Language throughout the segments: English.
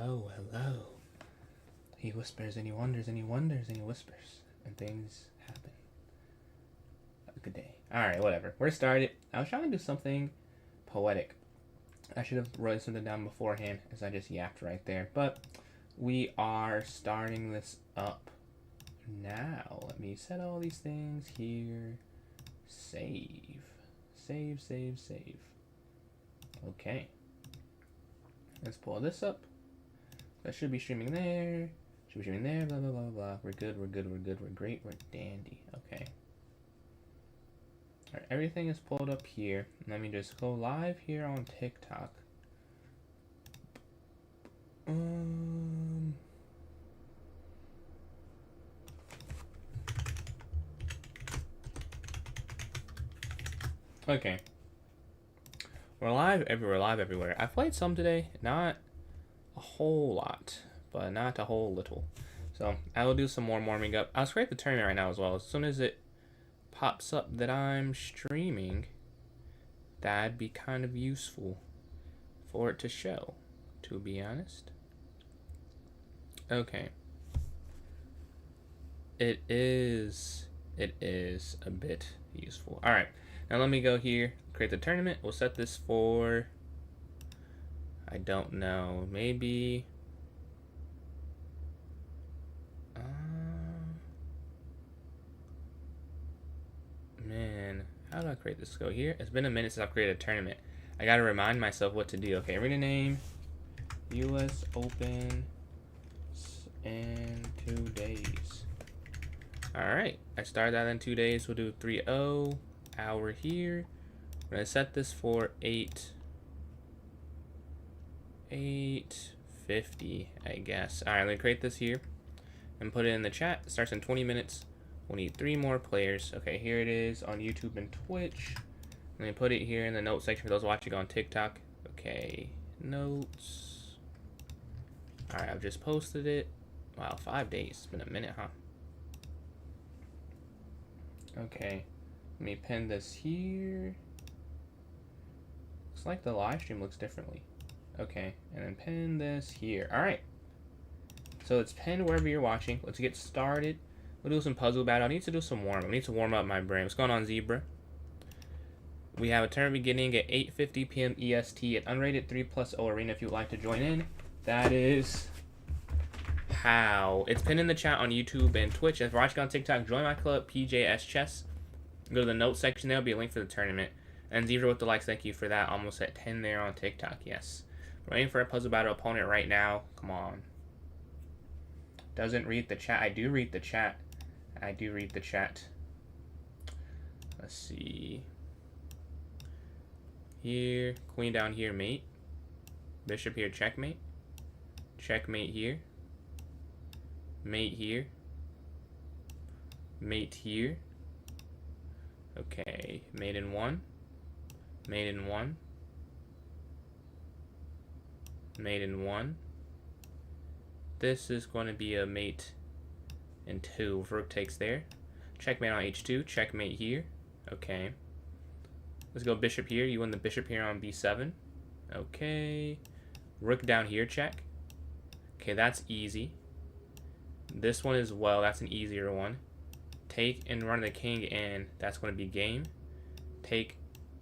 hello, hello. He whispers and he wonders and he wonders and he whispers and things happen. Have a good day. Alright, whatever. We're started. I was trying to do something poetic. I should have written something down beforehand as I just yapped right there. But we are starting this up now. Let me set all these things here. Save. Save, save, save. Okay. Let's pull this up. That should be streaming there. Should be streaming there. Blah, blah, blah, blah. We're good, we're good, we're good, we're great, we're dandy. Okay. Alright, everything is pulled up here. Let me just go live here on TikTok. Okay. We're live everywhere. I played some today, not a whole lot, but not a whole little. So I will do some more warming up. I'll scrape the tournament right now as well. As soon as it pops up that I'm streaming, that'd be kind of useful for it to show, to be honest. Okay. It is a bit useful. Alright, now let me go here, create the tournament. We'll set this for, I don't know, maybe man, how do I create this? Go here. It's been a minute since I've created a tournament. I gotta remind myself what to do. Okay, arena name, US Open in 2 days. Alright, I started that in 2 days. We'll do 3-0 hour here. I'm gonna set this for 8:50, I guess. Alright, I'm gonna create this here and put it in the chat. It starts in 20 minutes. We'll need 3 more players. Okay, here it is on YouTube and Twitch. Let me put it here in the notes section for those watching on TikTok. Okay, notes. Alright, I've just posted it. Wow, 5 days. It's been a minute, huh? Okay, let me pin this here. Looks like the live stream looks differently. Okay, and then pin this here. Alright. So it's pinned wherever you're watching. Let's get started. We'll do some puzzle battle. I need to do some warm-up. I need to warm up my brain. What's going on, Zebra? We have a tournament beginning at 8:50 p.m. EST at Unrated 3+0 Arena if you'd like to join in. That is how. It's pinned in the chat on YouTube and Twitch. And if you're watching on TikTok, join my club, PJS Chess. Go to the notes section. There'll be a link for the tournament. And Zebra with the likes, thank you for that. Almost at 10 there on TikTok, yes. We're waiting for a puzzle battle opponent right now. Come on. Doesn't read the chat. I do read the chat. I do read the chat. Let's see. Here. Queen down here, mate. Bishop here, checkmate. Checkmate here. Mate here. Mate here. Okay. Mate in 1. Mate in 1. Mate in 1. This is going to be a mate in 2. Rook takes there. Checkmate on h2. Checkmate here. Okay. Let's go bishop here. You win the bishop here on b7. Okay. Rook down here, check. Okay, that's easy. This one as well. That's an easier one. Take and run the king in. That's going to be game. Take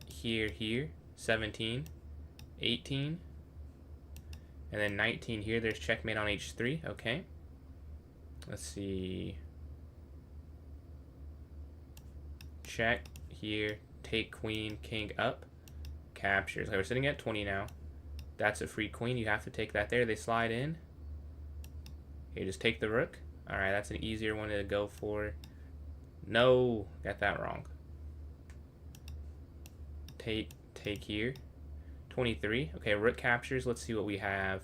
here, here. 17. 18. And then 19 here. There's checkmate on h3. Okay. Let's see. Check here. Take queen, king up. Captures. Okay, we're sitting at 20 now. That's a free queen. You have to take that there. They slide in. Okay, just take the rook. Alright, that's an easier one to go for. No, got that wrong. Take here. 23. Okay, rook captures. Let's see what we have.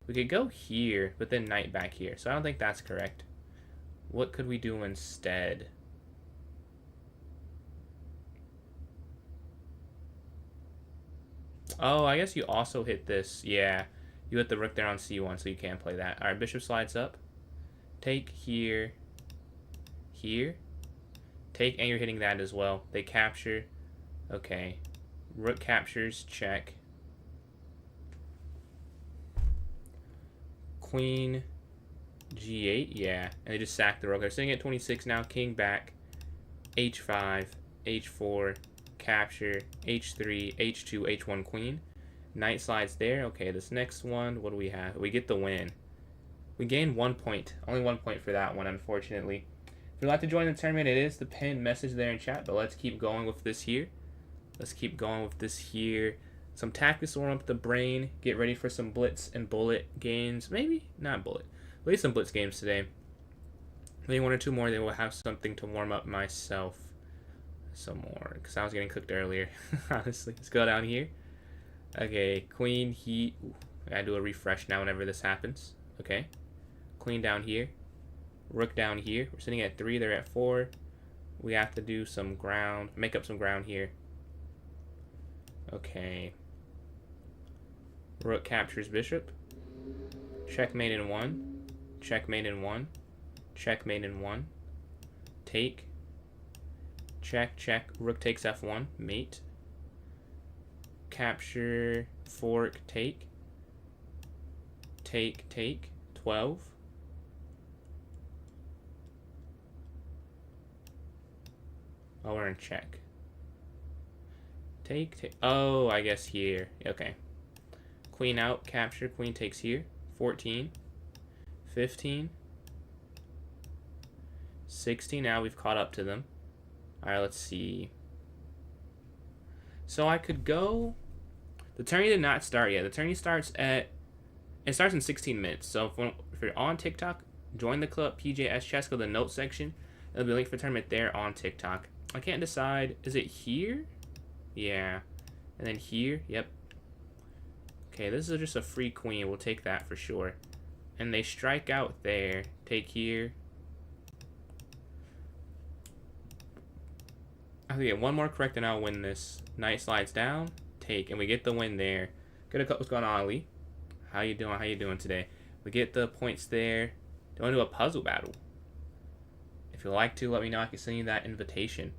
We could go here, but then knight back here. So I don't think that's correct. What could we do instead? Oh, I guess you also hit this. Yeah, you hit the rook there on c1, so you can't play that. All right, bishop slides up. Take here. Here. Take, and you're hitting that as well. They capture. Okay. Rook captures, check. Queen G8, yeah. And they just sacked the rook. They're sitting at 26 now. King back. H5, H4, capture, H3, H2, H1 queen. Knight slides there. Okay, this next one, what do we have? We get the win. We gain 1 point. Only 1 point for that one, unfortunately. If you'd like to join the tournament, it is the pinned message there in chat, but let's keep going with this here. Let's keep going with this here. Some tactics to warm up the brain. Get ready for some blitz and bullet games. Maybe not bullet. At least some blitz games today. Maybe 1 or 2 more. Then we'll have something to warm up myself. Some more, because I was getting cooked earlier. Honestly, let's go down here. Okay, queen, he. Ooh, I gotta do a refresh now whenever this happens. Okay, queen down here. Rook down here. We're sitting at 3. They're at 4. We have to do some ground. Make up some ground here. Okay. Rook captures bishop. Checkmate in 1. Checkmate in 1. Checkmate in 1. Take. Check, check. Rook takes f1. Mate. Capture. Fork. Take. Take, take. 12. Oh, we're in check. Take, take. Oh, I guess here. Okay. Queen out. Capture. Queen takes here. 14. 15. 16. Now we've caught up to them. Alright, let's see. So I could go... The tourney did not start yet. The tourney starts at... It starts in 16 minutes. So if you're on TikTok, join the club, PJS Chess, go to the notes section. There'll be a link for the tournament there on TikTok. I can't decide. Is it here? Yeah. And then here? Yep. Okay, this is just a free queen. We'll take that for sure. And they strike out there. Take here. I have to get 1 more correct and I'll win this. Knight slides down. Take. And we get the win there. Good. What's going on, Ali? How you doing? How you doing today? We get the points there. Do you want to do a puzzle battle? If you'd like to, let me know. I can send you that invitation.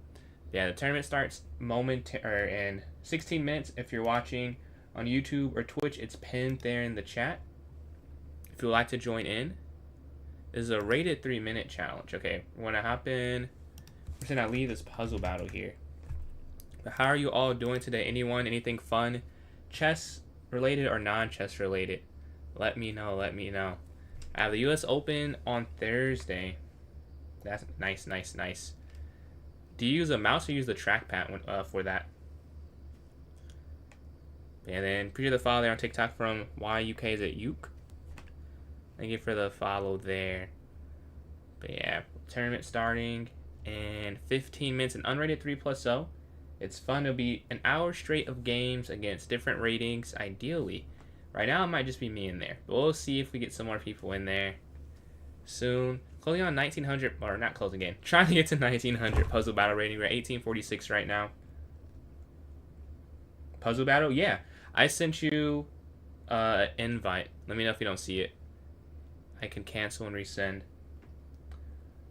Yeah, the tournament starts in 16 minutes. If you're watching on YouTube or Twitch, it's pinned there in the chat. If you'd like to join in, this is a rated 3-minute challenge. Okay, we're gonna hop in. We're just gonna leave this puzzle battle here. But how are you all doing today? Anyone? Anything fun? Chess related or non-chess related? Let me know. Let me know. I have the U.S. Open on Thursday. That's nice, nice, nice. Do you use a mouse or use the trackpad for that? And then appreciate the follow there on TikTok from YUK. Is it Uke? Thank you for the follow there. But yeah, tournament starting in 15 minutes. An unrated 3+0. It's fun. It'll be an hour straight of games against different ratings, ideally. Right now, it might just be me in there. But we'll see if we get some more people in there soon. Closing on 1900, or not closing again. Trying to get to 1900 puzzle battle rating. We're at 1846 right now. Puzzle battle? Yeah. I sent you invite. Let me know if you don't see it. I can cancel and resend.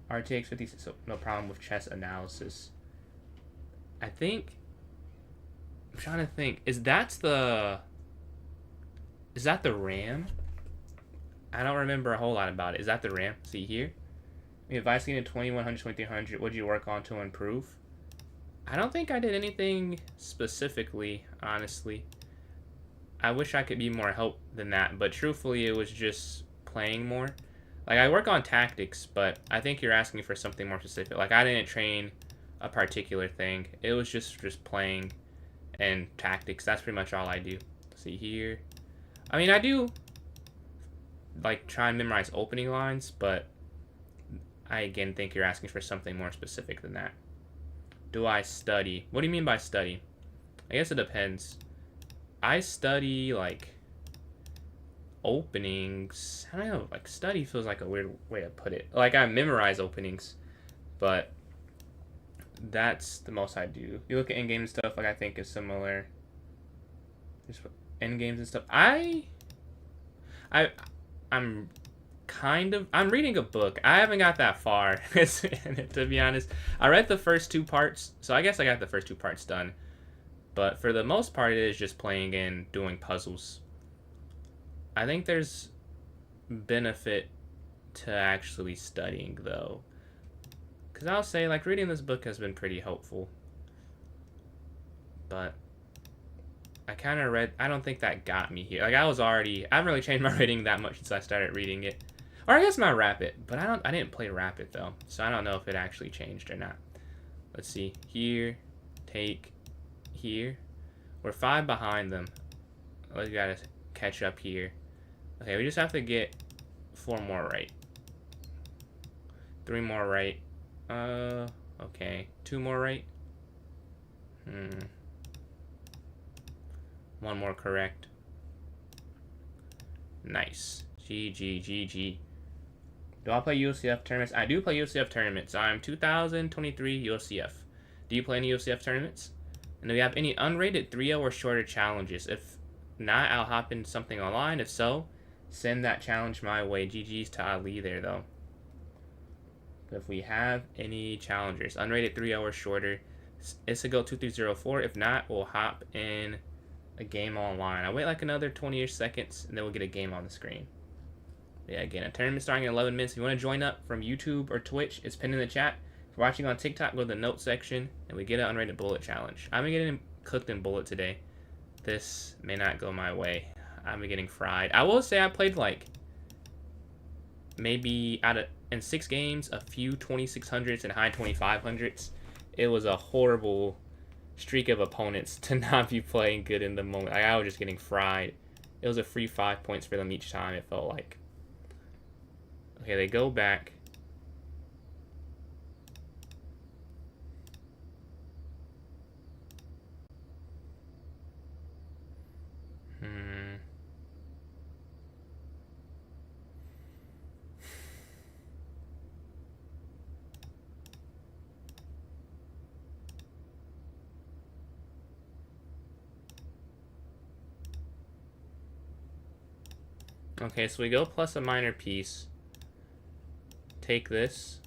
RTX 56, so no problem with chess analysis. I think... I'm trying to think. Is that the RAM? I don't remember a whole lot about it. Is that the RAM? See here? We advice getting 2100, 2300. What did you work on to improve? I don't think I did anything specifically, honestly. I wish I could be more help than that, but truthfully, it was just playing more. Like, I work on tactics, but I think you're asking for something more specific. Like, I didn't train a particular thing. It was just playing and tactics. That's pretty much all I do. See here. I mean, I do like try and memorize opening lines, but I again think you're asking for something more specific than that. Do I study? What do you mean by study? I guess it depends. I study like openings. I don't know, like study feels like a weird way to put it. Like I memorize openings, but that's the most I do. You look at endgame and stuff, like I think is similar. Just endgames and stuff. I'm reading a book. I haven't got that far, to be honest. I read the first 2 parts, so I guess I got the first 2 parts done. But for the most part, it is just playing and doing puzzles. I think there's benefit to actually studying, though. Because I'll say, like, reading this book has been pretty helpful. But I kind of read... I don't think that got me here. Like, I haven't really changed my rating that much since I started reading it. Or I guess my Rapid. But I didn't play Rapid, though. So I don't know if it actually changed or not. Let's see. Here. Take. Here. We're 5 behind them. We gotta catch up here. Okay, we just have to get 4 more right. 3 more right. Okay. 2 more right. 1 more correct. Nice. GG, GG. Do I play UCF tournaments? I do play UCF tournaments. I'm 2023 UCF. Do you play any UCF tournaments? And do we have any unrated 3-0 or shorter challenges? If not, I'll hop in something online. If so, send that challenge my way. GG's to Ali there, though. If we have any challengers, unrated 3-0 or shorter, it's a go 2304. If not, we'll hop in a game online. I'll wait like another 20-ish seconds, and then we'll get a game on the screen. Yeah, again, a tournament starting in 11 minutes. If you want to join up from YouTube or Twitch, it's pinned in the chat. If you're watching on TikTok, go to the notes section, and we get an unrated bullet challenge. I'm getting cooked in bullet today. This may not go my way. I'm getting fried. I will say I played like maybe in 6 games, a few 2600s and high 2500s. It was a horrible streak of opponents to not be playing good in the moment. Like, I was just getting fried. It was a free 5 points for them each time, it felt like. Okay, they go back. Okay, so we go plus a minor piece. Take this.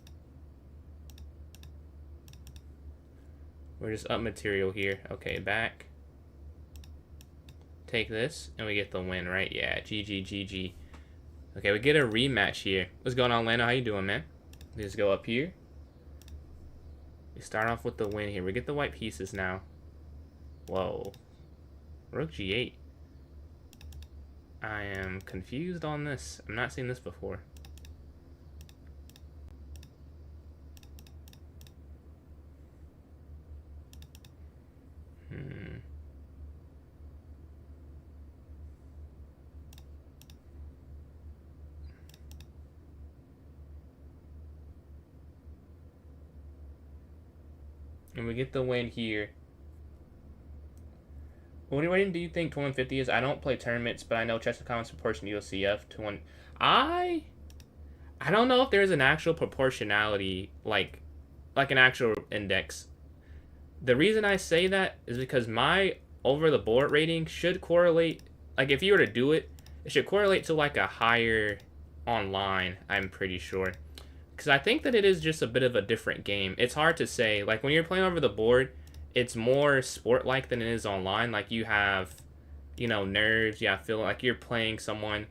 We're just up material here. Okay, back. Take this, and we get the win, right? Yeah, GG, GG. Okay, we get a rematch here. What's going on, Lando? How you doing, man? We just go up here. We start off with the win here. We get the white pieces now. Whoa. Rook G8. I am confused on this. I'm not seeing this before. And we get the win here. What rating do you think 2150 is? I don't play tournaments, but I know Chess Commons proportion to UCF to 1. I don't know if there's an actual proportionality, like an actual index. The reason I say that is because my over the board rating should correlate. Like, if you were to do it, it should correlate to like a higher online, I'm pretty sure. Because I think that it is just a bit of a different game. It's hard to say. Like, when you're playing over the board, it's more sport-like than it is online. Like, you have, you know, nerves. Yeah, feel like you're playing someone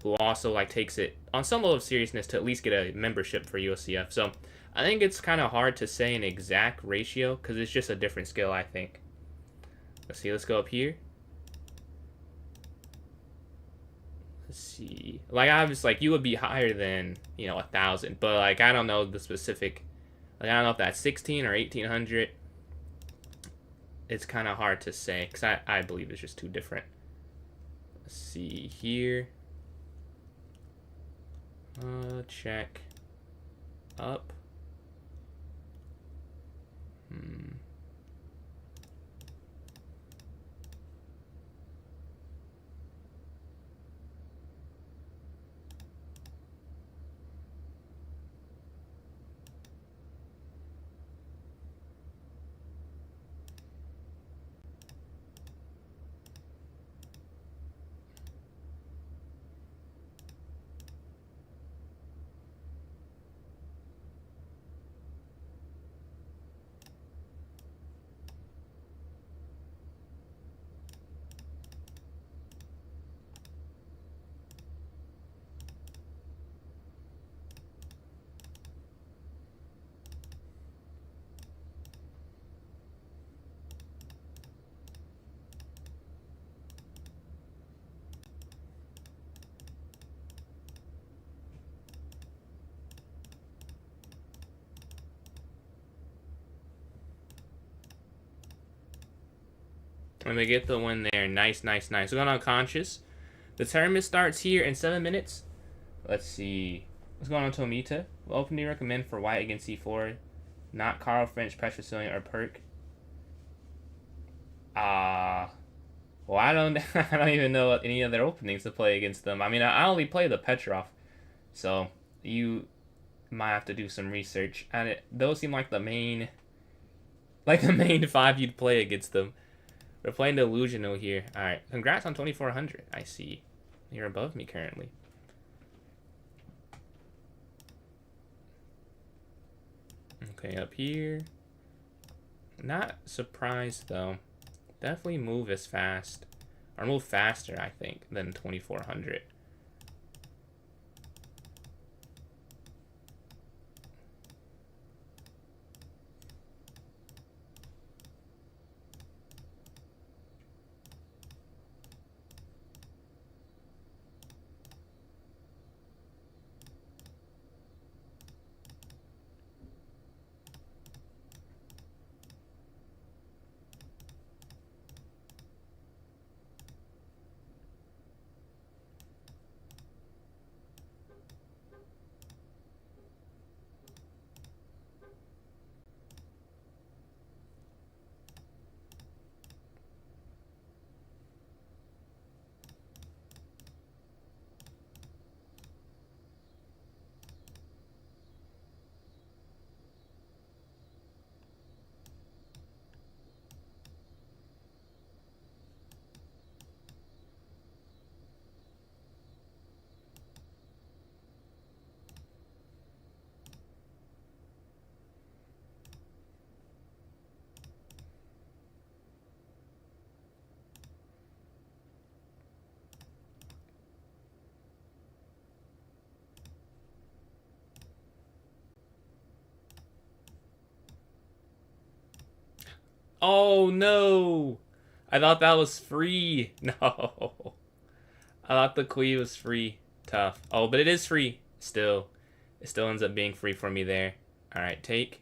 who also, like, takes it on some level of seriousness to at least get a membership for USCF. So, I think it's kind of hard to say an exact ratio because it's just a different skill, I think. Let's see. Let's go up here. Let's see. Like, obviously, like, you would be higher than, you know, 1,000. But, like, I don't know the specific. Like, I don't know if that's 16 or 1,800. It's kind of hard to say because I believe it's just too different. Let's see here. Check. Up. And we get the win there. Nice, nice, nice. We're going unconscious. The tournament starts here in 7 minutes. Let's see. What's going on, Tomita? What open do you recommend for white against c4? Not Carl, French, Pressure Sicilian, or Perk? Well, I don't even know any other openings to play against them. I mean, I only play the Petrov, so you might have to do some research. And those seem like the main, five you'd play against them. We're playing Delusional here. All right, congrats on 2400. I see, you're above me currently. Okay, up here. Not surprised though. Definitely move as fast, or move faster, I think, than 2400. Oh no! I thought that was free. No. I thought the queen was free. Tough. Oh, but it is free. Still. It still ends up being free for me there. Alright, take.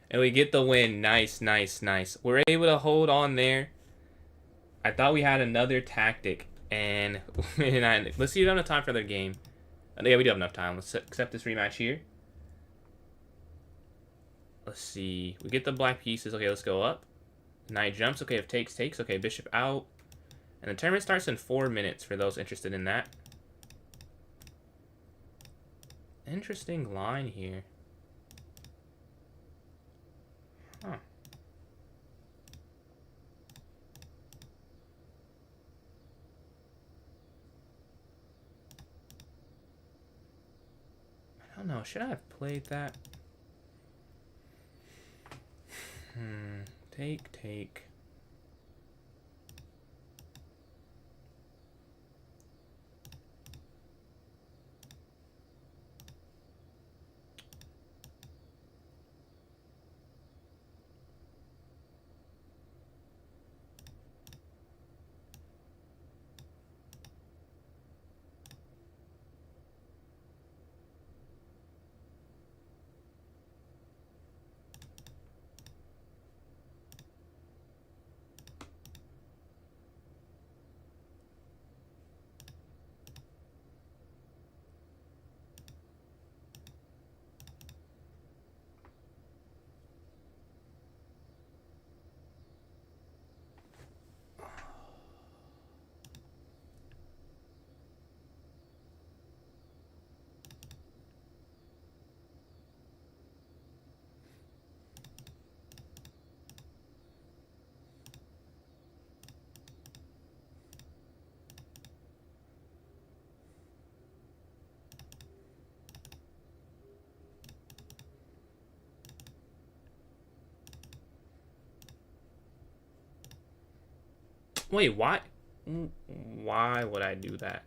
And we get the win. Nice, nice, nice. We're able to hold on there. I thought we had another tactic. And let's see if we have enough time for the game. Yeah, we do have enough time. Let's accept this rematch here. Let's see. We get the black pieces. Okay, let's go up. Knight jumps. Okay, if takes, takes. Okay, bishop out. And the tournament starts in 4 minutes for those interested in that. Interesting line here. Huh. I don't know. Should I have played that? Take, take. Wait, why? Why would I do that?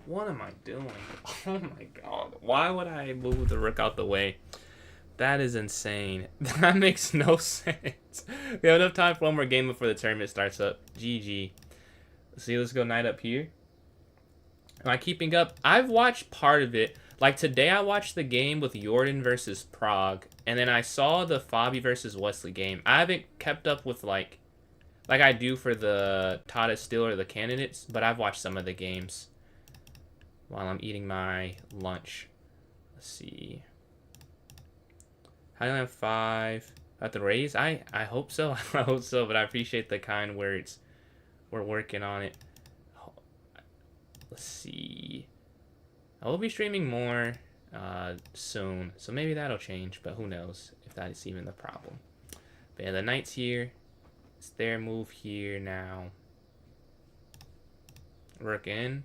What am I doing? Oh my god. Why would I move the rook out the way? That is insane. That makes no sense. We have enough time for one more game before the tournament starts up. GG. See, let's go knight up here. Am I keeping up? I've watched part of it. Like today I watched the game with Jordan versus Prague. And then I saw the Fabi versus Wesley game. I haven't kept up with like I do for the Tata Steel or the candidates. But I've watched some of the games while I'm eating my lunch. Let's see. Highland 5. Got the raise? I hope so. I hope so, but I appreciate the kind words. We're working on it. Let's see. I will be streaming more soon, so maybe that'll change, but who knows if that is even the problem. But yeah, the knight's here. It's their move here now. Rook in.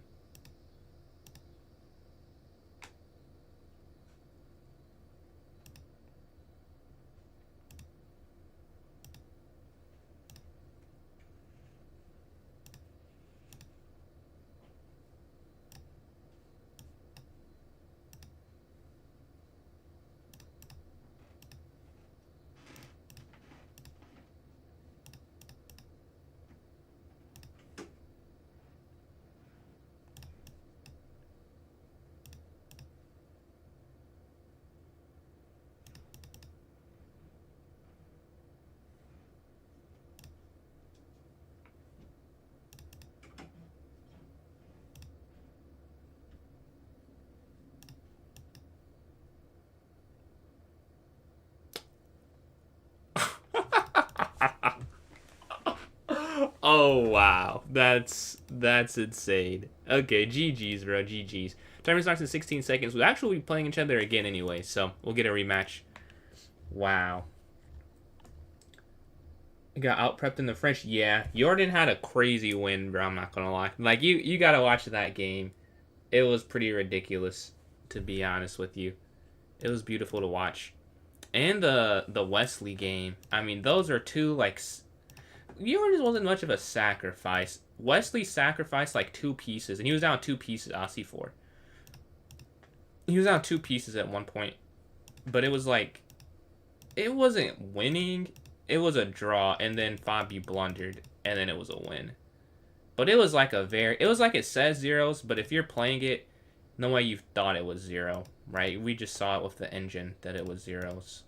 Oh wow, that's insane. Okay, GG's, bro, GG's. Timer starts in 16 seconds. We'll actually be playing each other again anyway, so we'll get a rematch. Wow. Got out prepped in the French. Yeah, Jordan had a crazy win, bro. I'm not gonna lie. Like you gotta watch that game. It was pretty ridiculous, to be honest with you. It was beautiful to watch, and the Wesley game. I mean, those are two like. Jordan wasn't much of a sacrifice. Wesley sacrificed like 2 pieces, and he was down 2 pieces. C4. He was down 2 pieces at one point, but it was like, it wasn't winning. It was a draw, and then Fabi blundered, and then it was a win. But it was like it was like it says zeros, but if you're playing it, no way you thought it was 0, right? We just saw it with the engine that it was zeros.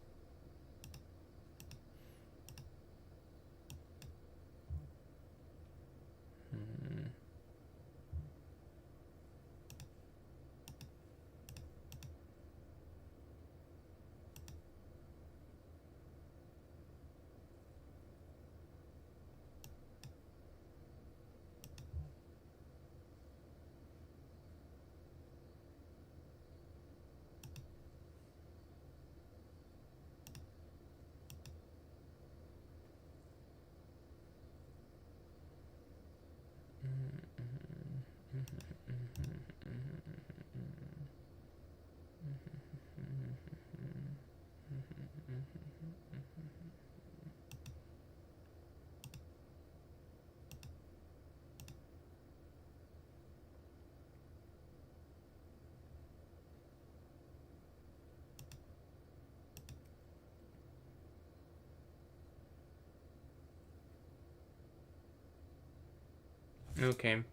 Okay,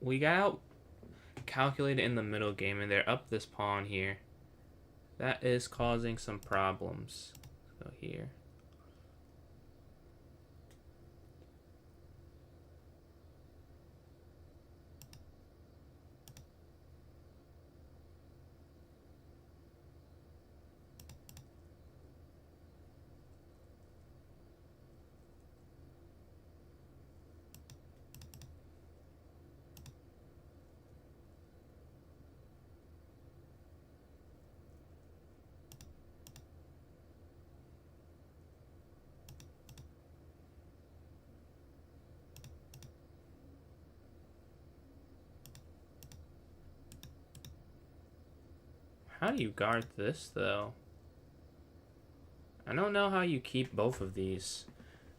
we got out calculated in the middle game, and they're up this pawn here. That is causing some problems. Let's go here. How do you guard this, though? I don't know how you keep both of these.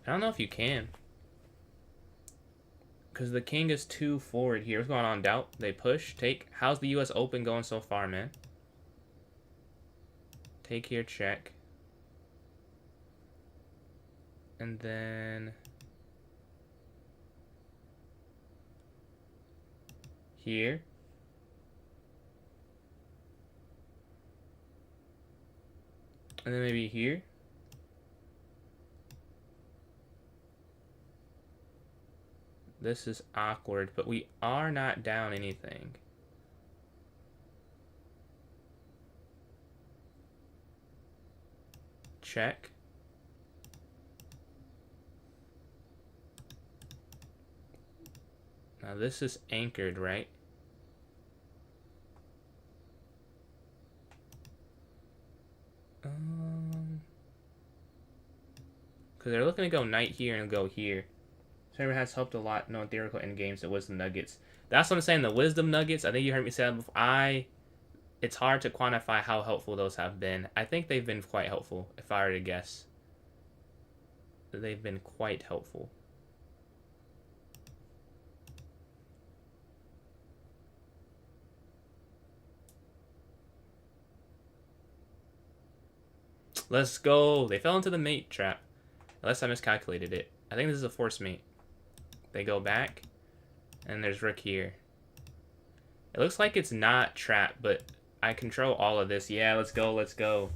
I don't know if you can. Because the king is too forward here. What's going on, Doubt? They push, take. How's the US Open going so far, man? Take here, check. And then here. And then maybe here. This is awkward, but we are not down anything. Check. Now this is anchored, right? Because they're looking to go knight here and go here. Server has helped a lot knowing theoretical endgames and wisdom nuggets. That's what I'm saying, the wisdom nuggets, I think you heard me say that before. It's hard to quantify how helpful those have been. I think they've been quite helpful, if I were to guess. They've been quite helpful. Let's go. They fell into the mate trap. Unless I miscalculated it. I think this is a force mate. They go back. And there's rook here. It looks like it's not trapped, but I control all of this. Yeah, let's go, let's go.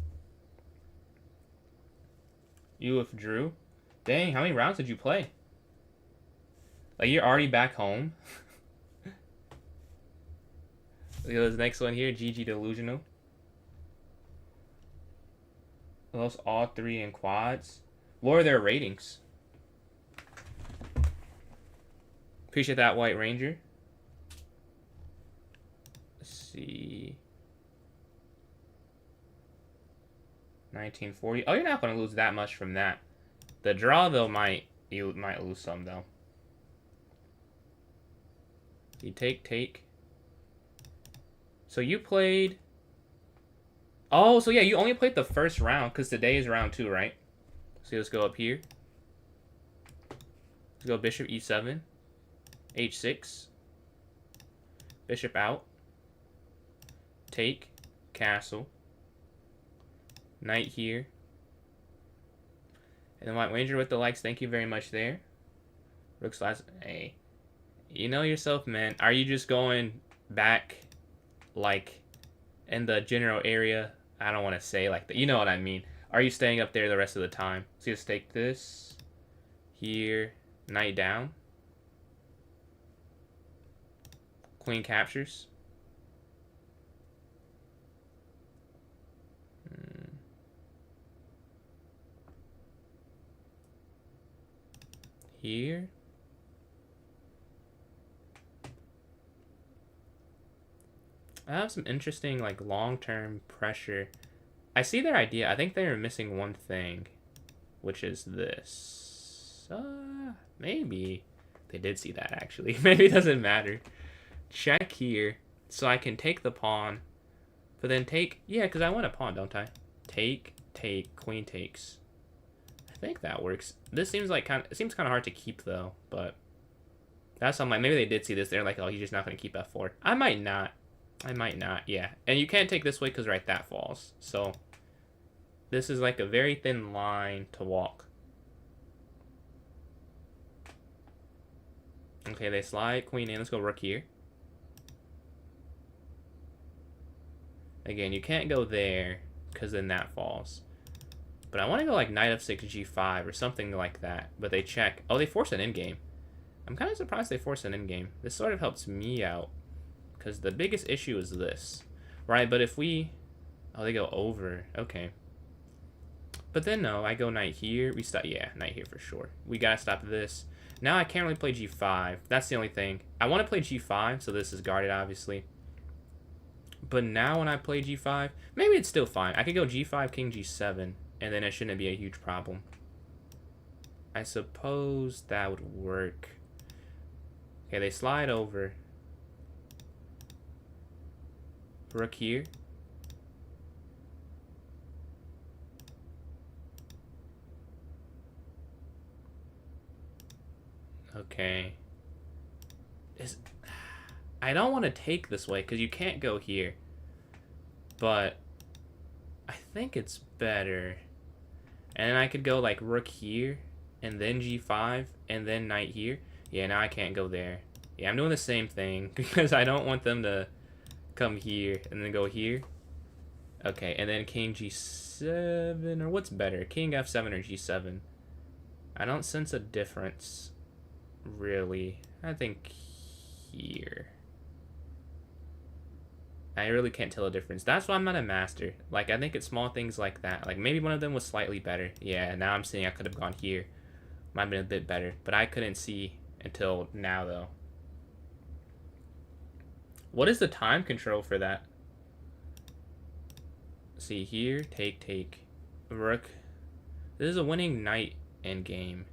You withdrew? Dang, how many rounds did you play? Like, you're already back home? Look at this next one here. GG Delusional. Lost all 3 in quads. What are their ratings? Appreciate that, White Ranger. Let's see. 1940. Oh, you're not going to lose that much from that. The draw, though, you might lose some, though. You take. So you played... Oh, so yeah, you only played the first round, because today is round 2, right? So let's go up here. Let's go bishop e7. h6. Bishop out. Take. Castle. Knight here. And then White Ranger with the likes. Thank you very much there. Rook's last. Hey. You know yourself, man. Are you just going back, like, in the general area? I don't want to say like that. You know what I mean. Are you staying up there the rest of the time? So let's take this. Here. Knight down. Queen captures. Here. I have some interesting, like, long-term pressure. I see their idea. I think they are missing one thing, which is this. Maybe. They did see that, actually. Maybe it doesn't matter. Check here, so I can take the pawn, but then take... Yeah, because I want a pawn, don't I? Take, queen takes. I think that works. This seems like it seems kind of hard to keep, though, but... That's something like... Maybe they did see this. They're like, oh, he's just not going to keep f4. I might not, yeah. And you can't take this way because, right, that falls. So, this is like a very thin line to walk. Okay, they slide queen in. Let's go rook here. Again, you can't go there because then that falls. But I want to go like knight f6, g5 or something like that. But they check. Oh, they force an endgame. I'm kind of surprised they force an endgame. This sort of helps me out. Because the biggest issue is this. Right, but if we... Oh, they go over. Okay. But then, no, I go knight here. We stop... Yeah, knight here for sure. We gotta stop this. Now I can't really play g5. That's the only thing. I want to play g5, so this is guarded, obviously. But now when I play g5, maybe it's still fine. I could go g5, king g7, and then it shouldn't be a huge problem. I suppose that would work. Okay, they slide over. Rook here. Okay. I don't want to take this way because you can't go here. But I think it's better. And I could go like rook here and then g5, and then knight here. Yeah, now I can't go there. Yeah, I'm doing the same thing because I don't want them to come here and then go here. Okay, and then king g7, or what's better, king f7 or g7? I don't sense a difference, really. I think here. I really can't tell a difference. That's why I'm not a master. Like, I think it's small things like that. Like, maybe one of them was slightly better. Yeah, now I'm seeing I could have gone here. Might have been a bit better. But I couldn't see until now, though. What is the time control for that? See here, take, rook. This is a winning knight in game,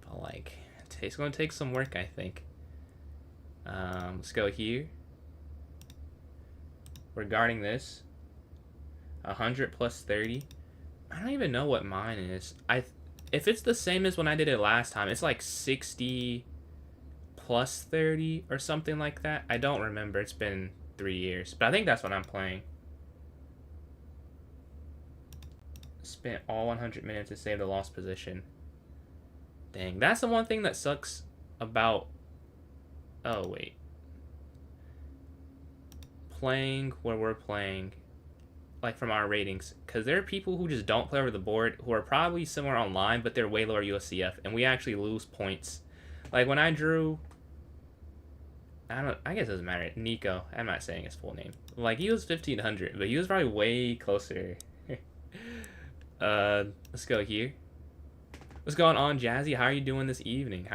but like it's going to take some work, I think. Let's go here. Regarding this, 100 plus 30. I don't even know what mine is. If it's the same as when I did it last time, it's like 60 plus 30 or something like that. I don't remember. It's been 3 years, but I think that's what I'm playing. Spent all 100 minutes to save the lost position. Dang, that's the one thing that sucks about... Oh, wait. Playing where we're playing, like from our ratings, because there are people who just don't play over the board who are probably similar online, but they're way lower USCF, and we actually lose points. Like when I drew... I guess it doesn't matter. Nico. I'm not saying his full name. Like, he was 1,500, but he was probably way closer. Let's go here. What's going on, Jazzy? How are you doing this evening?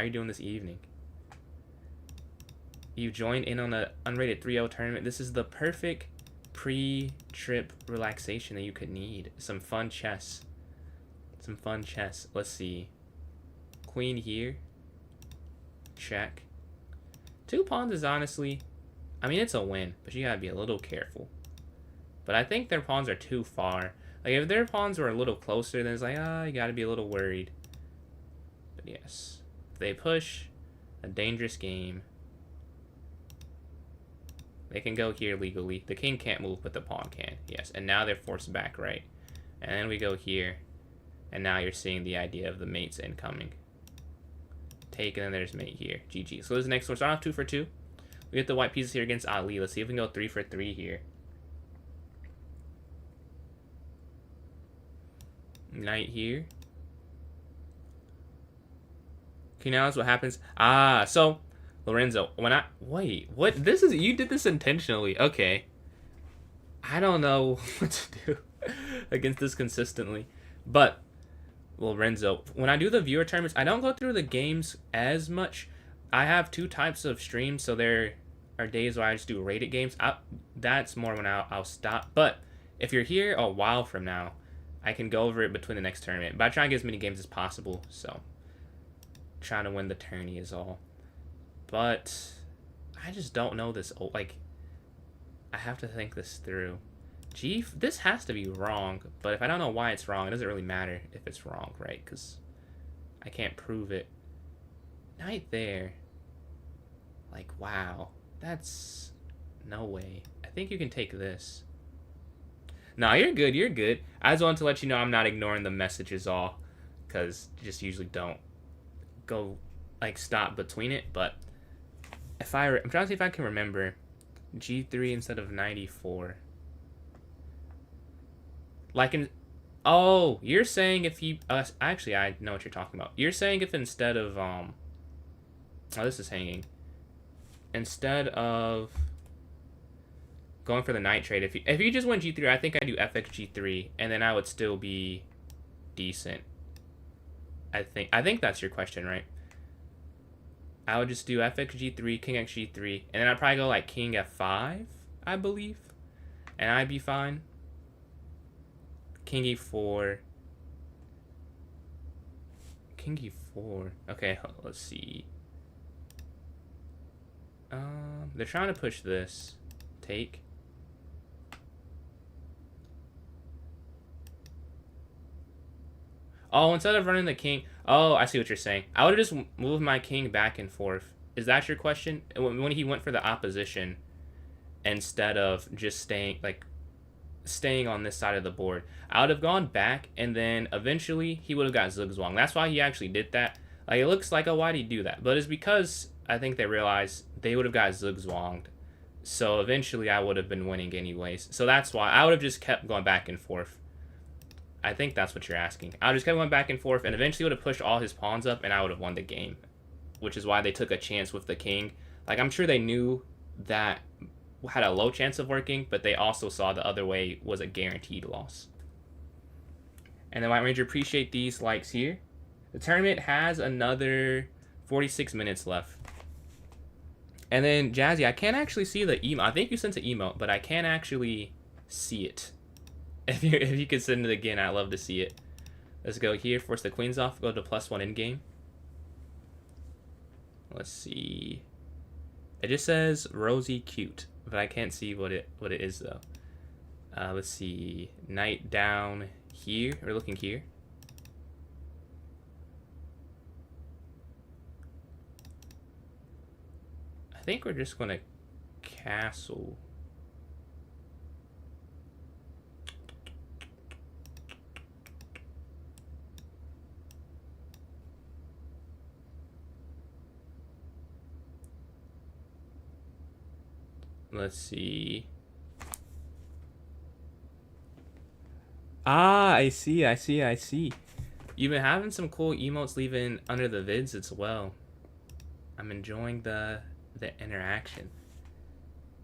You joined in on the unrated 3-0 tournament. This is the perfect pre-trip relaxation that you could need. Some fun chess. Let's see. Queen here. Check. 2 pawns is honestly... I mean, it's a win, but you gotta be a little careful. But I think their pawns are too far. Like, if their pawns were a little closer, then it's like, you gotta be a little worried. But yes. If they push, a dangerous game. They can go here legally. The king can't move, but the pawn can. Yes, and now they're forced back, right? And then we go here. And now you're seeing the idea of the mates incoming. Take, and then there's mate here. GG. So this is the next one. Start off 2 for 2. We get the white pieces here against Ali. Let's see if we can go 3 for 3 here. Knight here. Okay, now that's what happens. So Lorenzo, wait, what? This is, you did this intentionally. Okay. I don't know what to do against this consistently. But Lorenzo, when I do the viewer tournaments, I don't go through the games as much. I have 2 types of streams, so there are days where I just do rated games. That's more when I'll stop. But if you're here a while from now, I can go over it between the next tournament. But I try to get as many games as possible, so trying to win the tourney is all. But I just don't know this. Like, I have to think this through. This has to be wrong, but if I don't know why it's wrong, it doesn't really matter if it's wrong, right? Because I can't prove it. Knight there. Like, wow. That's... no way. I think you can take this. No, you're good. I just wanted to let you know I'm not ignoring the messages all, because you just usually don't go, like, stop between it, but if I'm trying to see if I can remember G3 instead of 94. Like oh, you're saying if he, actually, I know what you're talking about. You're saying if instead of, oh, this is hanging. Instead of going for the knight trade, if you just went G3, I think I'd do FX G3, and then I would still be decent. I think that's your question, right? I would just do FX G3, King X G3, and then I'd probably go like King F5, I believe, and I'd be fine. King E4. King E4. Okay, let's see. They're trying to push this. Take. Oh, instead of running the king... Oh, I see what you're saying. I would have just moved my king back and forth. Is that your question? When he went for the opposition, instead of just staying, like... staying on this side of the board. I would have gone back, and then eventually he would have got Zugzwang. That's why he actually did that. Like, it looks like, oh, why'd he do that? But it's because I think they realized they would have got Zugzwanged. So eventually I would have been winning anyways. So that's why I would have just kept going back and forth. I think that's what you're asking. I would just kept going back and forth, and eventually would have pushed all his pawns up, and I would have won the game. Which is why they took a chance with the king. Like, I'm sure they knew that had a low chance of working, but they also saw the other way was a guaranteed loss. And then White Ranger, appreciate these likes here. The tournament has another 46 minutes left. And then Jazzy, I can't actually see the email. I think you sent an email, but I can't actually see it. If you could send it again, I'd love to see it. Let's go here, force the queens off, go to +1 in game. Let's see. It just says Rosie cute, but I can't see what it is though. Let's see. Knight down here. We're looking here. I think we're just gonna castle. Let's see. Ah, I see. You've been having some cool emotes leaving under the vids as well. I'm enjoying the interaction.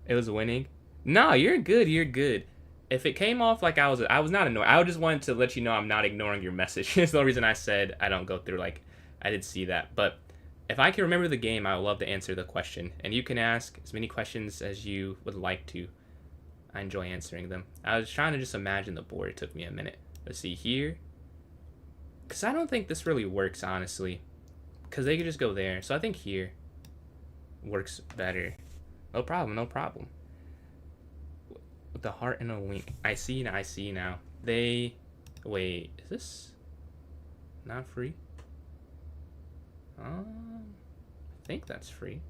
It was winning. No, you're good. If it came off like I was not annoyed. I just wanted to let you know I'm not ignoring your message. That's the only reason I said I don't go through. Like, I did see that. But if I can remember the game, I would love to answer the question. And you can ask as many questions as you would like to. I enjoy answering them. I was trying to just imagine the board. It took me a minute. Let's see here. Because I don't think this really works, honestly. Because they could just go there. So I think here works better. No problem. With the heart and a wink. I see now. Wait, is this not free? I think that's free.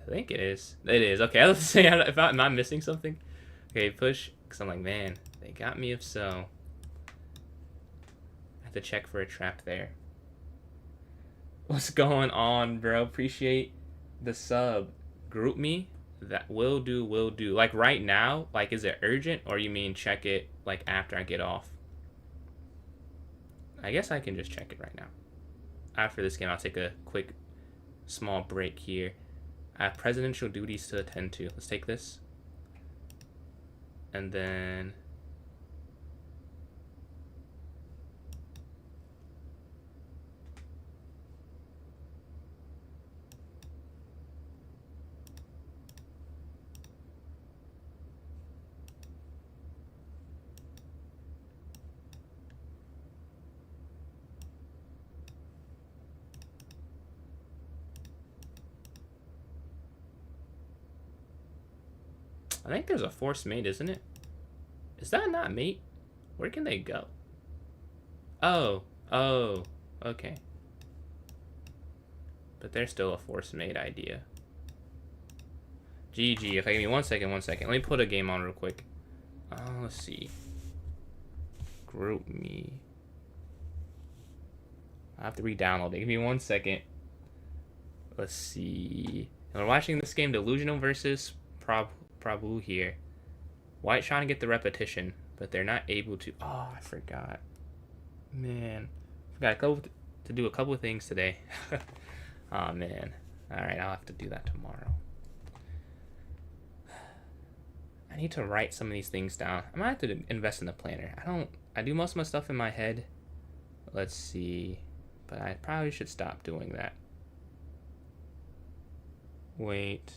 I think it is. It is. Okay, I was saying, am I missing something? Okay, push. Because I'm like, man, they got me if so. I have to check for a trap there. What's going on, bro? Appreciate the sub. Group me? That will do. Like right now? Like, is it urgent? Or you mean check it like after I get off? I guess I can just check it right now. After this game, I'll take a quick small break here. I have presidential duties to attend to. Let's take this. And then... I think there's a force mate, isn't it? Is that not mate? Where can they go? Oh, okay. But there's still a force mate idea. GG. Okay, give me one second. Let me put a game on real quick. Let's see. Group me. I have to re-download it. Give me 1 second. Let's see. And we're watching this game, Delusional versus Prabhu here. White trying to get the repetition, but they're not able to. Oh, I forgot. Man. Forgot to do a couple of things today. Oh, man. Alright, I'll have to do that tomorrow. I need to write some of these things down. I might have to invest in the planner. I do most of my stuff in my head. Let's see. But I probably should stop doing that. Wait.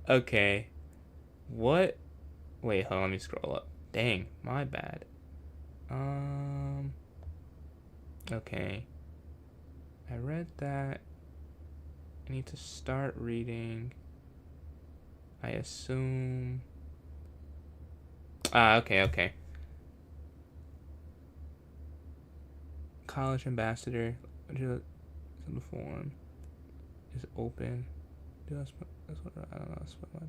Okay. What? Wait, hold on, let me scroll up. Dang, my bad. Okay. I read that. I need to start reading. I assume. Okay. college ambassador. The form is open. Do I spend? That's what I don't know. I spend my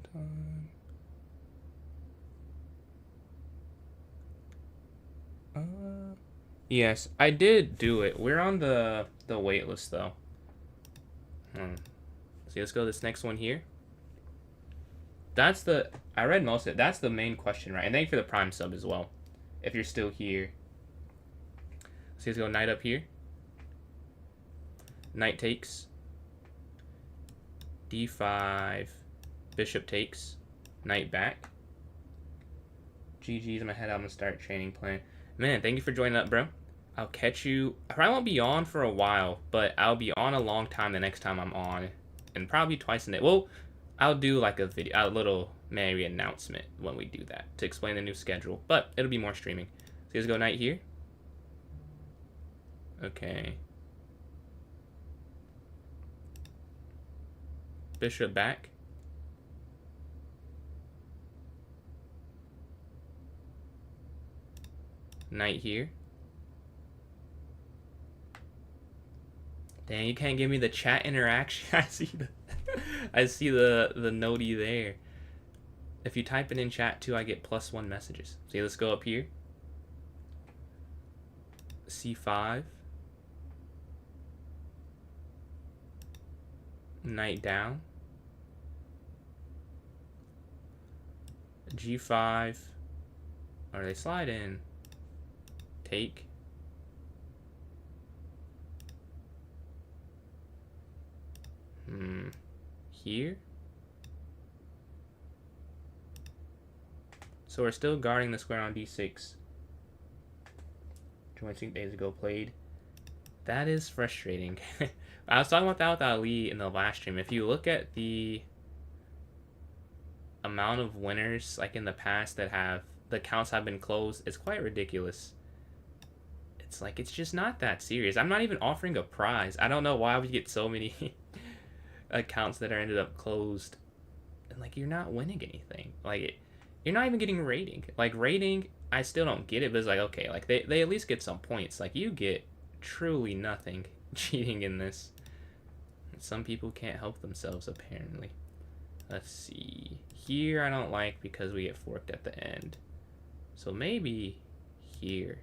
time. Yes, I did do it. We're on the wait list though. So let's go to this next one here. I read most of it. That's the main question, right? And thank you for the Prime sub as well. If you're still here. So let's go knight up here. Knight takes. D5. Bishop takes. Knight back. GG's in my head. I'm gonna start training plan. Man, thank you for joining up, bro. I'll catch you. I probably won't be on for a while, but I'll be on a long time the next time I'm on. And probably twice a day. Well, I'll do like a video, a little Mary announcement when we do that to explain the new schedule. But it'll be more streaming. So let's go knight here. Okay. Bishop back. Knight here. Dang, you can't give me the chat interaction. I see the notey there. If you type it in chat too, I get +1 messages. See, let's go up here. C5. Knight down. G5. Or they slide in. Take. Here. So we're still guarding the square on d6. 26 days ago played. That is frustrating. I was talking about that with Ali in the last stream. If you look at the amount of winners like in the past that have the accounts have been closed, it's quite ridiculous. It's like it's just not that serious. I'm not even offering a prize. I don't know why we get so many accounts that are ended up closed, and like you're not winning anything. Like you're not even getting rating. Like rating, I still don't get it, but it's like okay, like they at least get some points. Like you get truly nothing cheating in this. And some people can't help themselves apparently. Let's see. Here I don't like because we get forked at the end. So maybe here.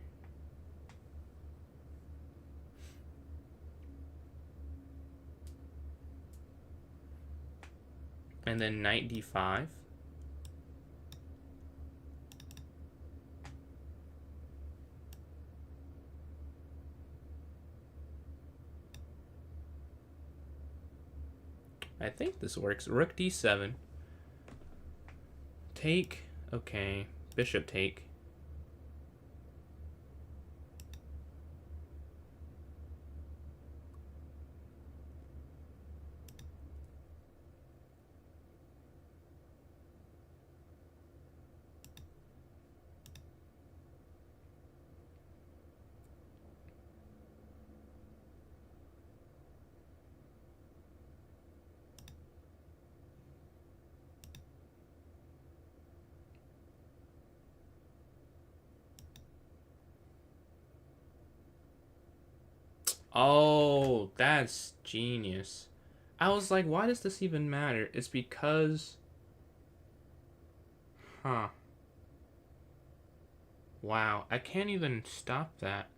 And then knight d5. I think this works. Rook d7. Take. Okay. Bishop take. Oh, that's genius. I was like, why does this even matter? It's because... Huh. Wow, I can't even stop that.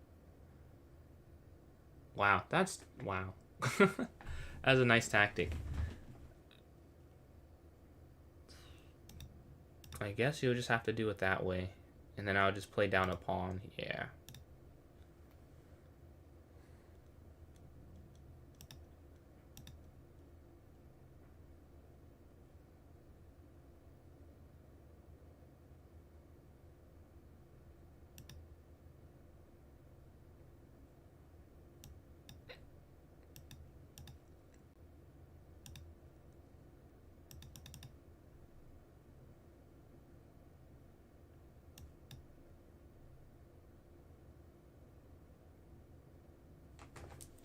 Wow, that's... Wow. That's a nice tactic. I guess you'll just have to do it that way. And then I'll just play down a pawn. Yeah.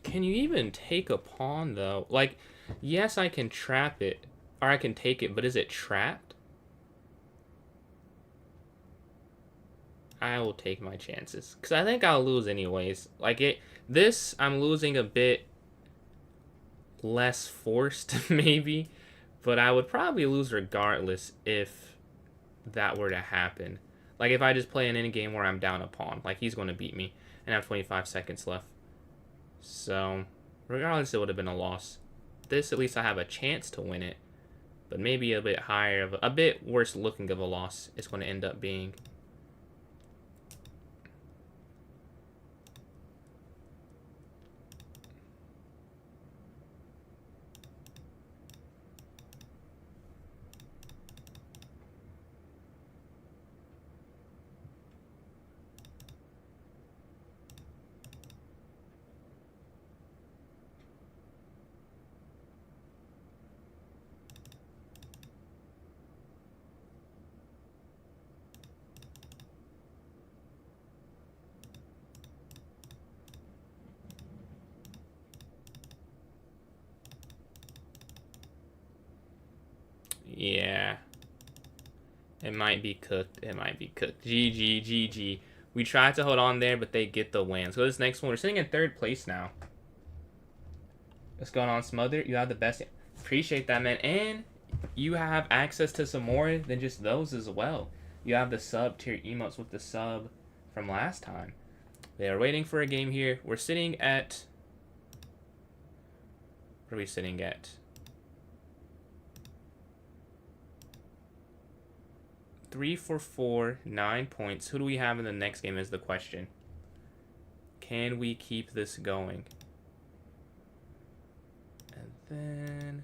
Can you even take a pawn, though? Like, yes, I can trap it, or I can take it, but is it trapped? I will take my chances. Because I think I'll lose anyways. Like, this, I'm losing a bit less forced, maybe. But I would probably lose regardless if that were to happen. Like, if I just play an endgame where I'm down a pawn. Like, he's going to beat me and have 25 seconds left. So, regardless, it would have been a loss. This, at least I have a chance to win it. But maybe a bit higher, a bit worse looking of a loss it's going to end up being. Yeah. It might be cooked. It might be cooked. GG, GG. We tried to hold on there, but they get the win. So this next one, we're sitting in 3rd place now. What's going on, Smother? You have the best. Appreciate that, man. And you have access to some more than just those as well. You have the sub tier emotes with the sub from last time. They are waiting for a game here. We're sitting at... What are we sitting at? 3 for 4, 9 points. Who do we have in the next game is the question. Can we keep this going? And then...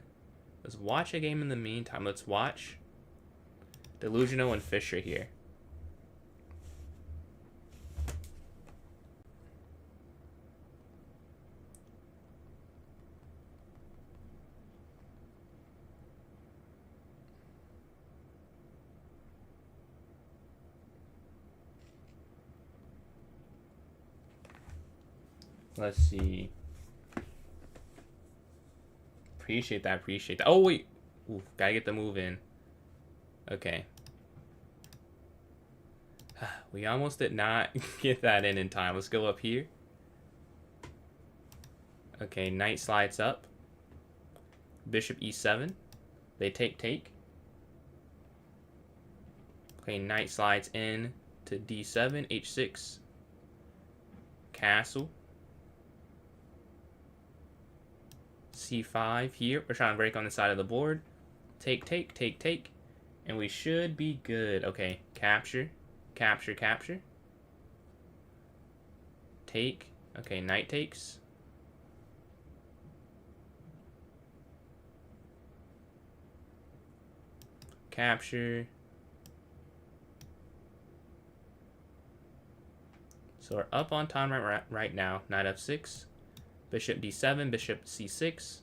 Let's watch a game in the meantime. Let's watch Delusional and Fisher here. Let's see. Appreciate that, appreciate that. Oh, wait. Ooh, gotta get the move in. Okay. We almost did not get that in time. Let's go up here. Okay, knight slides up. Bishop e7. They take. Okay, knight slides in to d7, h6. Castle. c5 here. We're trying to break on the side of the board. Take. And we should be good. Okay, capture. Take. Okay, knight takes. Capture. So we're up on time right now. Knight f6. Bishop d7, bishop c6.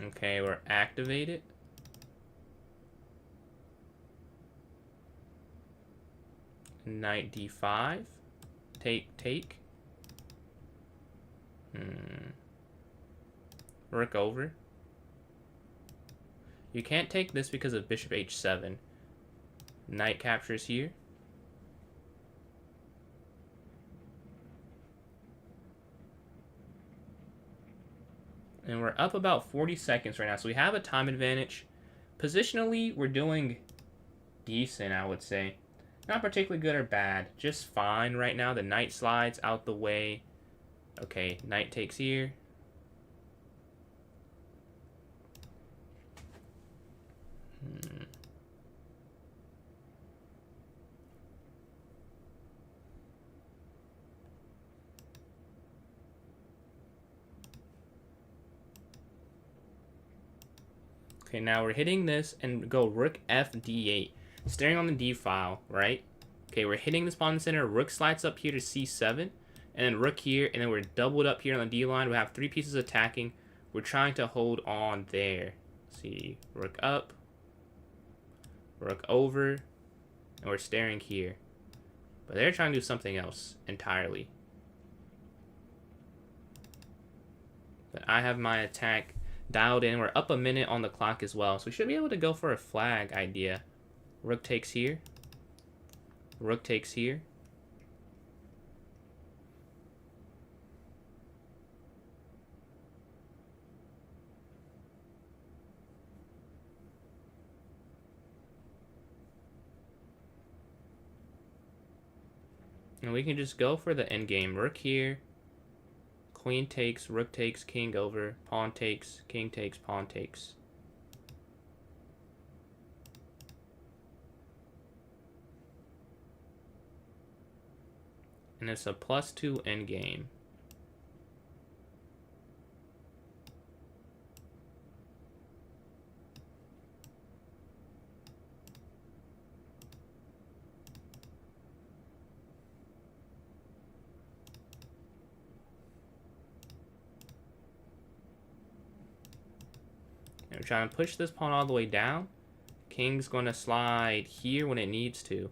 Okay, we're activated. Knight d5. Take. Rook over. You can't take this because of bishop h7. Knight captures here. And we're up about 40 seconds right now, so we have a time advantage. Positionally, we're doing decent, I would say. Not particularly good or bad, just fine right now. The knight slides out the way. Okay, knight takes here. Okay, now we're hitting this and go rook f d8. Staring on the d file, right? Okay, we're hitting this pawn in the center. Rook slides up here to c7. And then rook here. And then we're doubled up here on the d line. We have 3 pieces attacking. We're trying to hold on there. Let's see, rook up. Rook over. And we're staring here. But they're trying to do something else entirely. But I have my attack dialed in. We're up a minute on the clock as well, so we should be able to go for a flag idea. Rook takes here. Rook takes here. And we can just go for the endgame. Rook here. Queen takes, rook takes, king over, pawn takes, king takes, pawn takes. And it's a +2 endgame. And we're trying to push this pawn all the way down. King's going to slide here when it needs to.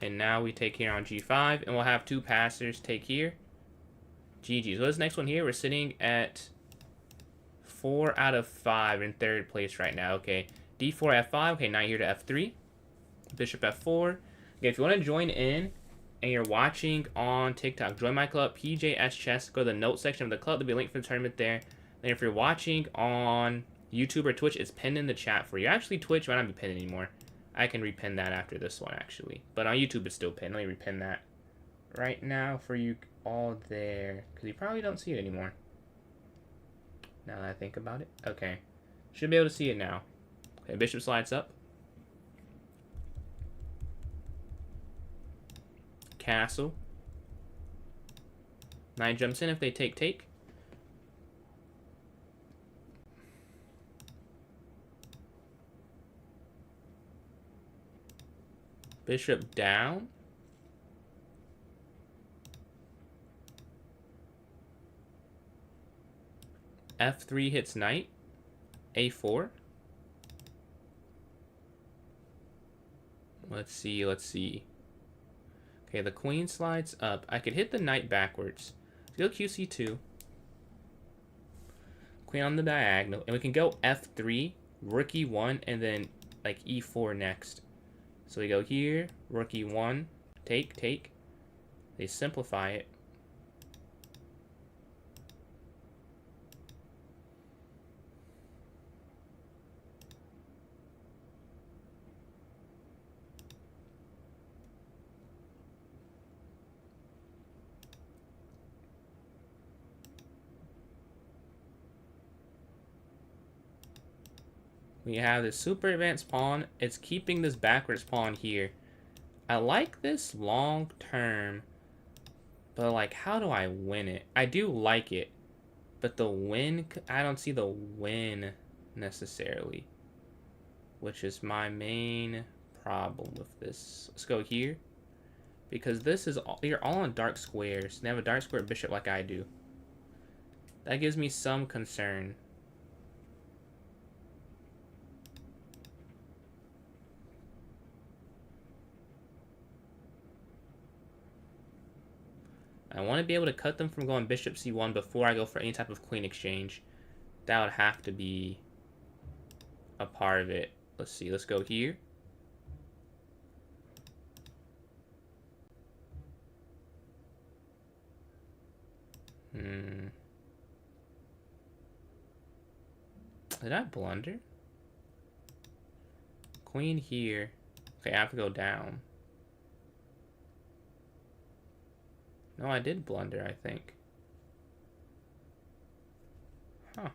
And now we take here on g5, and we'll have two passers take here. GG. So this next one here, we're sitting at 4 out of 5 in third place right now. Okay, d4, f5. Okay, knight here to f3. Bishop f4. Okay, if you want to join in and you're watching on TikTok, join my club, PJS Chess. Go to the notes section of the club. There'll be a link for the tournament there. And if you're watching on YouTube or Twitch, it's pinned in the chat for you. Actually, Twitch might not be pinned anymore. I can repin that after this one, actually. But on YouTube, it's still pinned. Let me repin that right now for you all there, because you probably don't see it anymore. Now that I think about it. Okay. Should be able to see it now. Okay, bishop slides up. Castle. Knight jumps in if they take. Bishop down. F3 hits knight. A4. Let's see. Okay, the queen slides up. I could hit the knight backwards. Go QC2. Queen on the diagonal. And we can go F3, rook E1, and then like E4 next. So we go here, rook E1, take. They simplify it. We have this super advanced pawn. It's keeping this backwards pawn here. I like this long term, but like, how do I win it? I do like it, but the win, I don't see the win necessarily, which is my main problem with this. Let's go here, because this is all, you're all on dark squares. They have a dark square bishop like I do. That gives me some concern. I want to be able to cut them from going bishop c1 before I go for any type of queen exchange. That would have to be a part of it. Let's see. Let's go here. Did I blunder? Queen here. Okay, I have to go down. No, I did blunder, I think. Huh.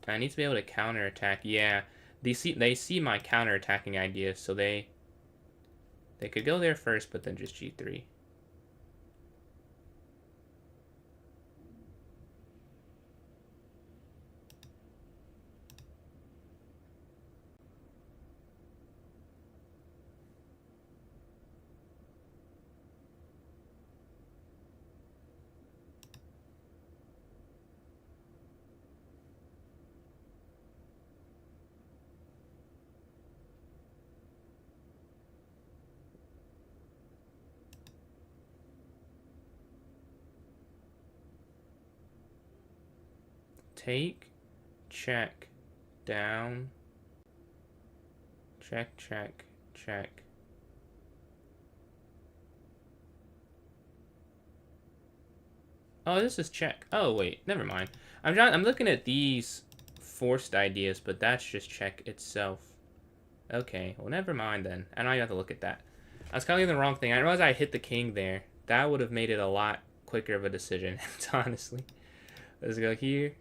I need to be able to counterattack. Yeah, they see my counterattacking ideas, so they could go there first, but then just g3. take, check, down, check, check, check. Oh, this is check. Oh, wait, never mind. I'm looking at these forced ideas, but that's just check itself. Okay, well, never mind then. I don't even have to look at that. I was kind of doing the wrong thing. I realized I hit the king there. That would have made it a lot quicker of a decision, honestly. Let's go here.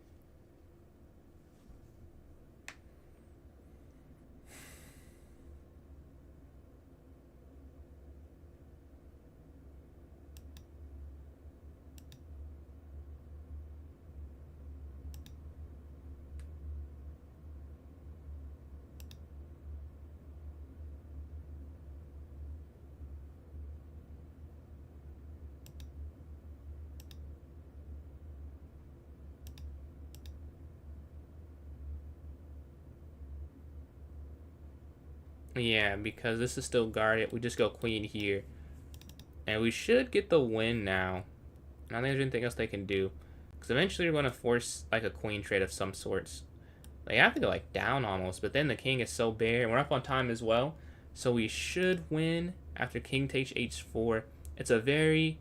Yeah, because this is still guarded. We just go queen here. And we should get the win now. I don't think there's anything else they can do. Because eventually we're going to force like a queen trade of some sorts. They have to go like down almost. But then the king is so bare. And we're up on time as well. So we should win after king takes h4. It's a very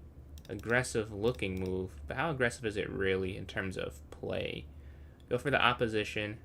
aggressive looking move. But how aggressive is it really in terms of play? Go for the opposition.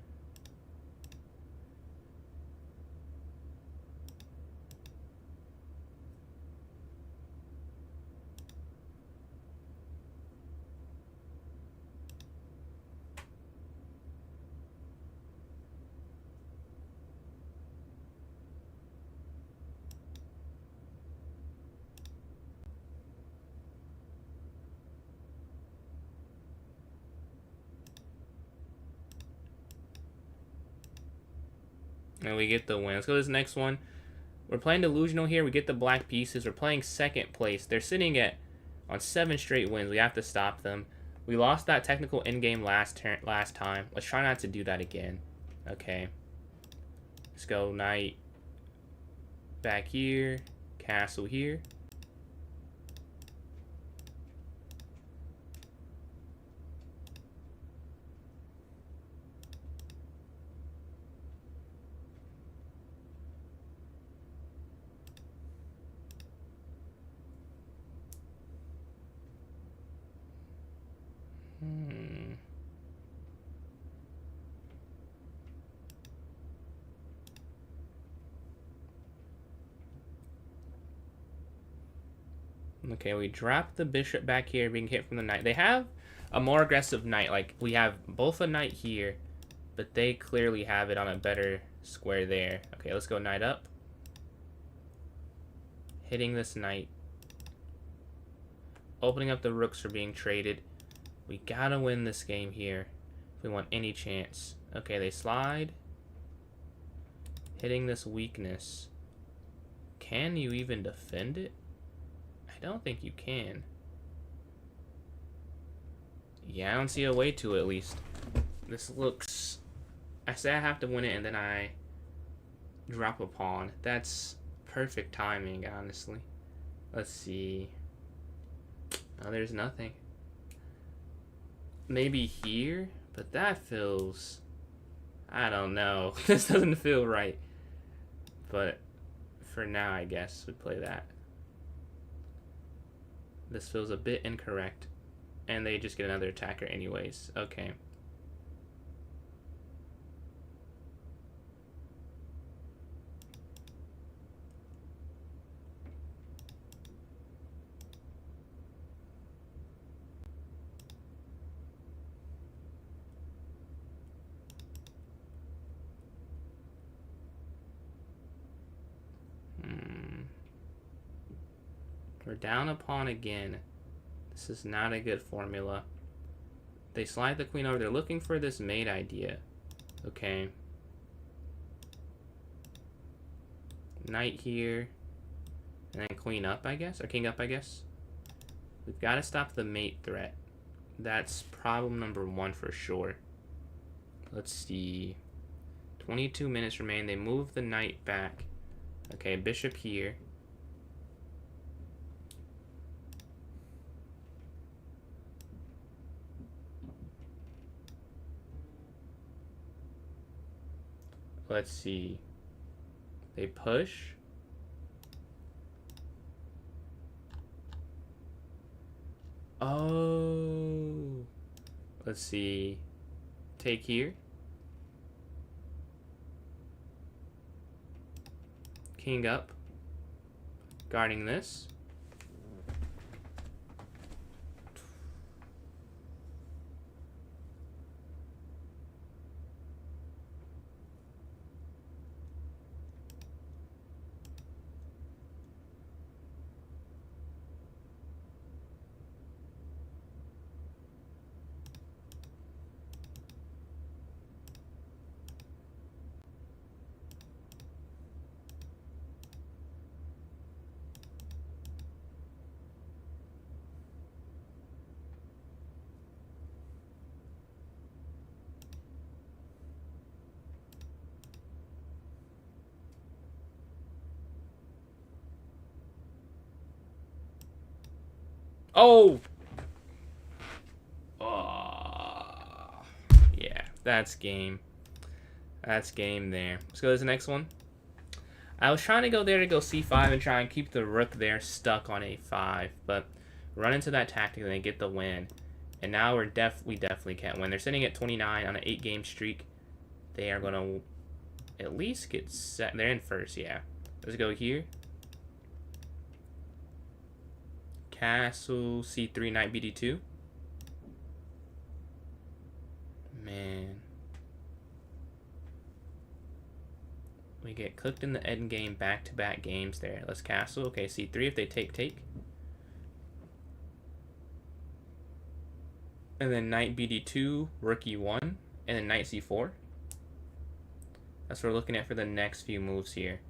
And we get the win. Let's go to this next one. We're playing Delusional here. We get the black pieces. We're playing second place. They're sitting on 7 straight wins. We have to stop them. We lost that technical endgame last time. Let's try not to do that again. Okay. Let's go knight back here. Castle here. Okay, we drop the bishop back here, being hit from the knight. They have a more aggressive knight. Like, we have both a knight here, but they clearly have it on a better square there. Okay, let's go knight up. Hitting this knight. Opening up the rooks for being traded. We gotta win this game here if we want any chance. Okay, they slide. Hitting this weakness. Can you even defend it? I don't think you can. Yeah, I don't see a way to at least. This looks... I say I have to win it and then I drop a pawn. That's perfect timing, honestly. Let's see. Oh, there's nothing. Maybe here? But that feels... I don't know. This doesn't feel right. But for now, I guess we play that. This feels a bit incorrect. And they just get another attacker anyways. Okay. We're down a pawn again. This is not a good formula. They slide the queen over. They're looking for this mate idea. Okay. Knight here. And then queen up, I guess? Or king up, I guess? We've got to stop the mate threat. That's problem number 1 for sure. Let's see. 22 minutes remain. They move the knight back. Okay, bishop here. Let's see. They push. Oh. Let's see. Take here. King up. Guarding this. Oh! Oh! Yeah, that's game. That's game there. Let's go to the next one. I was trying to go there to go c5 and try and keep the rook there stuck on a5, but run into that tactic and they get the win. And now we definitely can't win. They're sitting at 29 on an 8-game streak. They are going to at least get set. They're in first, yeah. Let's go here. Castle, c3, knight bd2. Man. We get cooked in the end game, back-to-back games there. Let's castle. Okay, c3 if they take. And then knight bd2, rook e1, and then knight c4. That's what we're looking at for the next few moves here.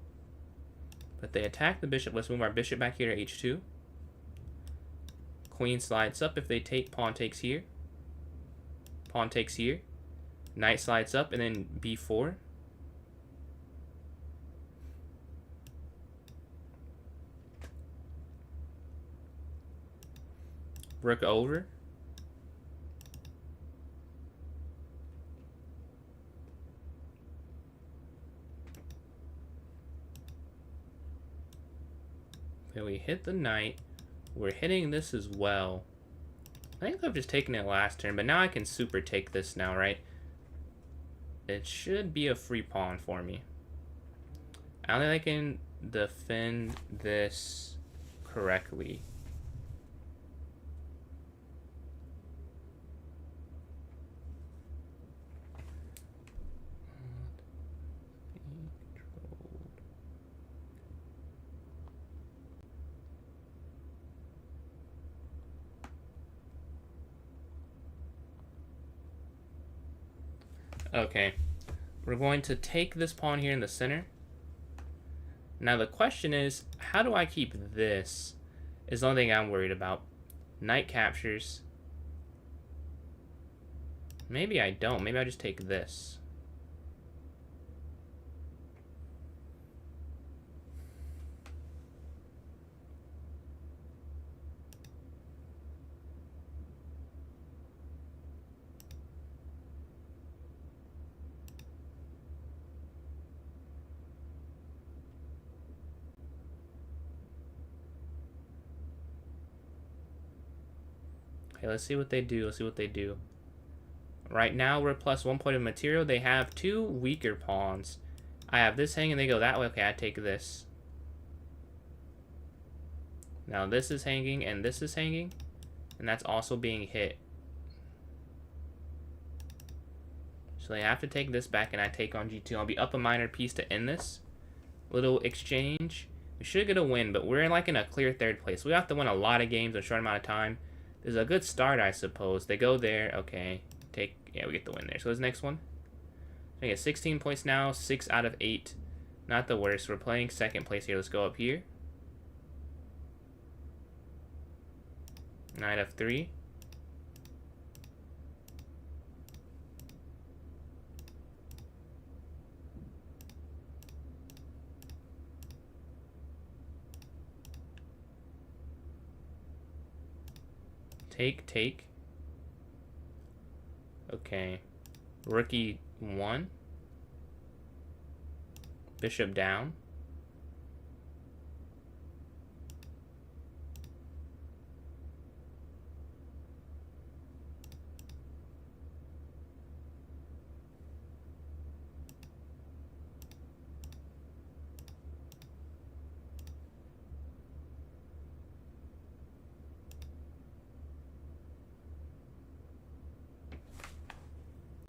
But they attack the bishop. Let's move our bishop back here to h2. Queen slides up. If they take, pawn takes here. Pawn takes here. Knight slides up, and then b4. Rook over. Okay, we hit the knight. We're hitting this as well. I think I've just taken it last turn, but now I can super take this now, right? It should be a free pawn for me. I don't think I can defend this correctly. Okay, we're going to take this pawn here in the center. Now the question is, how do I keep this? Is the only thing I'm worried about. Knight captures. Maybe I don't. Maybe I just take this. Okay, let's see what they do. Right now, we're plus 1 point of material. They have 2 weaker pawns. I have this hanging, they go that way. Okay, I take this. Now this is hanging, and this is hanging. And that's also being hit. So they have to take this back, and I take on g2. I'll be up a minor piece to end this little exchange. We should get a win, but we're in a clear third place. We have to win a lot of games in a short amount of time. This is a good start, I suppose. They go there. Okay. Yeah, we get the win there. So this next one. I get 16 points now. 6 out of 8. Not the worst. We're playing second place here. Let's go up here. Knight f3. Take. Okay. Rook e1. Bishop down.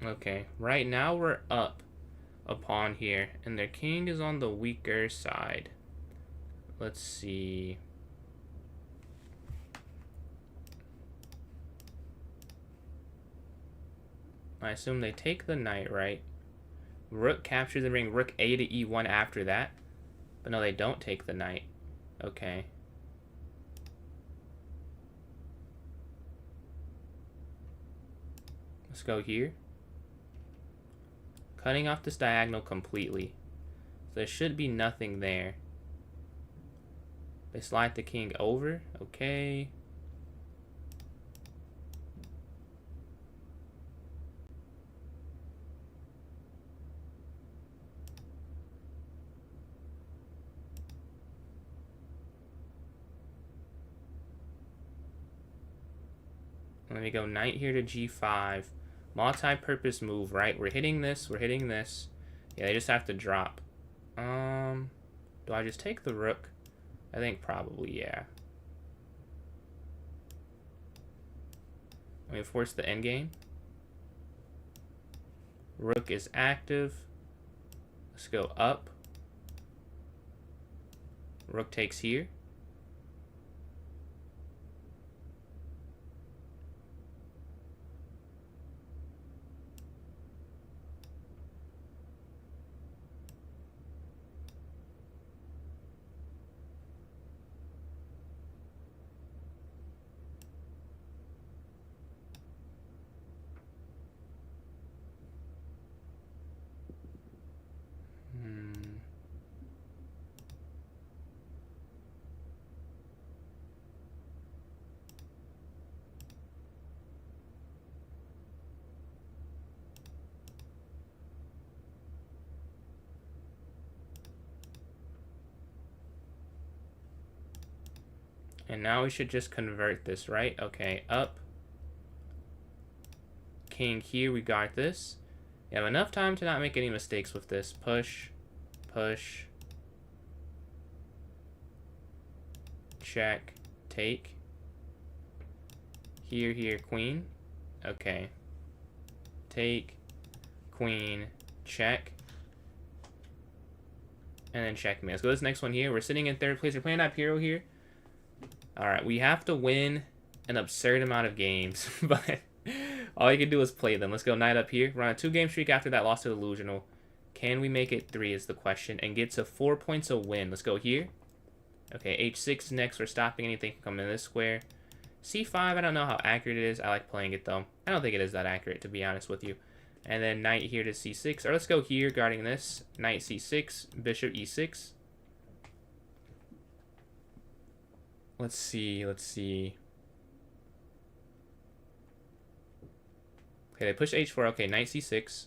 Okay, right now we're up a pawn here, and their king is on the weaker side. Let's see. I assume they take the knight, right? Rook captures and bring rook a to e1 after that. But no, they don't take the knight. Okay. Let's go here. Cutting off this diagonal completely. So there should be nothing there. They slide the king over. Okay. Let me go knight here to g5. Multi-purpose move, right? We're hitting this. We're hitting this. Yeah, they just have to drop. Do I just take the rook? I think probably, yeah. Let me force the endgame. Rook is active. Let's go up. Rook takes here. And now we should just convert this, right? Okay, up. King here, we got this. You have enough time to not make any mistakes with this. Push, push. Check, take. Here, here, queen. Okay. Take, queen, check. And then checkmate. Let's go to this next one here. We're sitting in third place. We're playing that hero here. Alright, we have to win an absurd amount of games, but all you can do is play them. Let's go knight up here. We're on a 2-game streak after that loss to Delusional. Can we make it 3 is the question, and get to 4 points a win. Let's go here. Okay, h6 next. We're stopping anything from coming in this square. c5, I don't know how accurate it is. I like playing it, though. I don't think it is that accurate, to be honest with you. And then knight here to c6. Or let's go here, guarding this. Knight c6, bishop e6. Let's see. Okay, they push h4. Okay, knight c6.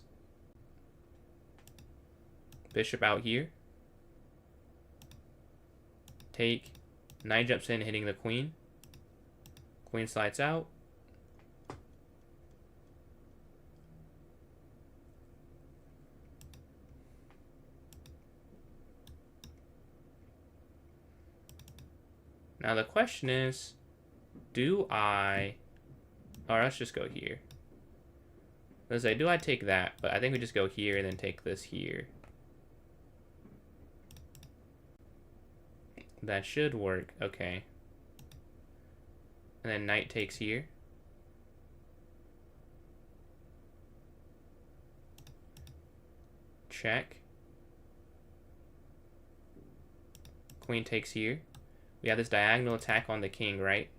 Bishop out here. Take. Knight jumps in, hitting the queen. Queen slides out. Now the question is, do I... Or let's just go here. Let's say, do I take that? But I think we just go here and then take this here. That should work. Okay. And then knight takes here. Check. Queen takes here. We have this diagonal attack on the king, right?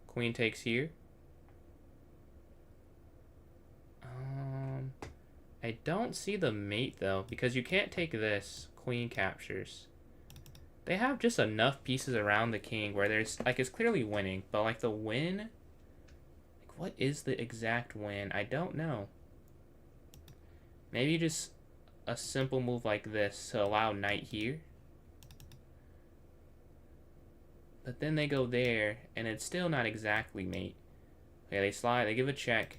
Queen takes here. I don't see the mate, though, because you can't take this. Queen captures. They have just enough pieces around the king where there's, like, it's clearly winning, but, like, the win What is the exact win? I don't know. Maybe just a simple move like this to allow knight here. But then they go there, and it's still not exactly mate. Okay, they slide, they give a check.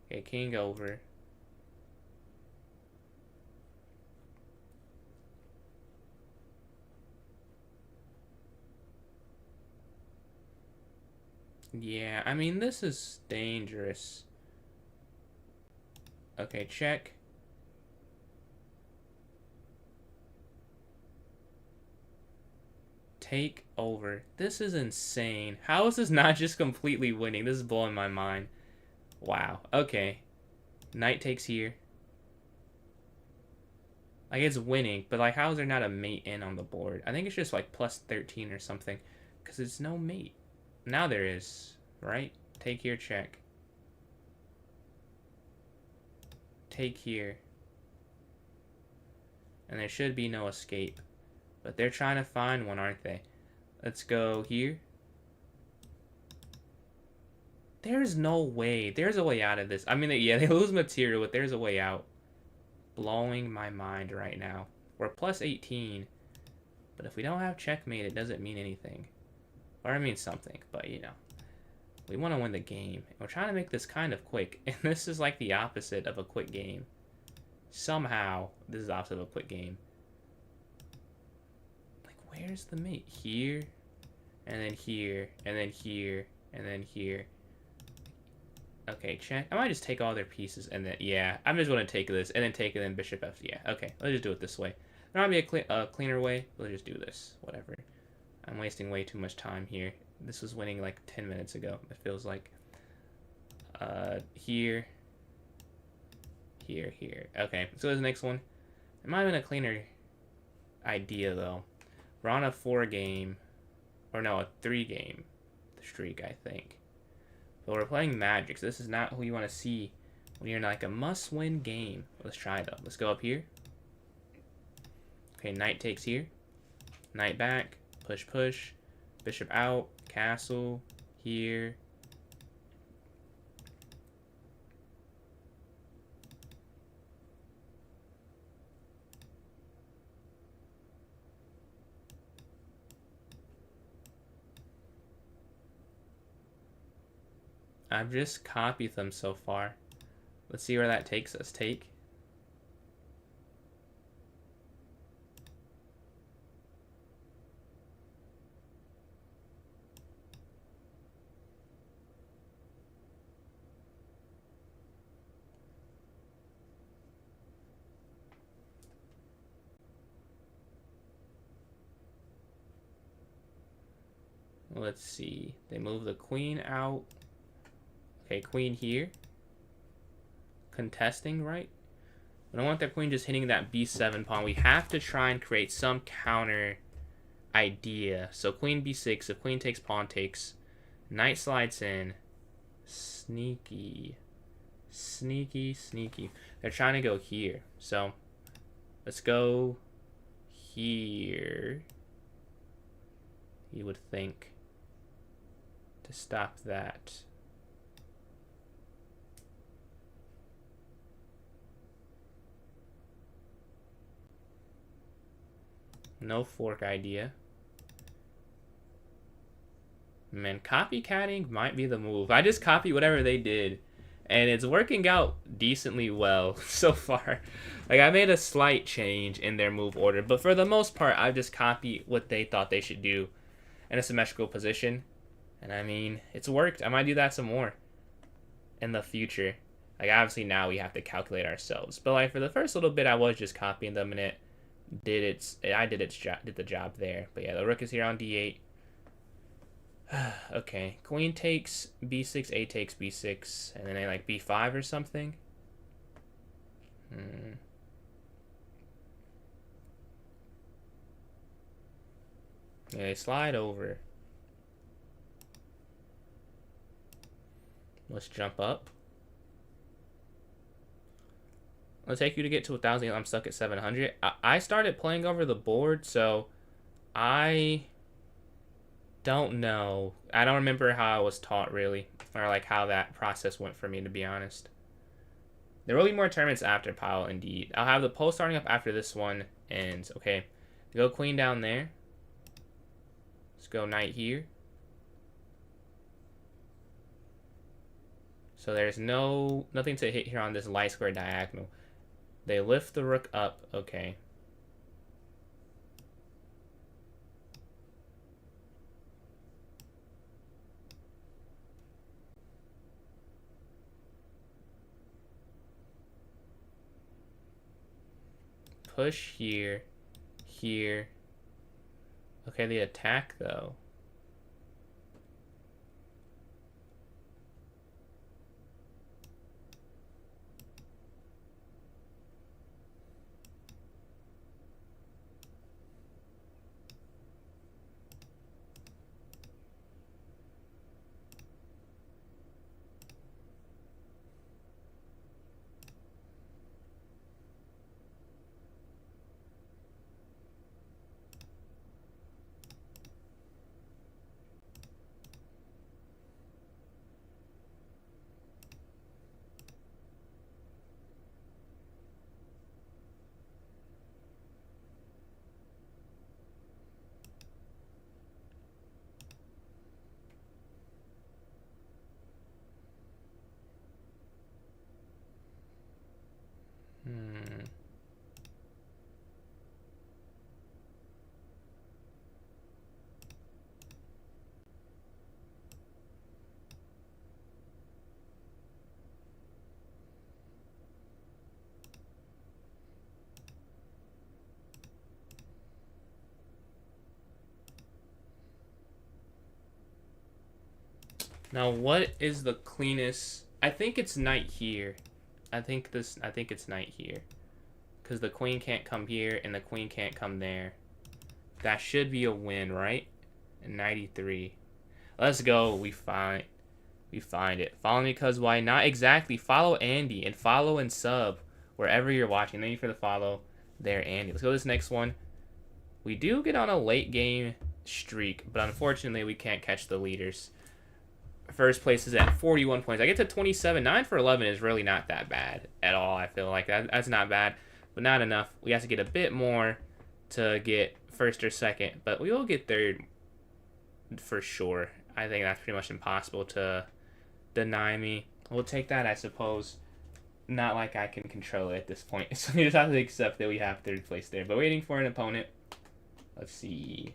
Okay, king over. Yeah, I mean, this is dangerous. Okay, check. Take over. This is insane. How is this not just completely winning? This is blowing my mind. Wow. Okay. Knight takes here. Like, it's winning, but, like, how is there not a mate in on the board? I think it's just, like, plus 13 or something. Because it's no mate. Now there is, right? Take here, check. Take here. And there should be no escape. But they're trying to find one, aren't they? Let's go here. There's no way. There's a way out of this. I mean, yeah, they lose material, but there's a way out. Blowing my mind right now. We're plus 18. But if we don't have checkmate, it doesn't mean anything. Or it means something, but you know. We want to win the game. And we're trying to make this kind of quick. And this is like the opposite of a quick game. Somehow, this is the opposite of a quick game. Where's the mate? Here, and then here, and then here, and then here. Okay, check. I might just take all their pieces, and then, yeah, I'm just going to take this, and then take it, and bishop f. Yeah, okay, let's just do it this way. There might be a cleaner way. Let's just do this. Whatever. I'm wasting way too much time here. This was winning like 10 minutes ago, it feels like. Here. Here, here. Okay, so there's the next one. It might have been a cleaner idea, though. We're on a 4-game, or no, a 3-game streak, I think. But we're playing Magic, so this is not who you want to see when you're in like a must-win game. Let's try though. Let's go up here. Okay, knight takes here. Knight back, push, push. Bishop out, castle, here. I've just copied them so far. Let's see where that takes us. Take. Let's see. They move the queen out. Okay, queen here. Contesting, right? We don't want the queen just hitting that b7 pawn. We have to try and create some counter idea. So queen b6. If queen takes, pawn takes. Knight slides in. Sneaky. Sneaky, sneaky. They're trying to go here. So let's go here. You would think. To stop that. No fork idea. Man, copycatting might be the move. I just copy whatever they did. And it's working out decently well so far. Like, I made a slight change in their move order. But for the most part, I've just copied what they thought they should do in a symmetrical position. And I mean, it's worked. I might do that some more in the future. Like, obviously now we have to calculate ourselves. But like, for the first little bit, I was just copying them and it did the job there. But yeah, the rook is here on d8. Okay, queen takes b6, a takes b6, and then they like b5 or something. Yeah, they slide over. Let's jump up. It'll take you to get to 1,000. I'm stuck at 700. I started playing over the board, so I Don't know. I don't remember how I was taught, really. Or, like, how that process went for me, to be honest. There will be more tournaments after Pile, indeed. I'll have the poll starting up after this one ends. Okay. Go queen down there. Let's go knight here. So there's nothing to hit here on this light square diagonal. They lift the rook up. Okay. Push here. Here. Okay, they attack, though. Now, what is the cleanest? I think it's knight here. I think it's knight here. Because the queen can't come here and the queen can't come there. That should be a win, right? 93. Let's go. We find it. Follow me, cause why not? Exactly. Follow Andy and follow and sub wherever you're watching. Thank you for the follow there, Andy. Let's go to this next one. We do get on a late game streak, but unfortunately we can't catch the leaders. First place is at 41 points. I get to 27. 9 for 11 is really not that bad at all. I feel like that's not bad, but not enough. We have to get a bit more to get first or second, but we will get third for sure. I think that's pretty much impossible to deny me. We'll take that, I suppose. Not like I can control it at this point. So we just have to accept that we have third place there. But waiting for an opponent. Let's see.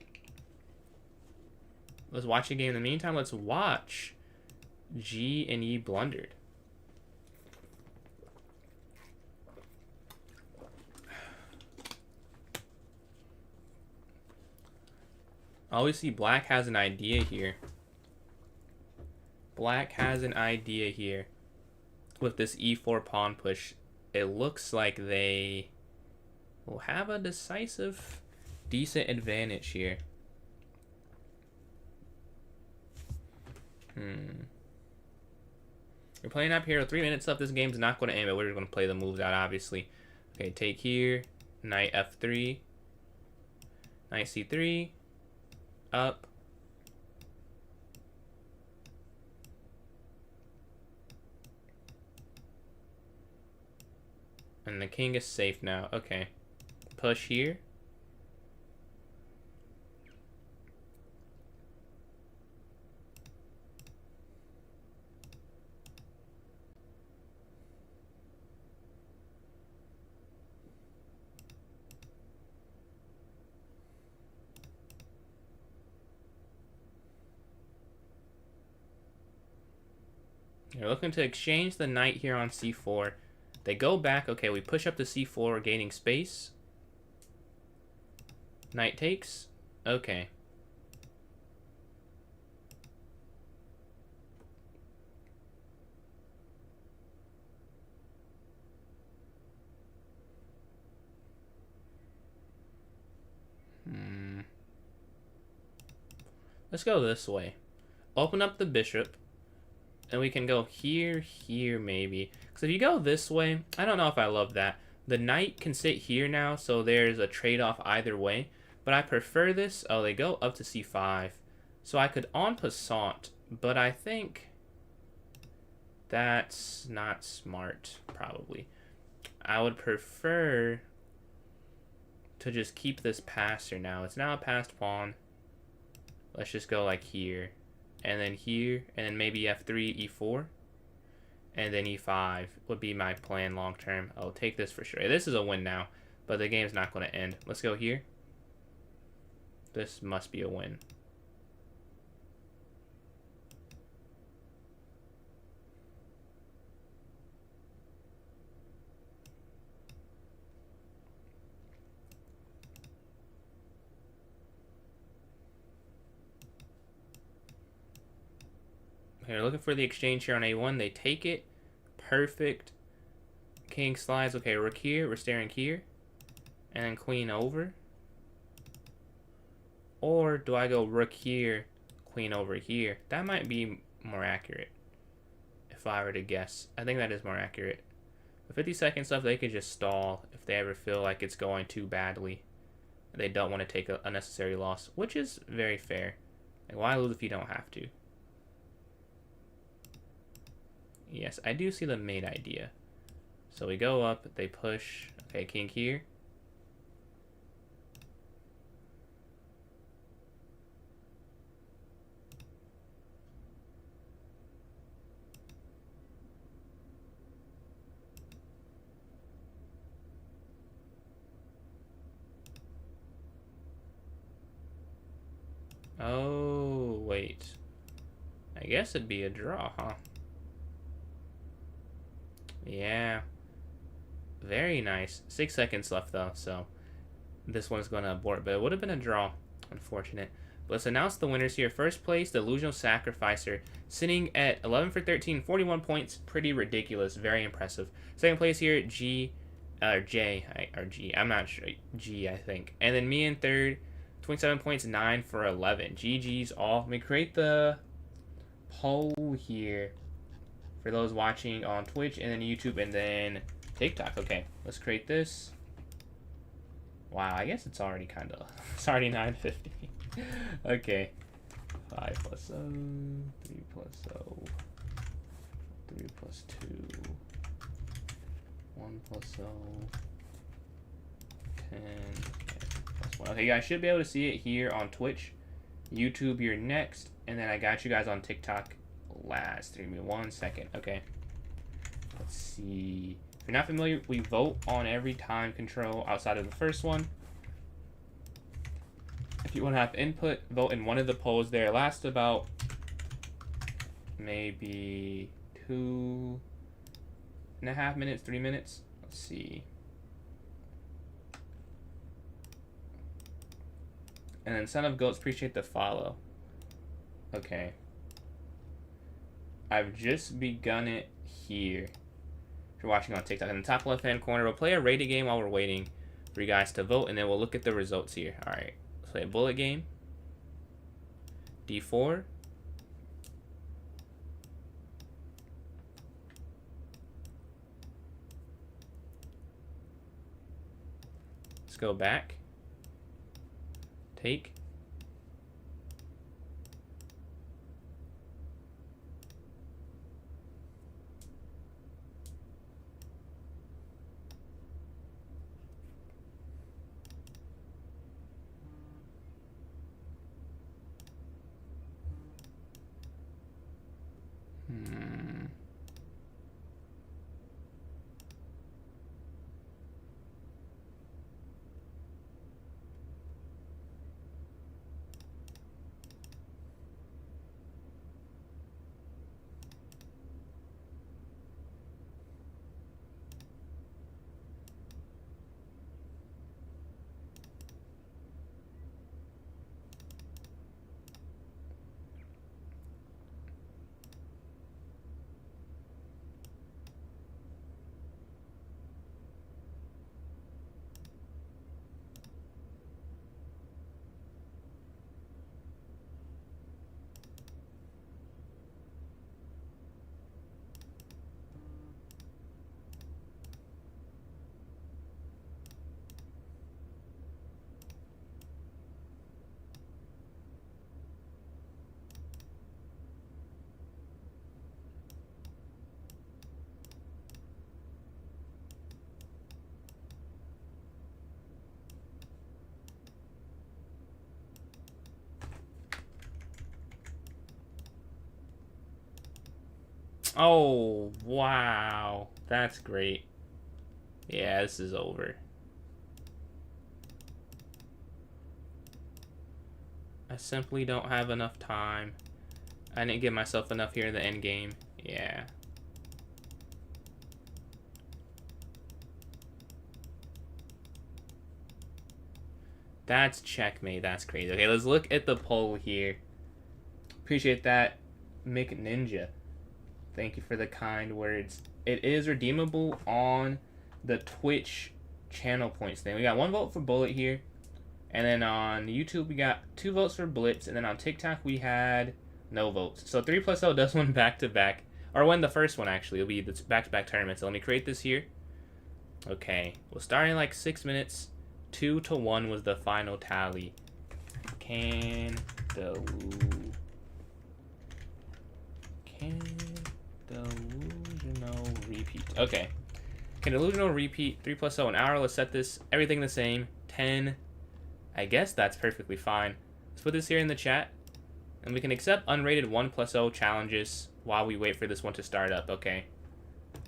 Let's watch a game. In the meantime, let's watch G and E blundered. I always see black has an idea here. Black has an idea here. With this E4 pawn push, it looks like they will have a decisive, decent advantage here. We're playing up here. 3 minutes left. This game's not going to end, but we're going to play the moves out, obviously. Okay, take here. Knight F3. Knight C3. Up. And the king is safe now. Okay. Push here. You're looking to exchange the knight here on C4. They go back. Okay, we push up to C4, gaining space. Knight takes. Okay. Let's go this way. Open up the bishop. And we can go here, here, maybe. Because if you go this way, I don't know if I love that. The knight can sit here now, so there's a trade-off either way. But I prefer this. Oh, they go up to C5. So I could en passant, but I think that's not smart, probably. I would prefer to just keep this passer now. It's now a passed pawn. Let's just go like here, and then here, and then maybe f3, e4, and then e5 would be my plan long term. I'll take this for sure. This is a win now, but the game's not going to end. Let's go here. This must be a win. They're looking for the exchange here on a1. They take it. Perfect. King slides. Okay, rook here. We're staring here. And then queen over. Or do I go rook here, queen over here? That might be more accurate if I were to guess. I think that is more accurate. With 50 seconds left, they could just stall if they ever feel like it's going too badly. They don't want to take a unnecessary loss, which is very fair. Like, why lose if you don't have to? Yes, I do see the mate idea. So we go up, they push. Okay, king here. Oh, wait. I guess it'd be a draw, huh? Yeah. Very nice. 6 seconds left, though, so this one's going to abort. But it would have been a draw. Unfortunate. But let's announce the winners here. First place, the Illusional Sacrificer, sitting at 11 for 13, 41 points. Pretty ridiculous. Very impressive. Second place here, G, or J, or G. I'm not sure. G, I think. And then me in third, 27 points, 9 for 11. GG's all. Let me create the poll here for those watching on Twitch and then YouTube and then TikTok. Okay, let's create this. Wow, I guess it's already kind of, it's already 9:50. Okay, 5 plus 0, 3 plus 0, 3 plus 2, 1 plus 0, 10, plus 1. Okay, you guys should be able to see it here on Twitch. YouTube, you're next, and then I got you guys on TikTok last. Give me 1 second. Okay, let's see. If you're not familiar, we vote on every time control outside of the first one. If you want to have input, vote in one of the polls there. Lasts about maybe 2.5 minutes, 3 minutes. Let's see. And then Son of Goats, appreciate the follow. Okay. I've just begun it here. If you're watching on TikTok, in the top left-hand corner, we'll play a rated game while we're waiting for you guys to vote, and then we'll look at the results here. All right, let's play a bullet game. D4. Let's go back. Take. Oh, wow. That's great. Yeah, this is over. I simply don't have enough time. I didn't give myself enough here in the end game. Yeah. That's checkmate. That's crazy. Okay, let's look at the poll here. Appreciate that, Mick Ninja. Thank you for the kind words. It is redeemable on the Twitch channel points thing. We got 1 vote for Bullet here. And then on YouTube, we got 2 votes for Blitz. And then on TikTok, we had no votes. So 3+0 does win back-to-back. Or win the first one, actually. It'll be the back-to-back tournament. So let me create this here. Okay. We'll start in like 6 minutes. 2-1 was the final tally. Can delusional repeat. Okay. Can delusional repeat 3+0 an hour? Let's set this everything the same. 10. I guess that's perfectly fine. Let's put this here in the chat. And we can accept unrated 1+0 challenges while we wait for this one to start up. Okay.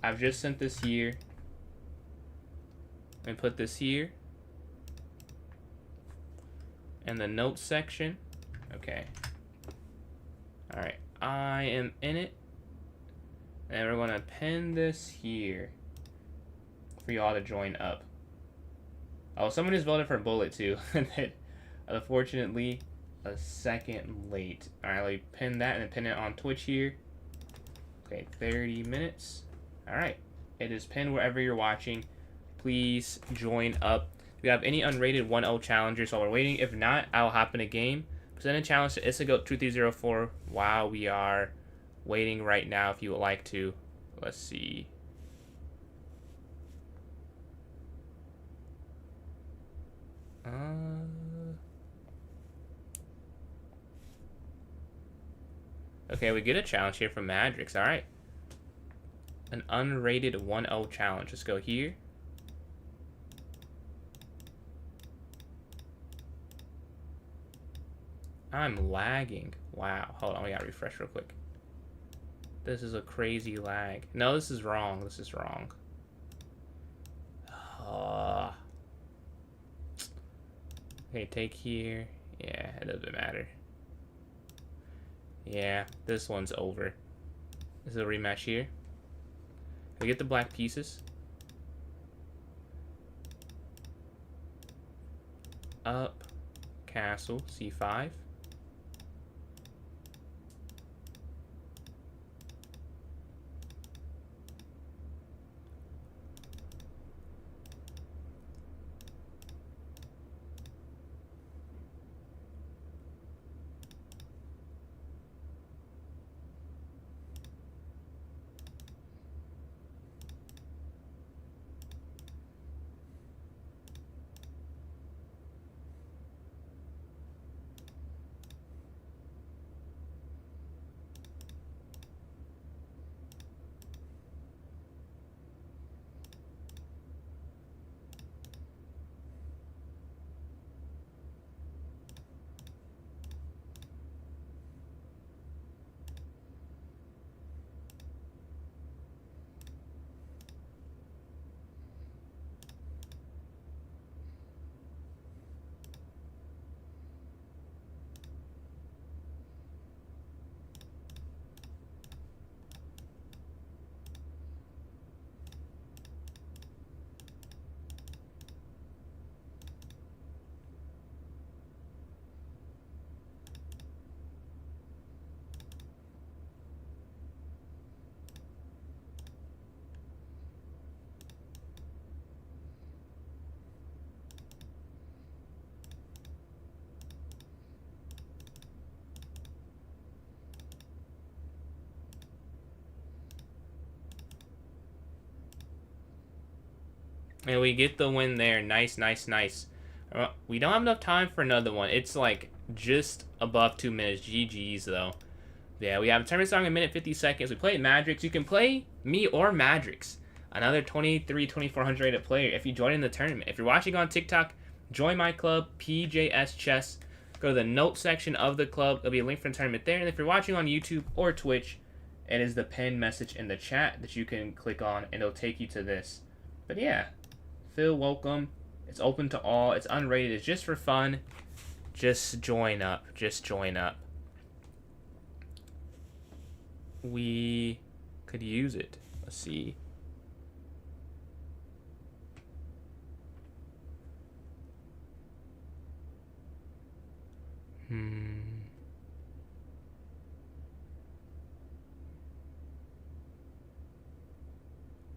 I've just sent this here. And put this here. In the notes section. Okay. Alright. I am in it. And we're going to pin this here. For y'all to join up. Oh, someone just voted for Bullet too. Unfortunately, a second late. Alright, let me pin that and then pin it on Twitch here. Okay, 30 minutes. Alright. It is pinned wherever you're watching. Please join up. If you have any unrated 1-0 challengers while we're waiting, if not, I'll hop in a game. Present a challenge to Isagoat2304 while we are waiting right now if you would like to. Let's see. Okay, we get a challenge here from Madrix. Alright. An unrated 1-0 challenge. Let's go here. I'm lagging. Wow. Hold on, we gotta refresh real quick. This is a crazy lag. No, this is wrong. This is wrong. Okay, take here. Yeah, it doesn't matter. Yeah, this one's over. This is a rematch here. We get the black pieces. Up, castle, c5. And we get the win there. Nice, nice, nice. We don't have enough time for another one. It's like just above 2 minutes. GG's though. Yeah, we have a tournament starting in 1 minute 50 seconds. We played Madrix. You can play me or Madrix. Another 2400 rated player if you join in the tournament. If you're watching on TikTok, join my club, PJS Chess. Go to the notes section of the club. There'll be a link for the tournament there. And if you're watching on YouTube or Twitch, it is the pinned message in the chat that you can click on, and it'll take you to this. But yeah, feel welcome. It's open to all. It's unrated. It's just for fun. Just join up. Just join up. We could use it. Let's see.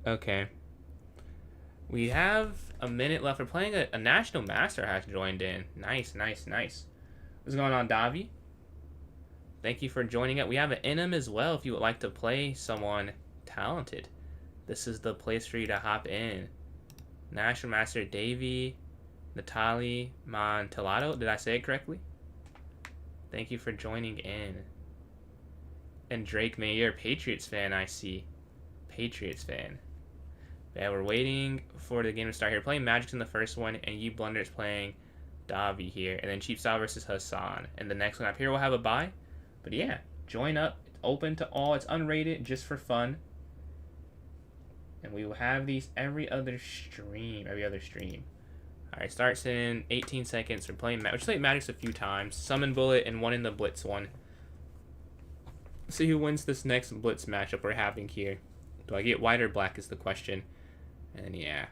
Okay. We have a minute left. We're playing a National Master has joined in. Nice, nice, nice. What's going on, Davi? Thank you for joining it. We have an Enim as well if you would like to play someone talented. This is the place for you to hop in. National Master Davy, Natali Montalado. Did I say it correctly? Thank you for joining in. And Drake, man, you're a Patriots fan, I see. Patriots fan. Yeah, we're waiting for the game to start here. Playing Magic's in the first one, and you Blunder's playing Davi here. And then Cheap Style versus Hassan. And the next one up here will have a bye. But yeah, join up. It's open to all. It's unrated, just for fun. And we will have these every other stream. Alright, starts in 18 seconds. We're playing Magic. We've played Magic's a few times. Summon Bullet and one in the Blitz one. See who wins this next Blitz matchup we're having here. Do I get white or black is the question. And yeah,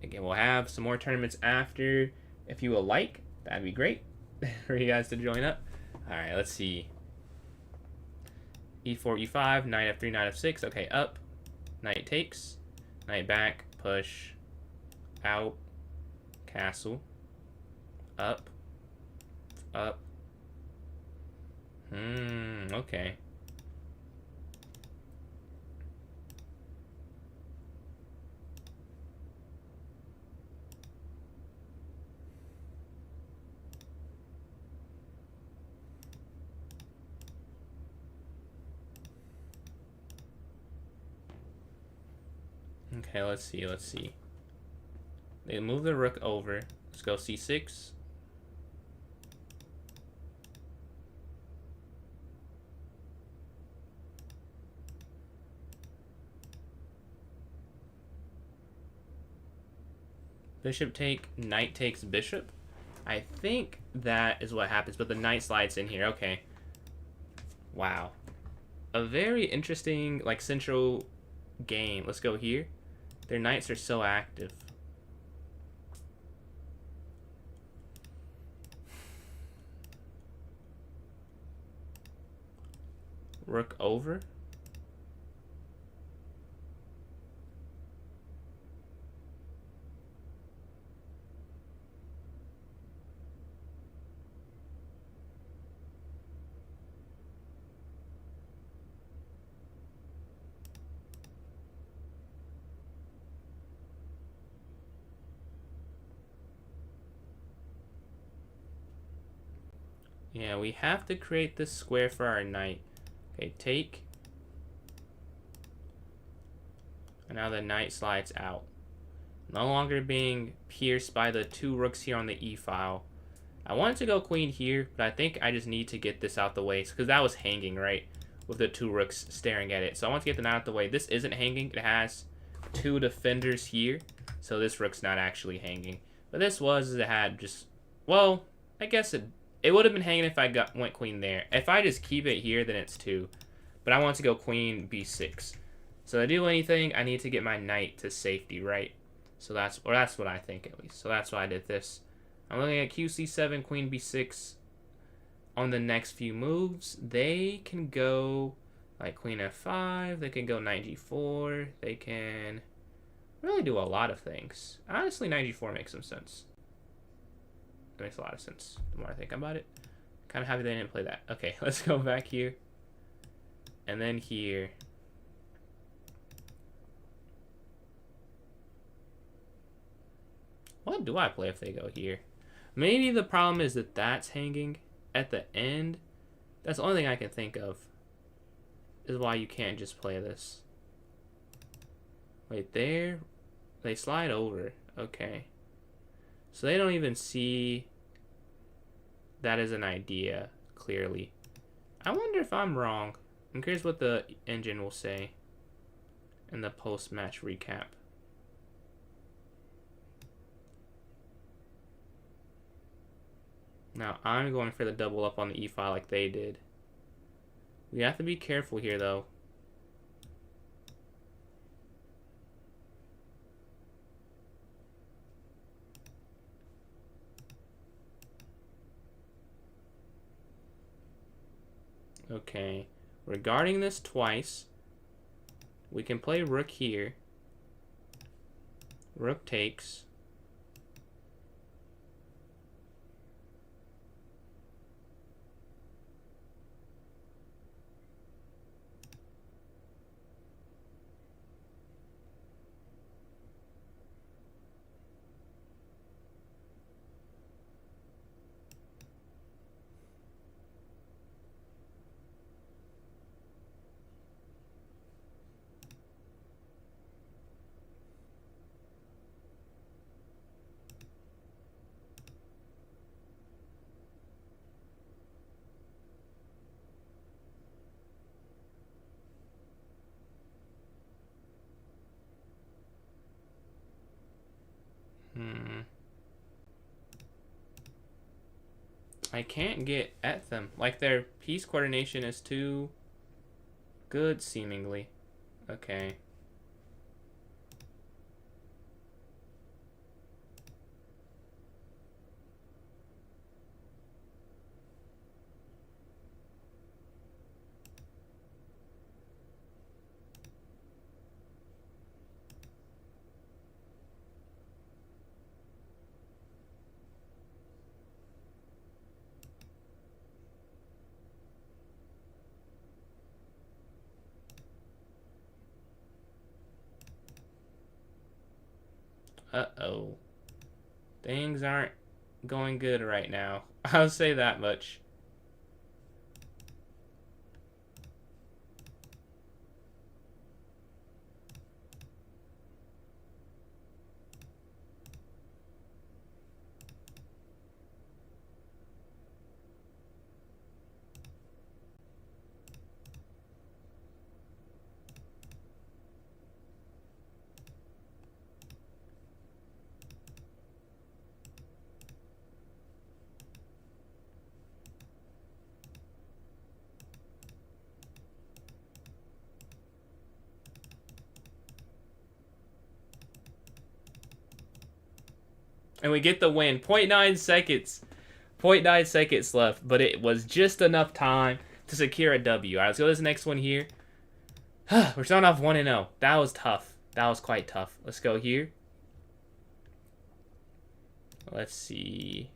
again, we'll have some more tournaments after. If you will like, that'd be great for you guys to join up. Alright, let's see. E4, E5, knight F3, knight F6. Okay, up. Knight takes. Knight back, push, out, castle, up, up. Okay. Okay, let's see. They move the rook over. Let's go C6. Bishop take, knight takes bishop. I think that is what happens, but the knight slides in here. Okay. Wow. A very interesting, like, central game. Let's go here. Their knights are so active. Rook over. Yeah, we have to create this square for our knight. Okay, take. And now the knight slides out. No longer being pierced by the two rooks here on the E file. I wanted to go queen here, but I think I just need to get this out the way. Because that was hanging, right? With the two rooks staring at it. So I want to get the knight out the way. This isn't hanging. It has two defenders here. So this rook's not actually hanging. But this was, it had just, well, I guess it would have been hanging if I went queen there. If I just keep it here, then it's 2. But I want to go queen b6. So to do anything, I need to get my knight to safety, right? So that's what I think at least. So that's why I did this. I'm looking at qc7, queen b6. On the next few moves, they can go like queen f5. They can go knight g4. They can really do a lot of things. Honestly, knight g4 makes some sense. It makes a lot of sense the more I think about it. Kind of happy they didn't play that. Okay, let's go back here. And then here. What do I play if they go here? Maybe the problem is that that's hanging at the end. That's the only thing I can think of. Is why you can't just play this. Wait, there. They slide over. Okay. So they don't even see that as an idea, clearly. I wonder if I'm wrong. I'm curious what the engine will say in the post-match recap. Now, I'm going for the double up on the e-file like they did. We have to be careful here, though. Okay. We're guarding this twice. We can play rook here. Rook takes. I can't get at them. Like, their piece coordination is too good, seemingly. Okay. Uh-oh. Things aren't going good right now. I'll say that much. And we get the win. 0.9 seconds. 0.9 seconds left, but it was just enough time to secure a W. All right, let's go to this next one here. We're starting off 1-0. That was tough. That was quite tough. Let's go here. Let's see.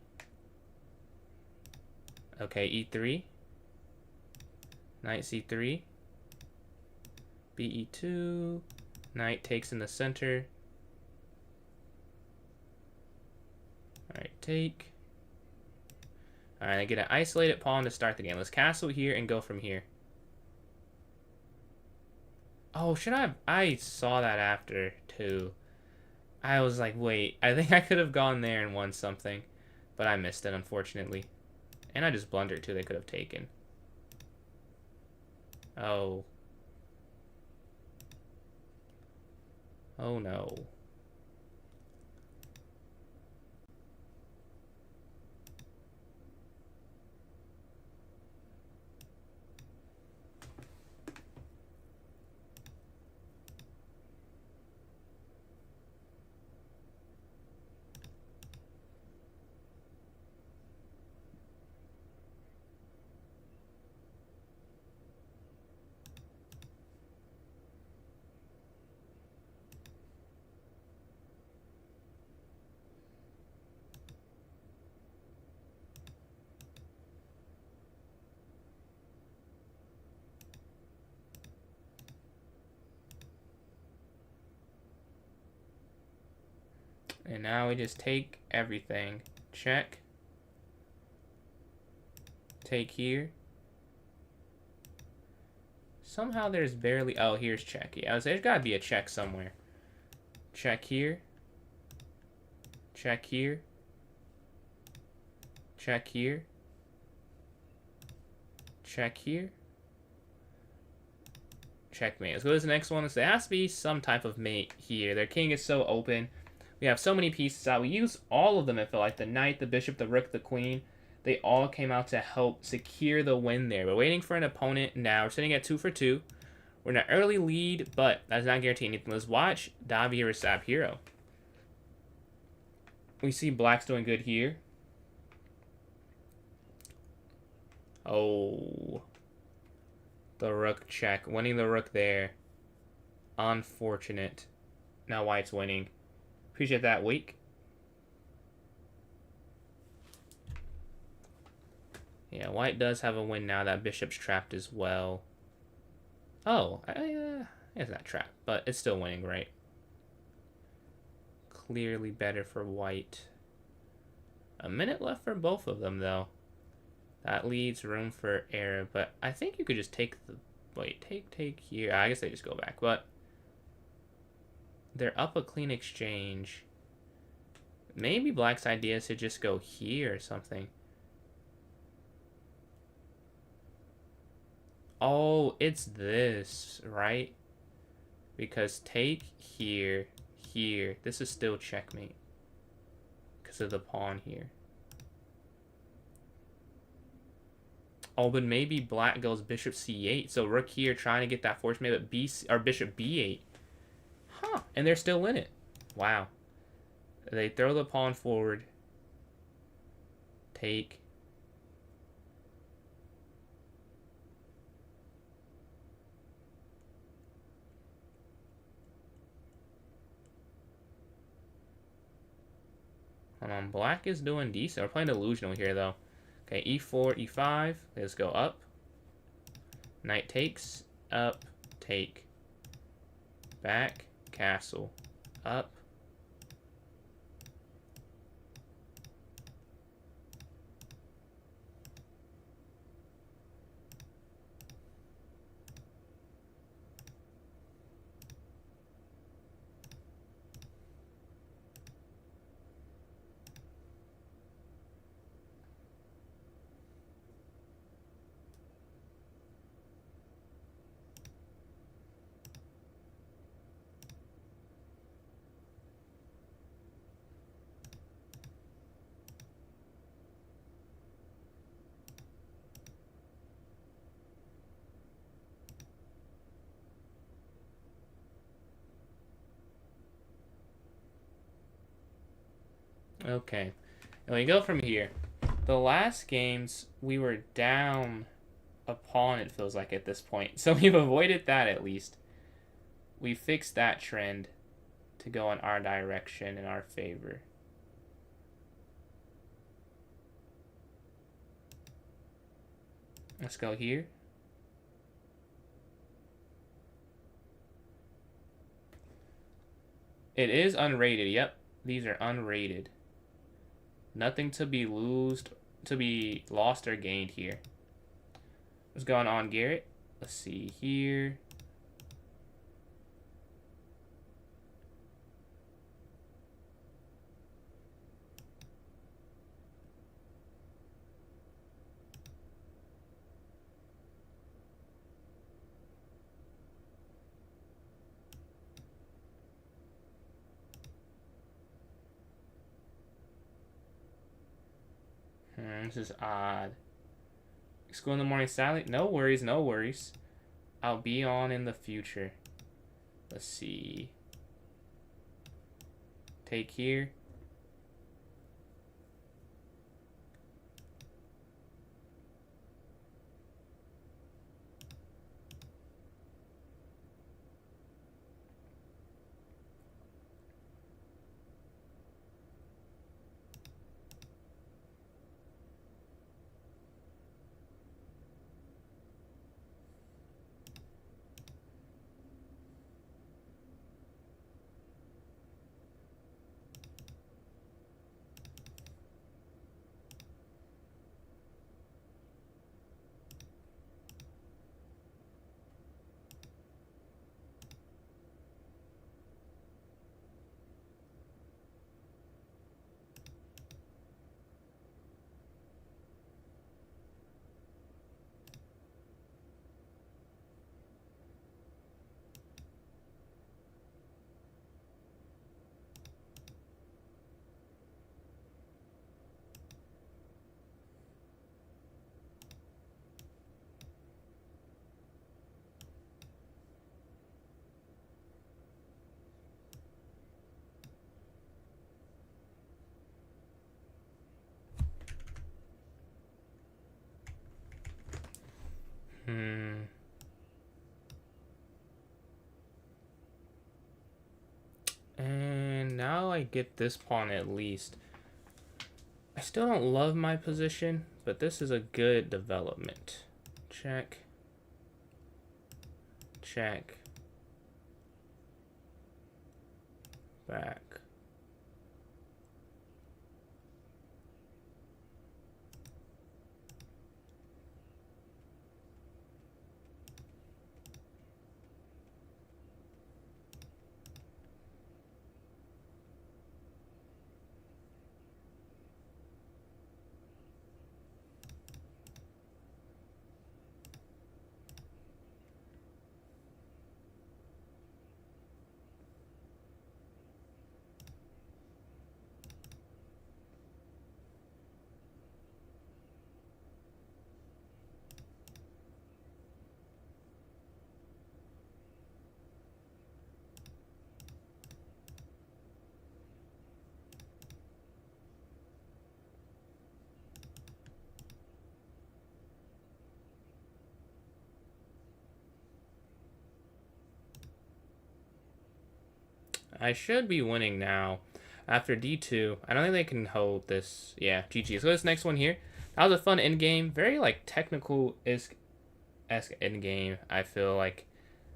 Okay, E3. Knight C3. BE2. Knight takes in the center. Alright, take. Alright, I get an isolated pawn to start the game. Let's castle here and go from here. Oh, should I have? I saw that after, too. I was like, wait, I think I could have gone there and won something. But I missed it, unfortunately. And I just blundered, too. They could have taken. Oh. Oh, no. And now we just take everything. Check. Take here. Somehow there's barely... Oh, here's check. Yeah, there's got to be a check somewhere. Check here. Check here. Check here. Check here. checkmate. Let's go to the next one. There has to be some type of mate here. Their king is so open. We have so many pieces out. We use all of them, I feel like. The knight, the bishop, the rook, the queen. They all came out to help secure the win there. We're waiting for an opponent now. We're sitting at 2 for 2. We're in an early lead, but that does not guarantee anything. Let's watch Davi or Sap Hero. We see black's doing good here. Oh. The rook check. Winning the rook there. Unfortunate. Now white's winning. Appreciate that, Wake. Yeah, white does have a win now. That bishop's trapped as well. Oh, it's not trapped, but it's still winning, right? Clearly better for white. A minute left for both of them, though. That leaves room for error, but I think you could just take the... Wait, take here. I guess they just go back, but... They're up a clean exchange. Maybe black's idea is to just go here or something. Oh, it's this, right? Because take here, here. This is still checkmate. Because of the pawn here. Oh, but maybe black goes bishop c8. So rook here trying to get that force mate, but or bishop b8. Huh. And they're still in it. Wow. They throw the pawn forward. Take. Black is doing decent. We're playing Illusional here, though. Okay, e4, e5. Let's go up. Knight takes. Up. Take. Back. Castle. Up. Okay. And we go from here. The last games, we were down a pawn, it feels like, at this point. So we've avoided that, at least. We fixed that trend to go in our direction, in our favor. Let's go here. It is unrated. Yep, these are unrated. Nothing to be lost or gained here. What's going on, Garrett? Let's see here. This is odd. School in the morning, Sally? No worries, no worries. I'll be on in the future. Let's see. Take here. And now I get this pawn at least. I still don't love my position, but this is a good development. Check. Check. Back. I should be winning now. After D2, I don't think they can hold this. Yeah, GG. Let's go to this next one here. That was a fun endgame. Very, like, technical-esque endgame. I feel like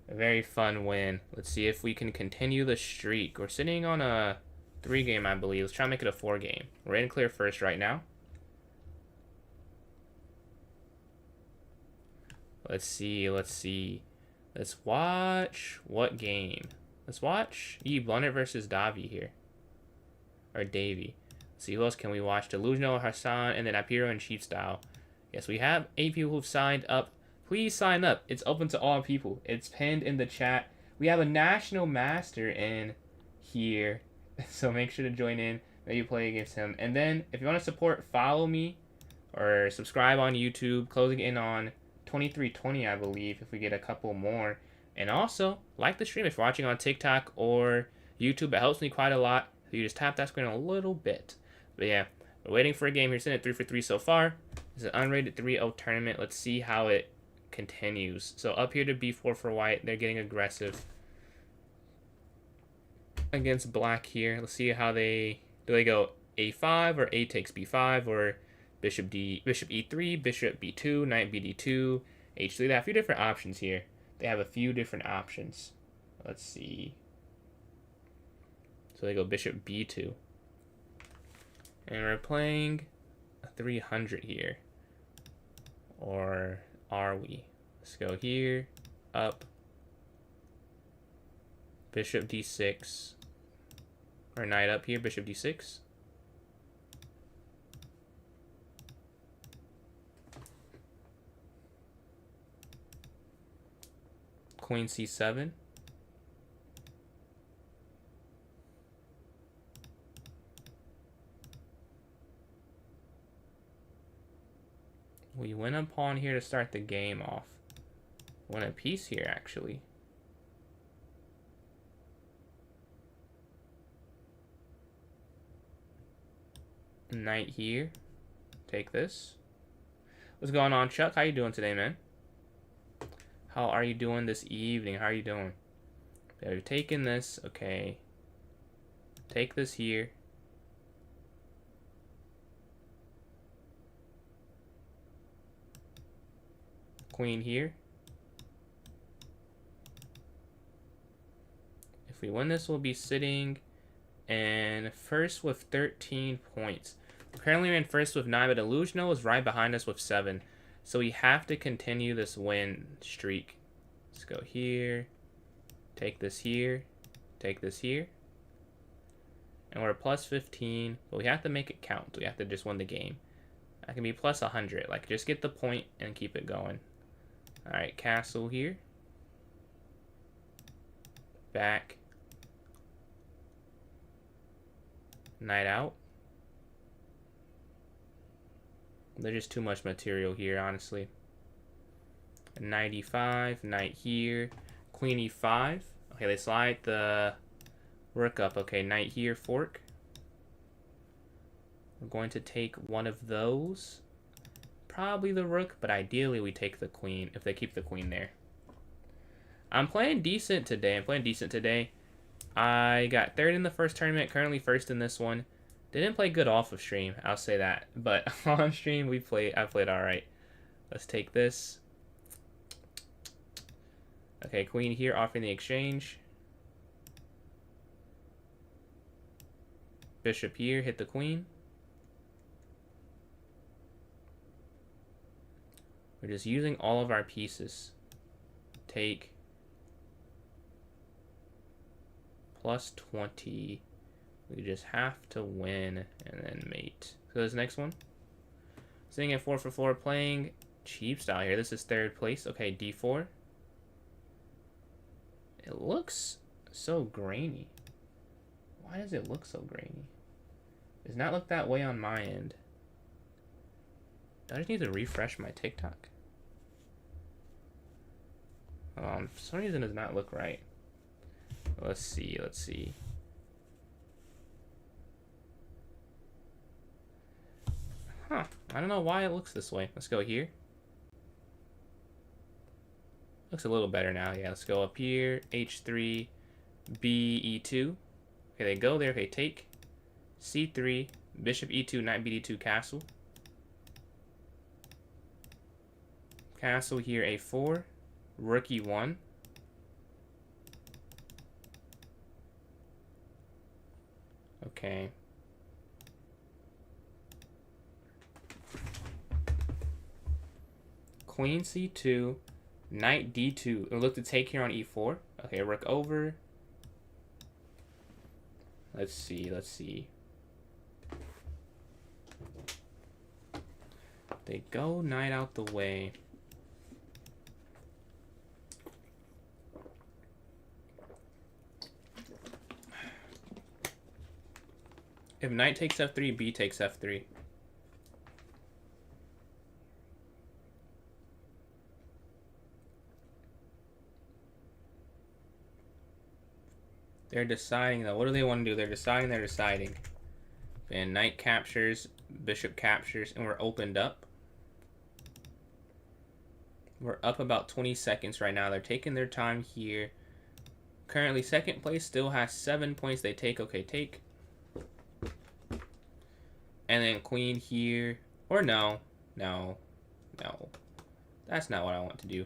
a very fun win. Let's see if we can continue the streak. We're sitting on a 3-game, I believe. Let's try to make it a 4-game. We're in clear first right now. Let's see. Let's watch what game. Let's watch Blunted versus Davi here. Or Davy. Let's see who else can we watch. Delusional, Hassan, and then Apiro and Cheap Style. Yes, we have 8 people who've signed up. Please sign up. It's open to all people. It's pinned in the chat. We have a National Master in here. So make sure to join in. Maybe play against him. And then, if you want to support, follow me. Or subscribe on YouTube. Closing in on 2320, I believe, if we get a couple more. And also, like the stream if you're watching on TikTok or YouTube. It helps me quite a lot. So you just tap that screen a little bit. But yeah, we're waiting for a game here. Sitting at 3 for 3 so far. It's an unrated 3-0 tournament. Let's see how it continues. So up here to B4 for white. They're getting aggressive against black here. Let's see how they go A5 or A takes B5 or bishop E3, bishop B2, knight BD2, H3. They have a few different options here. They have a few different options. Let's see. So they go bishop B2. And we're playing a 300 here. Or are we? Let's go here, up, bishop D6. Or knight up here, bishop D6. Queen C7. We win a pawn here to start the game off. Win a piece here, actually. Knight here. Take this. What's going on, Chuck? How you doing today, man? How are you doing this evening? How are you doing? Okay, we've taken this. Okay. Take this here. Queen here. If we win this, we'll be sitting in first with 13 points. Currently we're in first with 9, but Illusional is right behind us with 7. So we have to continue this win streak. Let's go here. Take this here. Take this here. And we're plus 15, but we have to make it count. We have to just win the game. I can be plus 100. Like, just get the point and keep it going. Alright, castle here. Back. Knight out. There's just too much material here, honestly. Knight e5, knight here, queen e5. Okay, they slide the rook up. Okay, knight here, fork. I'm going to take one of those. probably the rook, but ideally we take the queen if they keep the queen there. I'm playing decent today. I got third in the first tournament, currently first in this one. Didn't play good off of stream, I'll say that. But on stream, I played alright. Let's take this. Okay, queen here, offering the exchange. Bishop here, hit the queen. We're just using all of our pieces. Take. Plus 20. We just have to win and then mate. So this next one. Sitting at 4 for 4, playing cheap style here. This is third place. Okay, d4. It looks so grainy. Why does it look so grainy? Does not look that way on my end. Do I just need to refresh my TikTok? For some reason it does not look right. Let's see. Huh. I don't know why it looks this way. Let's go here. Looks a little better now. Yeah, let's go up here. H3, B, E2. Okay, they go there. Okay, take. C3, bishop E2, knight BD2, castle. Castle here, A4. Rook E1. Okay. Queen C2, knight D2. We'll look to take here on E4. Okay, rook over. Let's see. They go knight out the way. If knight takes F3, B takes F3. They're deciding though. What do they want to do? They're deciding. And knight captures, bishop captures, and we're opened up. We're up about 20 seconds right now. They're taking their time here. Currently second place still has 7 points. They take. Okay, take. And then queen here. Or no. That's not what I want to do.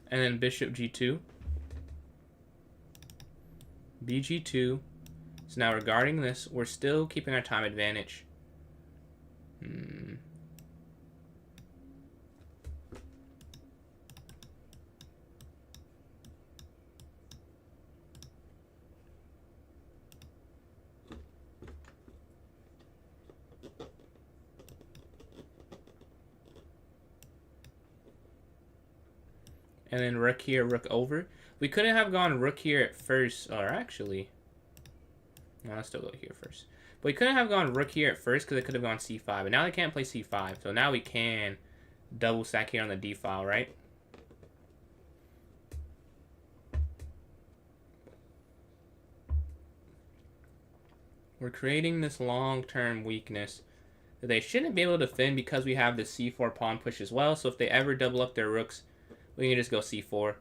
And then bishop G2. BG2. So now regarding this, we're still keeping our time advantage. And then rook here, rook over. We couldn't have gone rook here at first, or actually, no, let's still go here first. But we couldn't have gone rook here at first because it could have gone c5. But now they can't play c5, so now we can double stack here on the d file, right? We're creating this long-term weakness that they shouldn't be able to defend because we have the c4 pawn push as well. So if they ever double up their rooks, we can just go c4.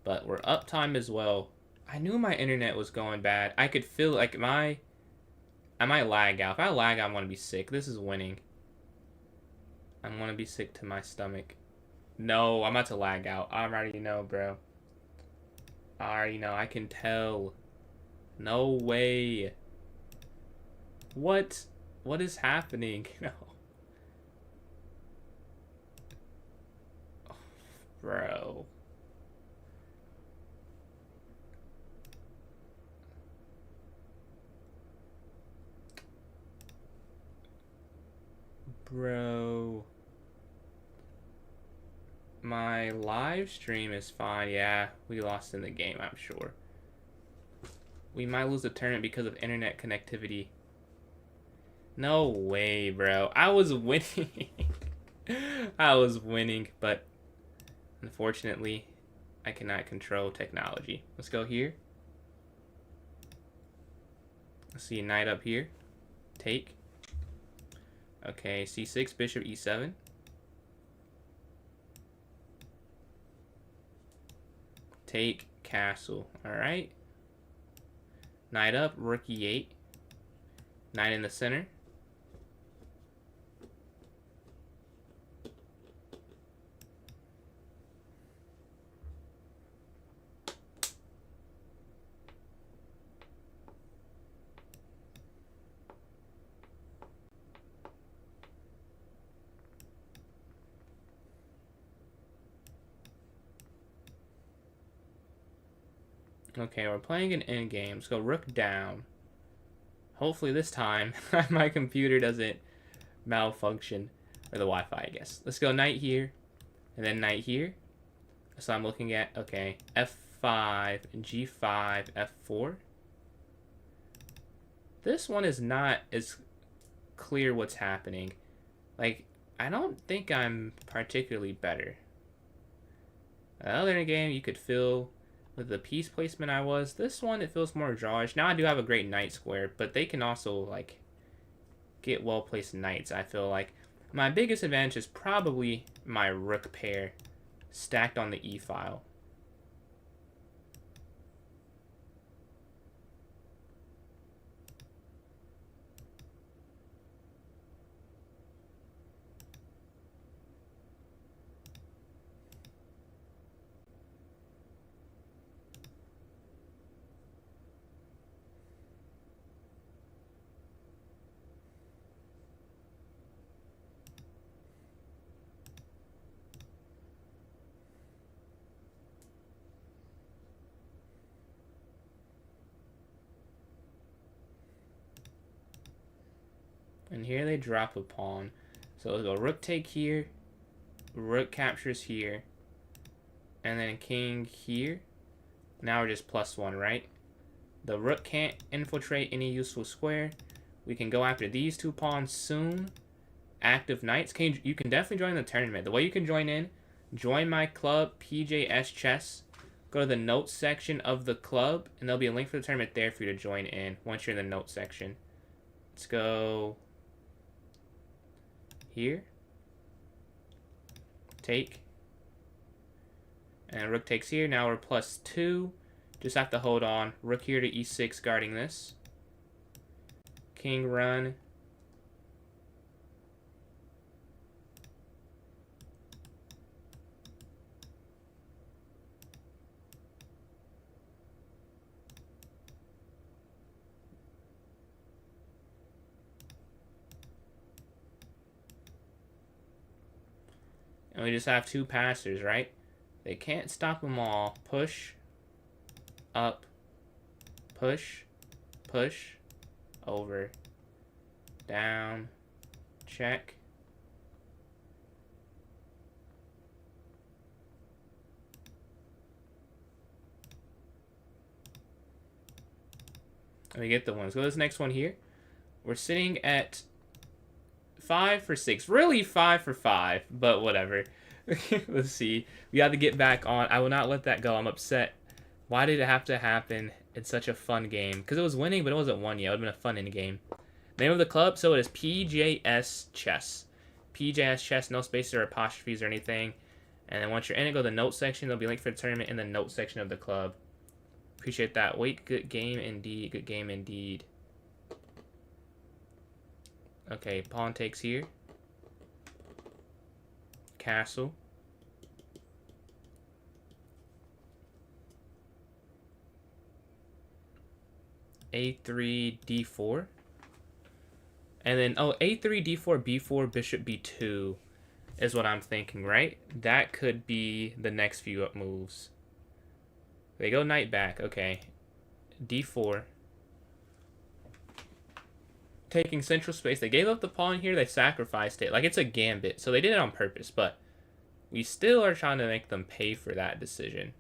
But we're up time as well. I knew my internet was going bad. I could feel like I might lag out. If I lag out, I'm going to be sick. This is winning. I'm going to be sick to my stomach. No, I'm about to lag out. I already know, bro. I already know. I can tell. No way. What? What is happening? No. Oh, bro. Bro. My live stream is fine. Yeah, we lost in the game, I'm sure. We might lose the tournament because of internet connectivity. No way, bro. I was winning. I was winning, but unfortunately, I cannot control technology. Let's go here. Let's see, knight up here. Take. Okay, c6, bishop e7. Take, castle. Alright. Knight up, rook e8. Knight in the center. Okay, we're playing an endgame. Let's go rook down. Hopefully this time my computer doesn't malfunction. Or the Wi-Fi, I guess. Let's go knight here. And then knight here. So I'm looking at, okay, f5, g5, f4. This one is not as clear what's happening. Like, I don't think I'm particularly better. The other game, you could feel with the piece placement I was. This one, it feels more drawish. Now I do have a great knight square, but they can also, like, get well-placed knights, I feel like. My biggest advantage is probably my rook pair stacked on the e file. And here they drop a pawn. So let's go rook take here, rook captures here, and then king here. Now we're just +1, right? The rook can't infiltrate any useful square. We can go after these two pawns soon. Active knights. You can definitely join the tournament. The way you can join in, join my club, PJS Chess. Go to the notes section of the club, and there'll be a link for the tournament there for you to join in once you're in the notes section. Let's go here. Take. And rook takes here. Now we're +2. Just have to hold on. Rook here to e6 guarding this. King run. And we just have two passers, right? They can't stop them all. Push. Up. Push. Push. Over. Down. Check. And we get the one. So this next one here. We're sitting at 5 for 6. Really 5 for 5, but whatever. Let's see. We got to get back on. I will not let that go. I'm upset. Why did it have to happen in such a fun game? Because it was winning, but it wasn't won yet. It would have been a fun end game. Name of the club, so it is PJS Chess. PJS Chess, no spaces or apostrophes or anything. And then once you're in it, go to the notes section. There'll be a link for the tournament in the notes section of the club. Appreciate that. Wait, good game indeed. Good game indeed. Okay, pawn takes here. Castle. A3, D4. And then, oh, A3, D4, B4, bishop B2 is what I'm thinking, right? That could be the next few up moves. They go knight back. Okay. D4. Taking central space. They gave up the pawn here. They sacrificed it. Like, it's a gambit. So they did it on purpose. But we still are trying to make them pay for that decision.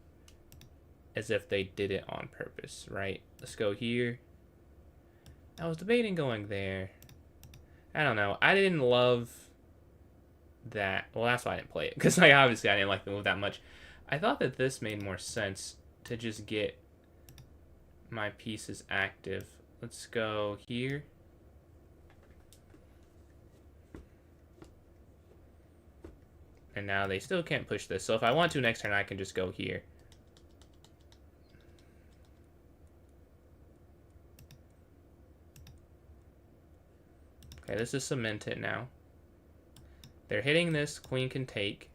As if they did it on purpose, right? Let's go here. I was debating going there. I don't know. I didn't love that. Well, that's why I didn't play it. Because, like, obviously I didn't like the move that much. I thought that this made more sense to just get my pieces active Let's go here. And now they still can't push this. So if I want to next turn, I can just go here. Okay, this is cemented now. They're hitting this. Queen can take.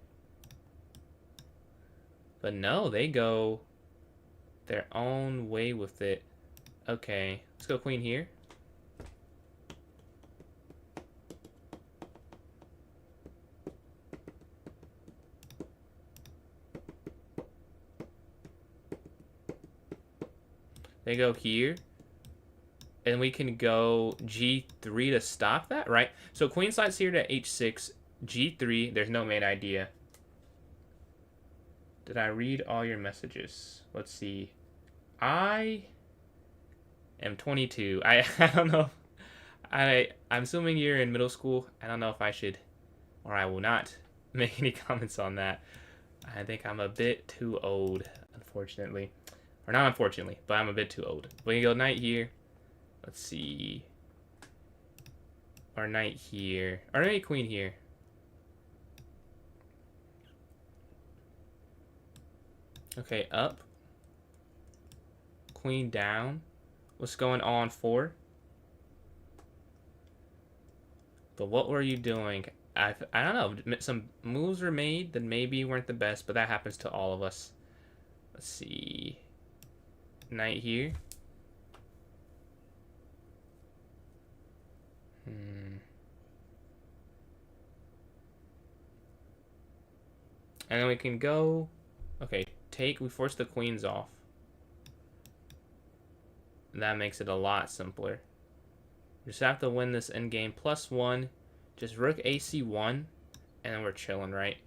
But no, they go their own way with it. Okay, let's go queen here. They go here. And we can go g3 to stop that, right? So queen slides here to h6, g3. There's no mate idea. Did I read all your messages? Let's see. I am 22. I don't know. I'm assuming you're in middle school. I don't know if I should, or I will not make any comments on that. I think I'm a bit too old, unfortunately. Or not unfortunately, but I'm a bit too old. We can go knight here. Let's see. Or knight here. Or maybe queen here. Okay, up. Queen down. What's going on 4? But what were you doing? I don't know. Some moves were made that maybe weren't the best, but that happens to all of us. Let's see. Knight here. And then we can go... Okay, take. We force the queens off. That makes it a lot simpler. Just have to win this endgame. +1. Just rook AC1. And then we're chilling, right?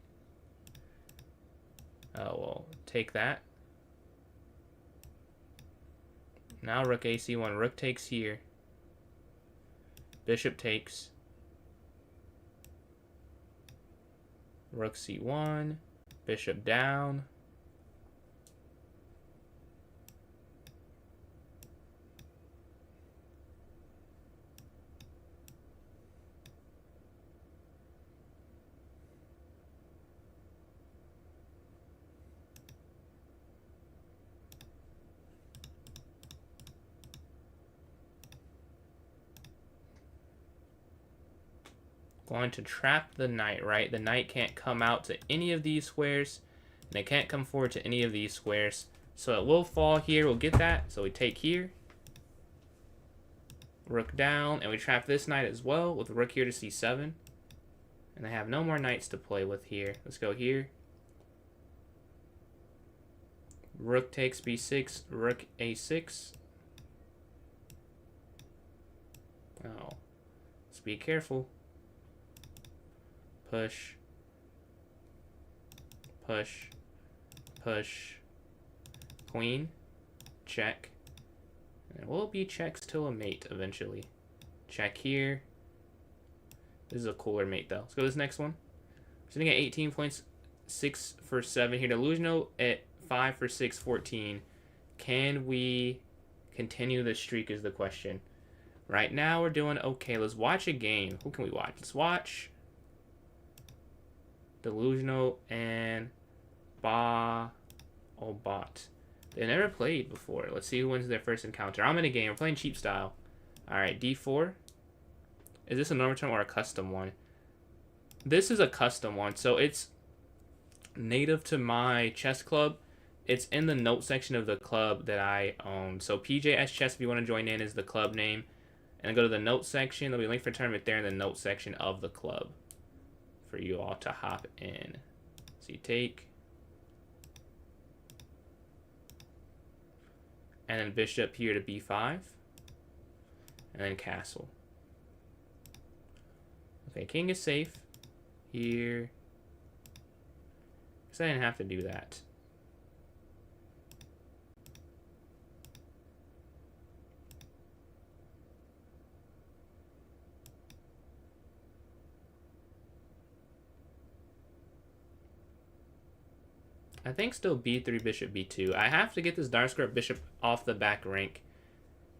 Oh, well, take that. Now rook AC1. Rook takes here. Bishop takes. Rook C1. Bishop down. Going to trap the knight, right? The knight can't come out to any of these squares, and it can't come forward to any of these squares. So it will fall here. We'll get that. So we take here. Rook down, and we trap this knight as well with rook here to c7. And I have no more knights to play with here. Let's go here. Rook takes b6, rook a6. Oh, let's be careful. Push, push, push, queen, check, and it will be checks till a mate eventually. Check here. This is a cooler mate though. Let's go to this next one. Sitting at 18 points, 6 for 7 here. Delusional at 5 for 6, 14. Can we continue the streak is the question. Right now we're doing okay. Let's watch a game. Who can we watch? Let's watch Delusional and Ba Obat. They never played before. Let's see who wins their first encounter. I'm in a game. We're playing cheap style. Alright, D4. Is this a normal term or a custom one? This is a custom one. So it's native to my chess club. It's in the note section of the club that I own. So PJS Chess, if you want to join in, is the club name. And then go to the note section. There'll be a link for tournament there in the note section of the club for you all to hop in. So you take. And then bishop here to b5. And then castle. Okay, king is safe. Here. Because I didn't have to do that. I think still b3, bishop b2. I have to get this dark square bishop off the back rank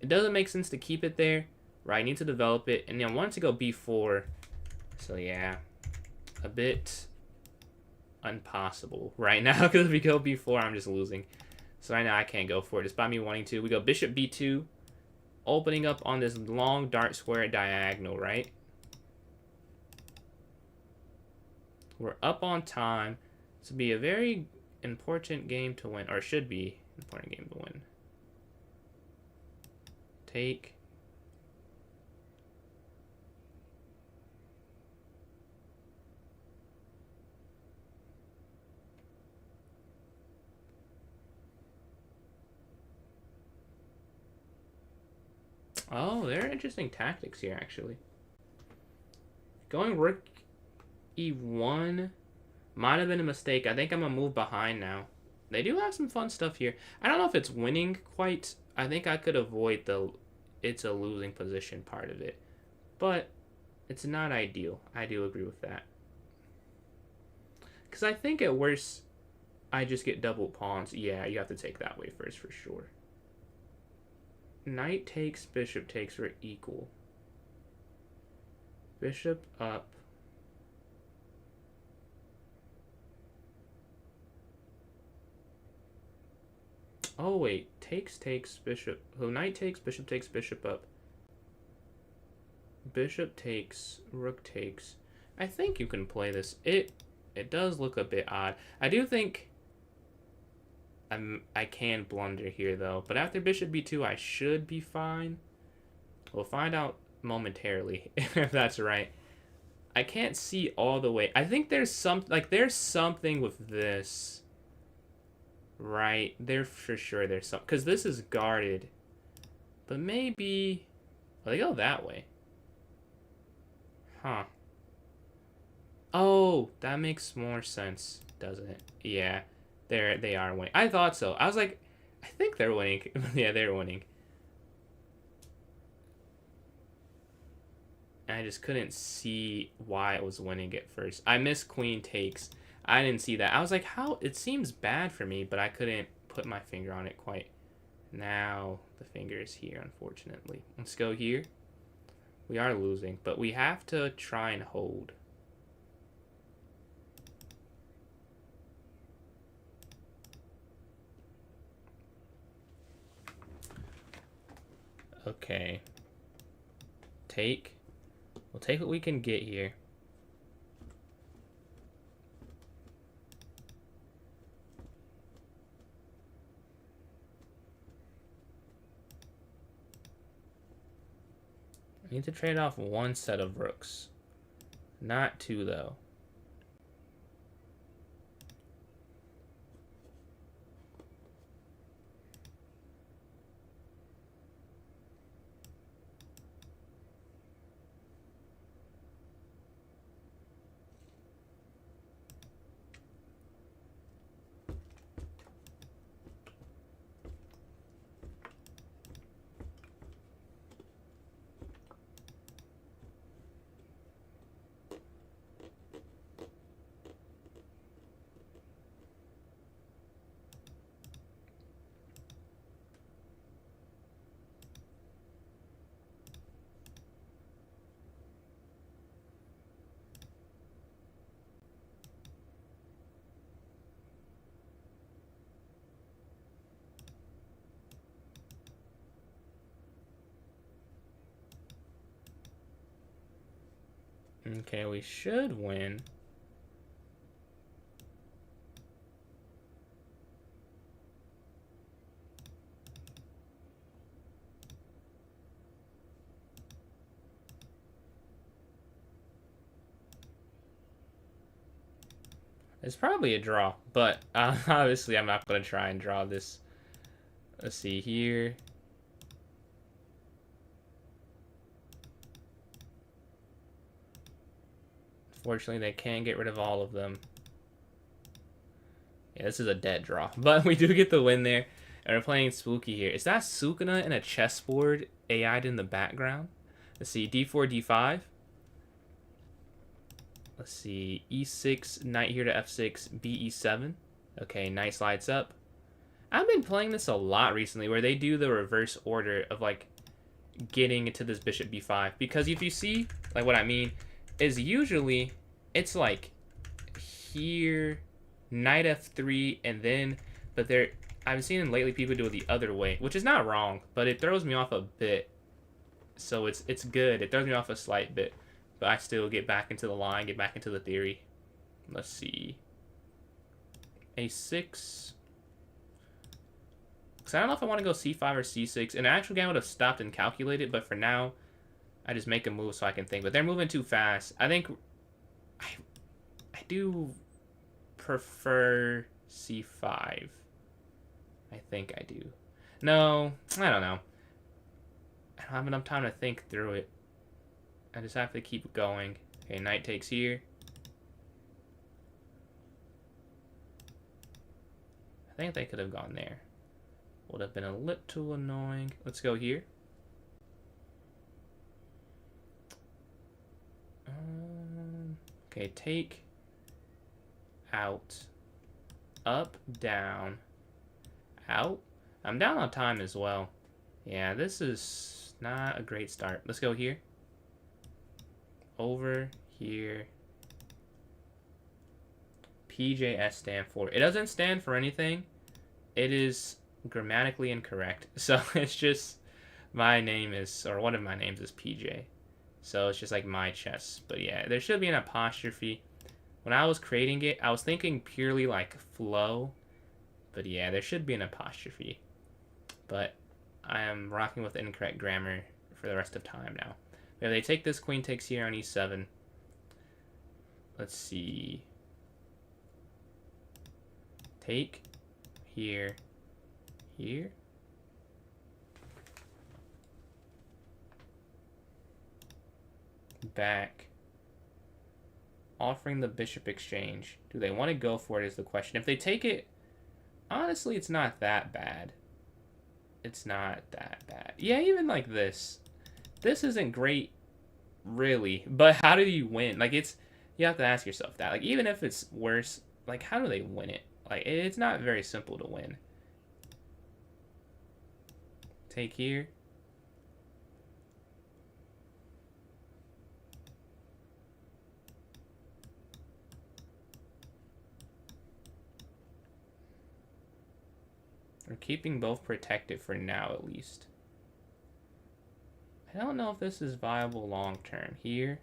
It doesn't make sense to keep it there, right? I need to develop it, and I want it to go b4. So yeah, a bit impossible right now, because if we go b4, I'm just losing. So right now I can't go for it, despite me wanting to. We go bishop b2, opening up on this long dark square diagonal, right? We're up on time. This will be a very important game to win, or should be an important game to win. Take. Oh, there are interesting tactics here, actually. Going rook e1 might have been a mistake. I think I'm going to move behind now. They do have some fun stuff here. I don't know if it's winning quite. I think I could avoid the it's a losing position part of it. But it's not ideal. I do agree with that. Because I think at worst, I just get double pawns. Yeah, you have to take that way first for sure. Knight takes, bishop takes for equal. Bishop up. Oh wait, takes, bishop. So knight takes, bishop up. Bishop takes, rook takes. I think you can play this. It does look a bit odd. I do think I can blunder here though. But after bishop b2, I should be fine. We'll find out momentarily if that's right. I can't see all the way. I think there's something with this. Right, there for sure there's some, because this is guarded. But maybe, well, they go that way. Huh. Oh, that makes more sense, doesn't it? Yeah, they are winning. I thought so. I was like, I think they're winning. Yeah, they're winning. And I just couldn't see why it was winning at first. I missed queen takes. I didn't see that. I was like, how? It seems bad for me, but I couldn't put my finger on it quite. Now the finger is here, unfortunately. Let's go here. We are losing, but we have to try and hold. Okay. Take. We'll take what we can get here. I need to trade off one set of rooks. Not two, though. Okay, we should win. It's probably a draw, but obviously I'm not going to try and draw this. Let's see here. Fortunately, they can get rid of all of them. Yeah, this is a dead draw, but we do get the win there. And we're playing spooky here. Is that Sukuna in a chessboard AI'd in the background? Let's see, d4, d5. Let's see, e6, knight here to f6, b e7. Okay, knight slides up. I've been playing this a lot recently, where they do the reverse order of like getting into this bishop b5. Because if you see, like what I mean, is usually it's like here, knight f3, and then, but there, I've seen lately people do it the other way, which is not wrong, but it throws me off a bit. So it's good. It throws me off a slight bit, but I still get back into the line, get back into the theory. Let's see. a6. Because I don't know if I want to go c5 or c6. In an actual game, I would have stopped and calculated, but for now, I just make a move so I can think. But they're moving too fast. I think I do prefer c5. I think I do. No, I don't know. I don't have enough time to think through it. I just have to keep going. Okay, knight takes here. I think they could have gone there. Would have been a little annoying. Let's go here. Okay, take, out, up, down, out. I'm down on time as well. Yeah, this is not a great start. Let's go here. Over here. PJS stand for. It doesn't stand for anything. It is grammatically incorrect. So it's just my name is, or one of my names is PJ. So it's just like my chess. But yeah, there should be an apostrophe. When I was creating it, I was thinking purely like flow. But yeah, there should be an apostrophe. But I am rocking with incorrect grammar for the rest of time now. If they take this, queen takes here on e7. Let's see. Take here, here. Back. Offering the bishop exchange. Do they want to go for it is the question. If they take it, honestly, it's not that bad. It's not that bad. Yeah, even like this. This isn't great, really. But how do you win? Like, it's, you have to ask yourself that. Like, even if it's worse, like, how do they win it? Like, it's not very simple to win. Take here. We're keeping both protected for now, at least. I don't know if this is viable long term. Here.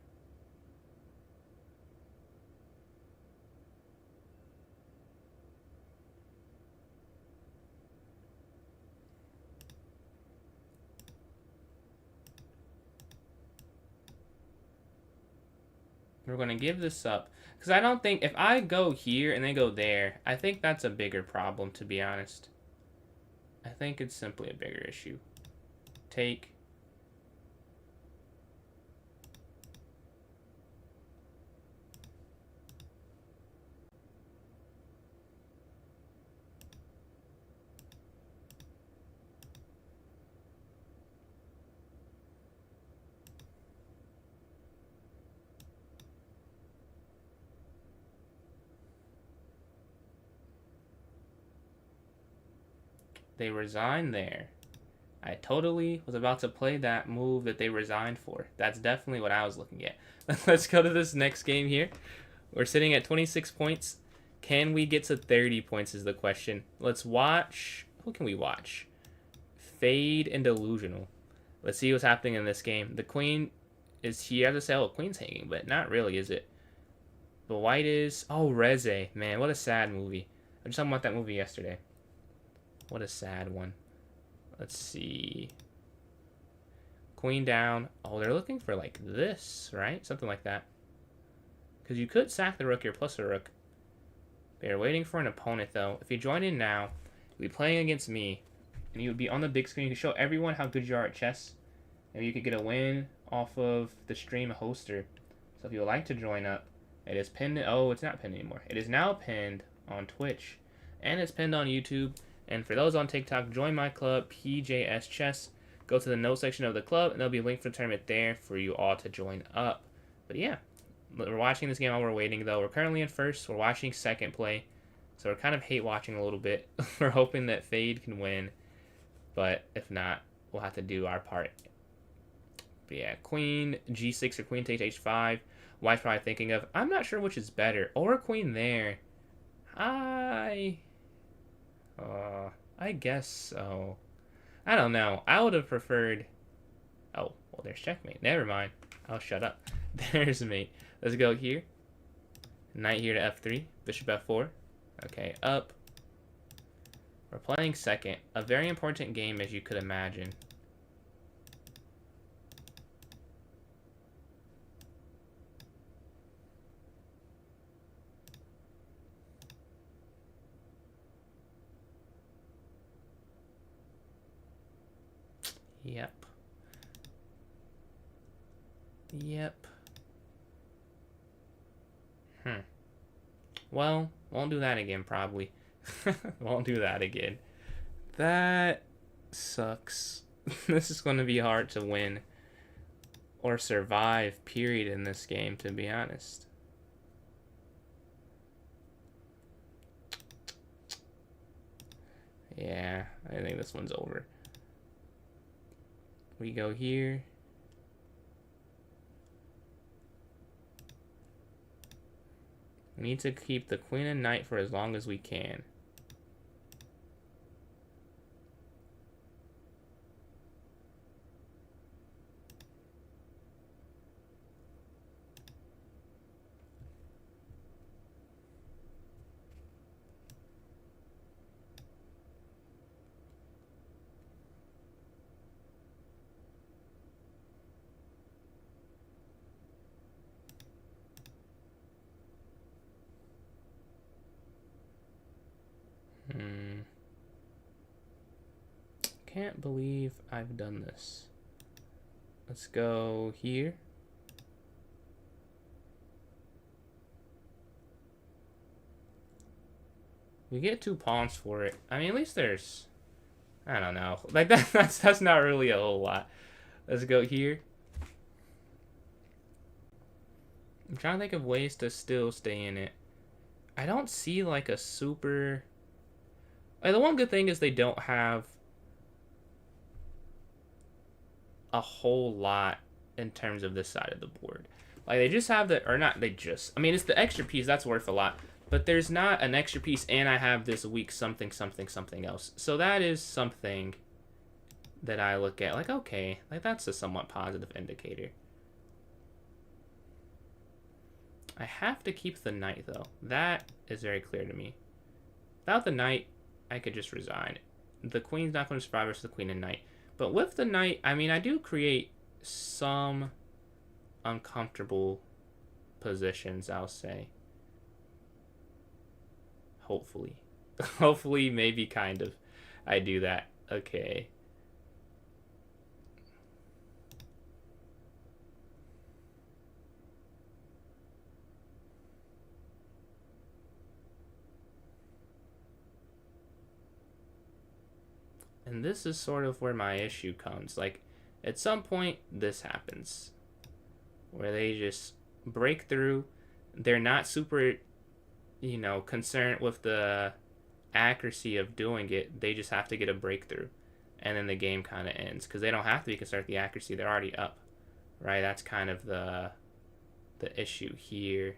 We're going to give this up. Because I don't think, if I go here and then go there, I think that's a bigger problem, to be honest. I think it's simply a bigger issue. Take. They resigned there. I totally was about to play that move that they resigned for. That's definitely what I was looking at. Let's go to this next game here. We're sitting at 26 points. Can we get to 30 points is the question. Let's watch. Who can we watch? Fade and Delusional. Let's see what's happening in this game. The queen is here. I have to say, oh, queen's hanging, but not really, is it? The white is... Oh, Reze. Man, what a sad movie. I was talking about that movie yesterday. What a sad one. Let's see. Queen down. Oh, they're looking for like this, right? Something like that. Because you could sack the rook here plus a rook. They're waiting for an opponent, though. If you join in now, you'll be playing against me. And you would be on the big screen. You can show everyone how good you are at chess. Maybe you could get a win off of the stream hoster. So if you would like to join up, it is pinned. Oh, it's not pinned anymore. It is now pinned on Twitch. And it's pinned on YouTube. And for those on TikTok, join my club, PJS Chess. Go to the notes section of the club, and there'll be a link for the tournament there for you all to join up. But yeah, we're watching this game while we're waiting, though. We're currently in first. We're watching second play. So we're kind of hate watching a little bit. We're hoping that Fade can win, but if not, we'll have to do our part. But yeah, Queen G6 or Queen takes H5. White's probably thinking of, I'm not sure which is better. Or Queen there. I guess so. I don't know. I would have preferred. Oh, well, there's checkmate. Never mind. I'll shut up. There's mate. Let's go here. Knight here to F3. Bishop F4. Okay, up. We're playing second. A very important game, as you could imagine. Yep. Yep. Well, won't do that again, probably. Won't do that again. That sucks. This is going to be hard to win or survive, period, in this game, to be honest. Yeah, I think this one's over. We go here. We need to keep the queen and knight for as long as we can. Can't believe I've done this. Let's go here. We get 2 pawns for it. I mean, at least there's, I don't know. Like that's not really a whole lot. Let's go here. I'm trying to think of ways to still stay in it. I don't see like a super. Like, the one good thing is they don't have a whole lot in terms of this side of the board. Like, they just have the, or not, they just, I mean, it's the extra piece that's worth a lot, but there's not an extra piece, and I have this weak something else. So that is something that I look at like, okay, like that's a somewhat positive indicator. I have to keep the knight though. That is very clear to me. Without the knight, I could just resign. The queen's not going to survive versus the queen and knight. But with the knight, I mean, I do create some uncomfortable positions, I'll say. Hopefully. Hopefully, maybe kind of. I do that. Okay. And this is sort of where my issue comes. Like, at some point, this happens. Where they just break through. They're not super, you know, concerned with the accuracy of doing it. They just have to get a breakthrough. And then the game kind of ends. Because they don't have to be concerned with the accuracy. They're already up. Right? That's kind of the issue here.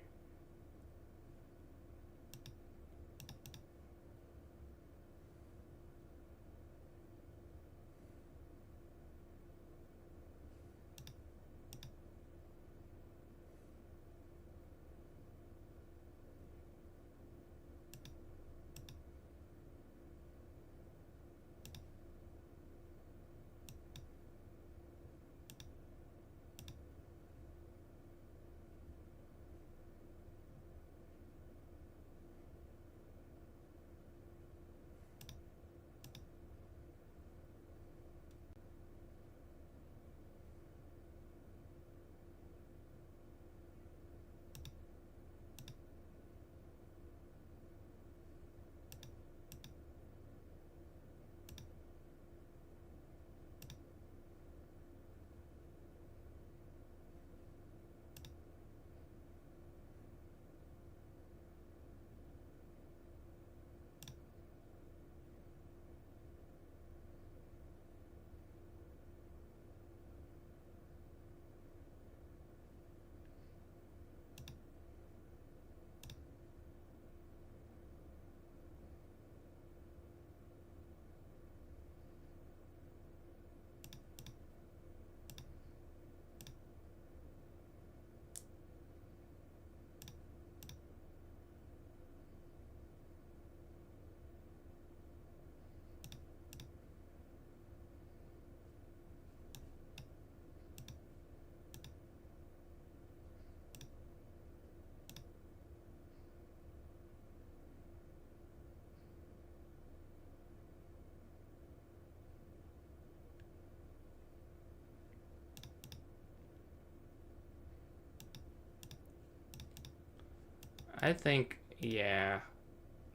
I think, yeah.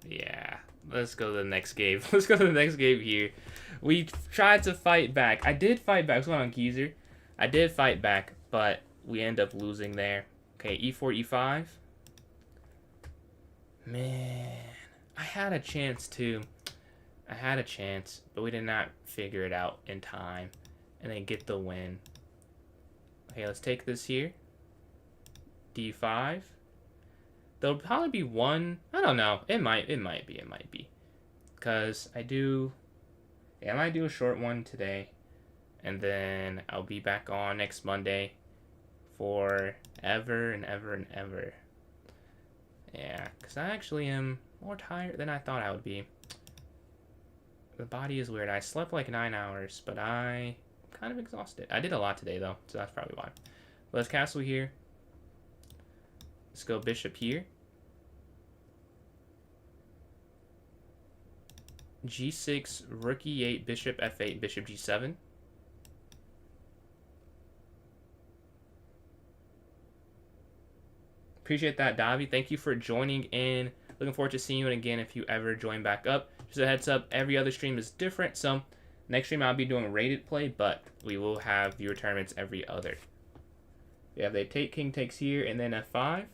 Yeah. Let's go to the next game. Let's go to the next game here. We tried to fight back. I did fight back. What's going on, Geezer? I did fight back, but we end up losing there. Okay, e4, e5. Man, I had a chance too. I had a chance, but we did not figure it out in time and then get the win. Okay, let's take this here. d5. There'll probably be one. I don't know. It might be. Because I might do a short one today. And then I'll be back on next Monday for ever and ever and ever. Yeah, because I actually am more tired than I thought I would be. The body is weird. I slept like 9 hours, but I'm kind of exhausted. I did a lot today, though, so that's probably why. But let's castle here. Let's go bishop here. g6, rook e8, bishop f8, bishop g7. Appreciate that, Davi. Thank you for joining in. Looking forward to seeing you again if you ever join back up. Just a heads up, every other stream is different. So next stream I'll be doing rated play, but we will have viewer tournaments every other. Yeah, they take king takes here and then f5.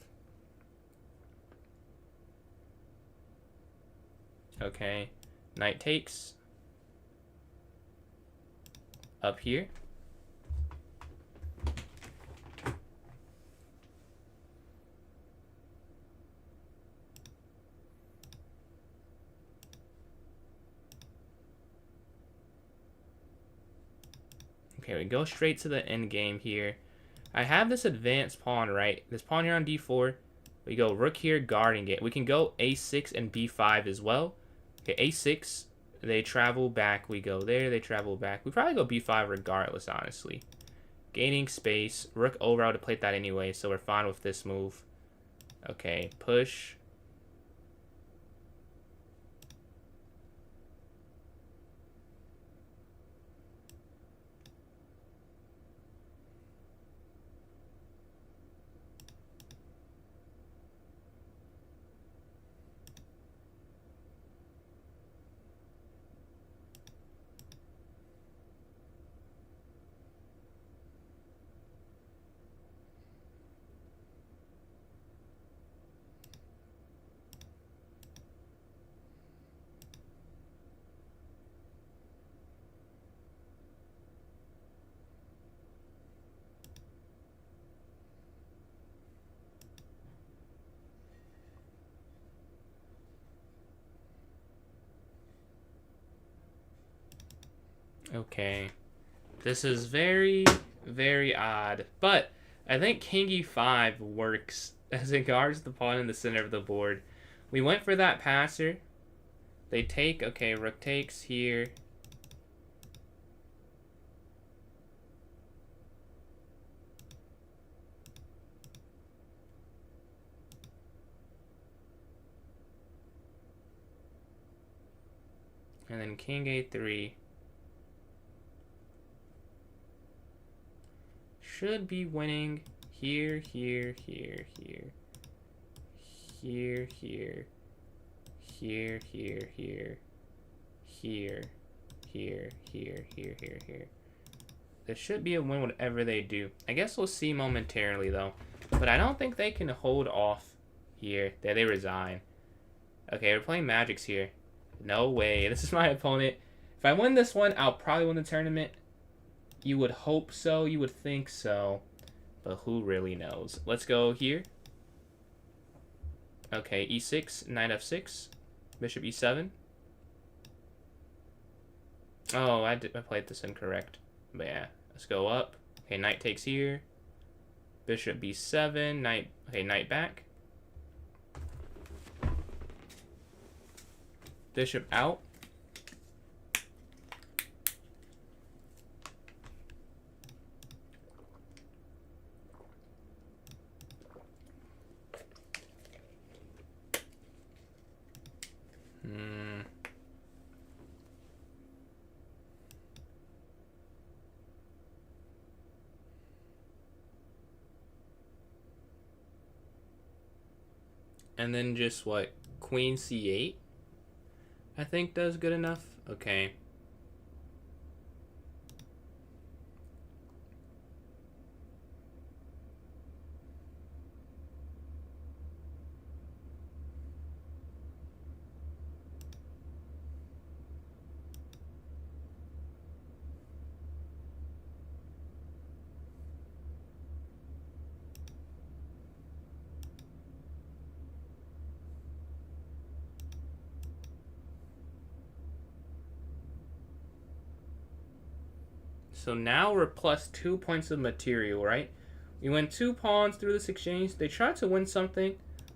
Okay, knight takes. Up here. Okay, we go straight to the end game here. I have this advanced pawn, right? This pawn here on d4. We go rook here, guarding it. We can go a6 and b5 as well. Okay, a6. They travel back. We go there. They travel back. We probably go b5 regardless, honestly. Gaining space. Rook over. I would have played that anyway, so we're fine with this move. Okay, push. Okay. This is very, very odd. But I think king e5 works as it guards the pawn in the center of the board. We went for that passer. They take. Okay, rook takes here. And then king a3. Should be winning here, here, here, here. Here, here. Here, here, here. Here. Here, here, here, here, here. There should be a win whatever they do. I guess we'll see momentarily, though. But I don't think they can hold off here. There, they resign. Okay, we're playing Magics here. No way. This is my opponent. If I win this one, I'll probably win the tournament. You would hope so. You would think so. But who really knows? Let's go here. Okay, e6, knight f6, bishop e7. Oh, I played this incorrect. But yeah, let's go up. Okay, knight takes here. Bishop b7, knight. Okay, knight back. Bishop out. And then just what? Queen c8? I think does good enough. Okay. So now we're plus 2 points of material, right? We win 2 pawns through this exchange. They tried to win something.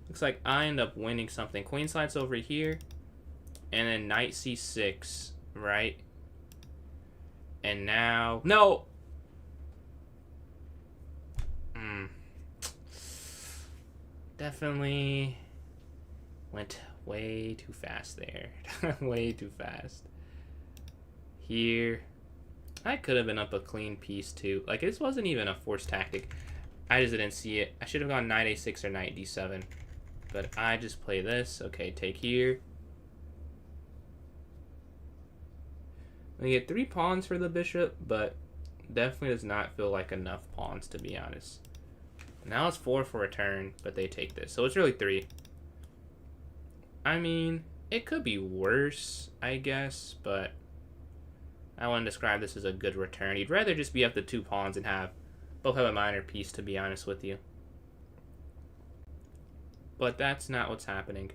Looks like I end up winning something. Queen slides over here. And then knight c6, right? And now... No! Definitely went way too fast there. Way too fast. Here... I could have been up a clean piece too. Like, this wasn't even a forced tactic. I just didn't see it. I should have gone knight a6 or knight d7. But I just play this. Okay, take here. We get 3 pawns for the bishop, but definitely does not feel like enough pawns, to be honest. Now it's 4 for a turn, but they take this. So it's really 3. I mean, it could be worse, I guess, but... I want to describe this as a good return. You'd rather just be up the 2 pawns and both have a minor piece, to be honest with you. But that's not what's happening.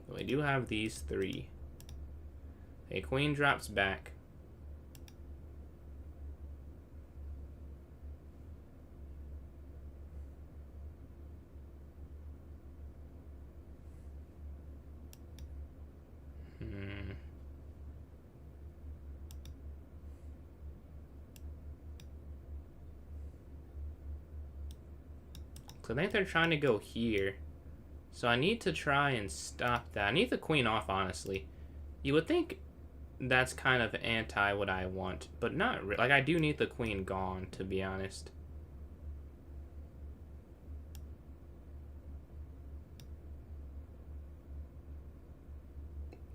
We do have these 3. A queen drops back. So I think they're trying to go here. So I need to try and stop that. I need the queen off, honestly. You would think that's kind of anti what I want, but not really. Like, I do need the queen gone, to be honest.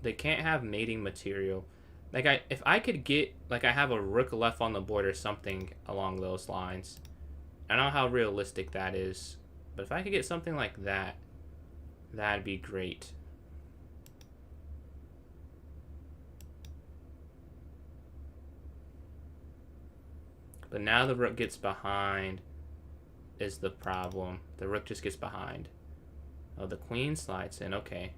They can't have mating material. Like, if I could get, like, I have a rook left on the board or something along those lines. I don't know how realistic that is. But if I could get something like that, that'd be great. But now the rook gets behind is the problem. The rook just gets behind. Oh, the queen slides in. Okay.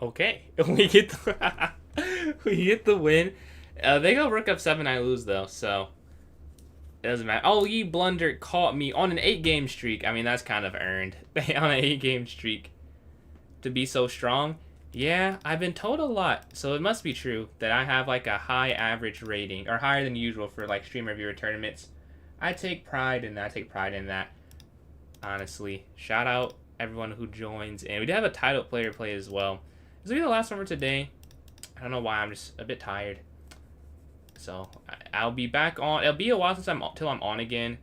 Okay, we get the we get the win. They go rook f7. I lose though, so it doesn't matter. Oh, Yi Blunder caught me on an 8-game streak. I mean, that's kind of earned on an 8-game streak to be so strong. Yeah, I've been told a lot, so it must be true that I have like a high average rating or higher than usual for like streamer viewer tournaments. I take pride in that. I take pride in that. Honestly, shout out everyone who joins, and we do have a title player play as well. This will be the last one for today. I don't know why, I'm just a bit tired. So I'll be back on. It'll be a while till I'm on again,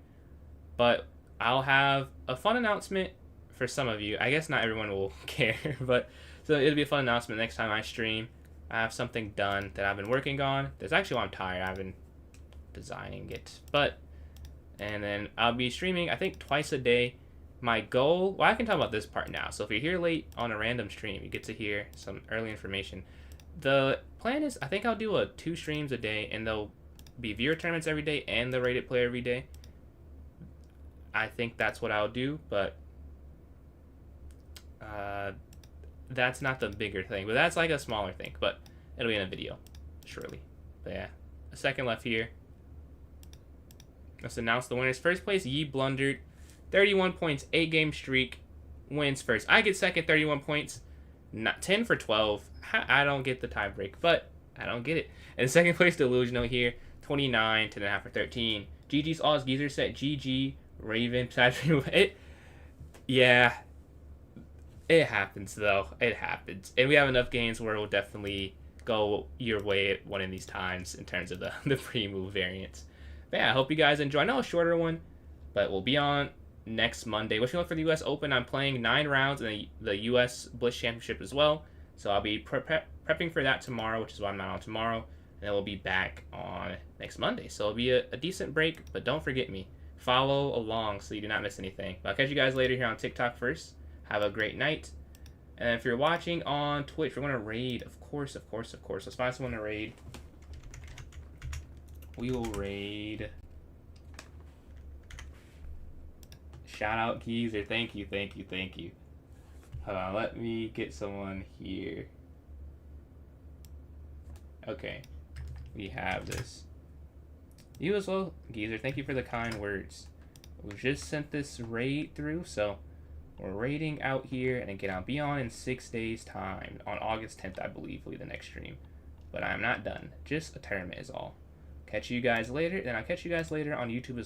but I'll have a fun announcement for some of you. I guess not everyone will care, but so it'll be a fun announcement next time I stream. I have something done that I've been working on. That's actually why I'm tired. I've been designing it. And then I'll be streaming, I think, twice a day. My goal, well, I can talk about this part now. So if you're here late on a random stream, you get to hear some early information. The plan is, I think I'll do 2 streams a day, and they'll be viewer tournaments every day and the rated play every day. I think that's what I'll do, but that's not the bigger thing. But that's like a smaller thing, but it'll be in a video, surely. But yeah, a second left here. Let's announce the winners. First place, Ye Blundered. 31 points, 8-game streak, wins first. I get second, 31 points, not 10 for 12. I don't get the tie break, but I don't get it. And second place, Delusional here, 29, 10.5 for 13. GG's Oz Geezer set, GG, Raven, yeah, it happens though. It happens. And we have enough games where we'll definitely go your way at one of these times in terms of the pre-move variants. But yeah, I hope you guys enjoy. I know a shorter one, but we'll be on next Monday. Wishing luck for the U.S. Open. I'm playing 9 rounds in the U.S. Blitz Championship as well. So I'll be prepping for that tomorrow, which is why I'm not on tomorrow. And then we'll be back on next Monday. So it'll be a decent break, but don't forget me. Follow along so you do not miss anything. But I'll catch you guys later here on TikTok first. Have a great night. And if you're watching on Twitch, we're going to raid. Of course. Let's find someone to raid. We will raid. Shout out Geezer. Thank you. Hold on, let me get someone here. Okay. We have this. You as well, Geezer. Thank you for the kind words. We just sent this raid through, so we're raiding out here, and again, I'll be on in 6 days' time. On August 10th, I believe, will be the next stream. But I'm not done. Just a tournament is all. Catch you guys later, and I'll catch you guys later on YouTube as well.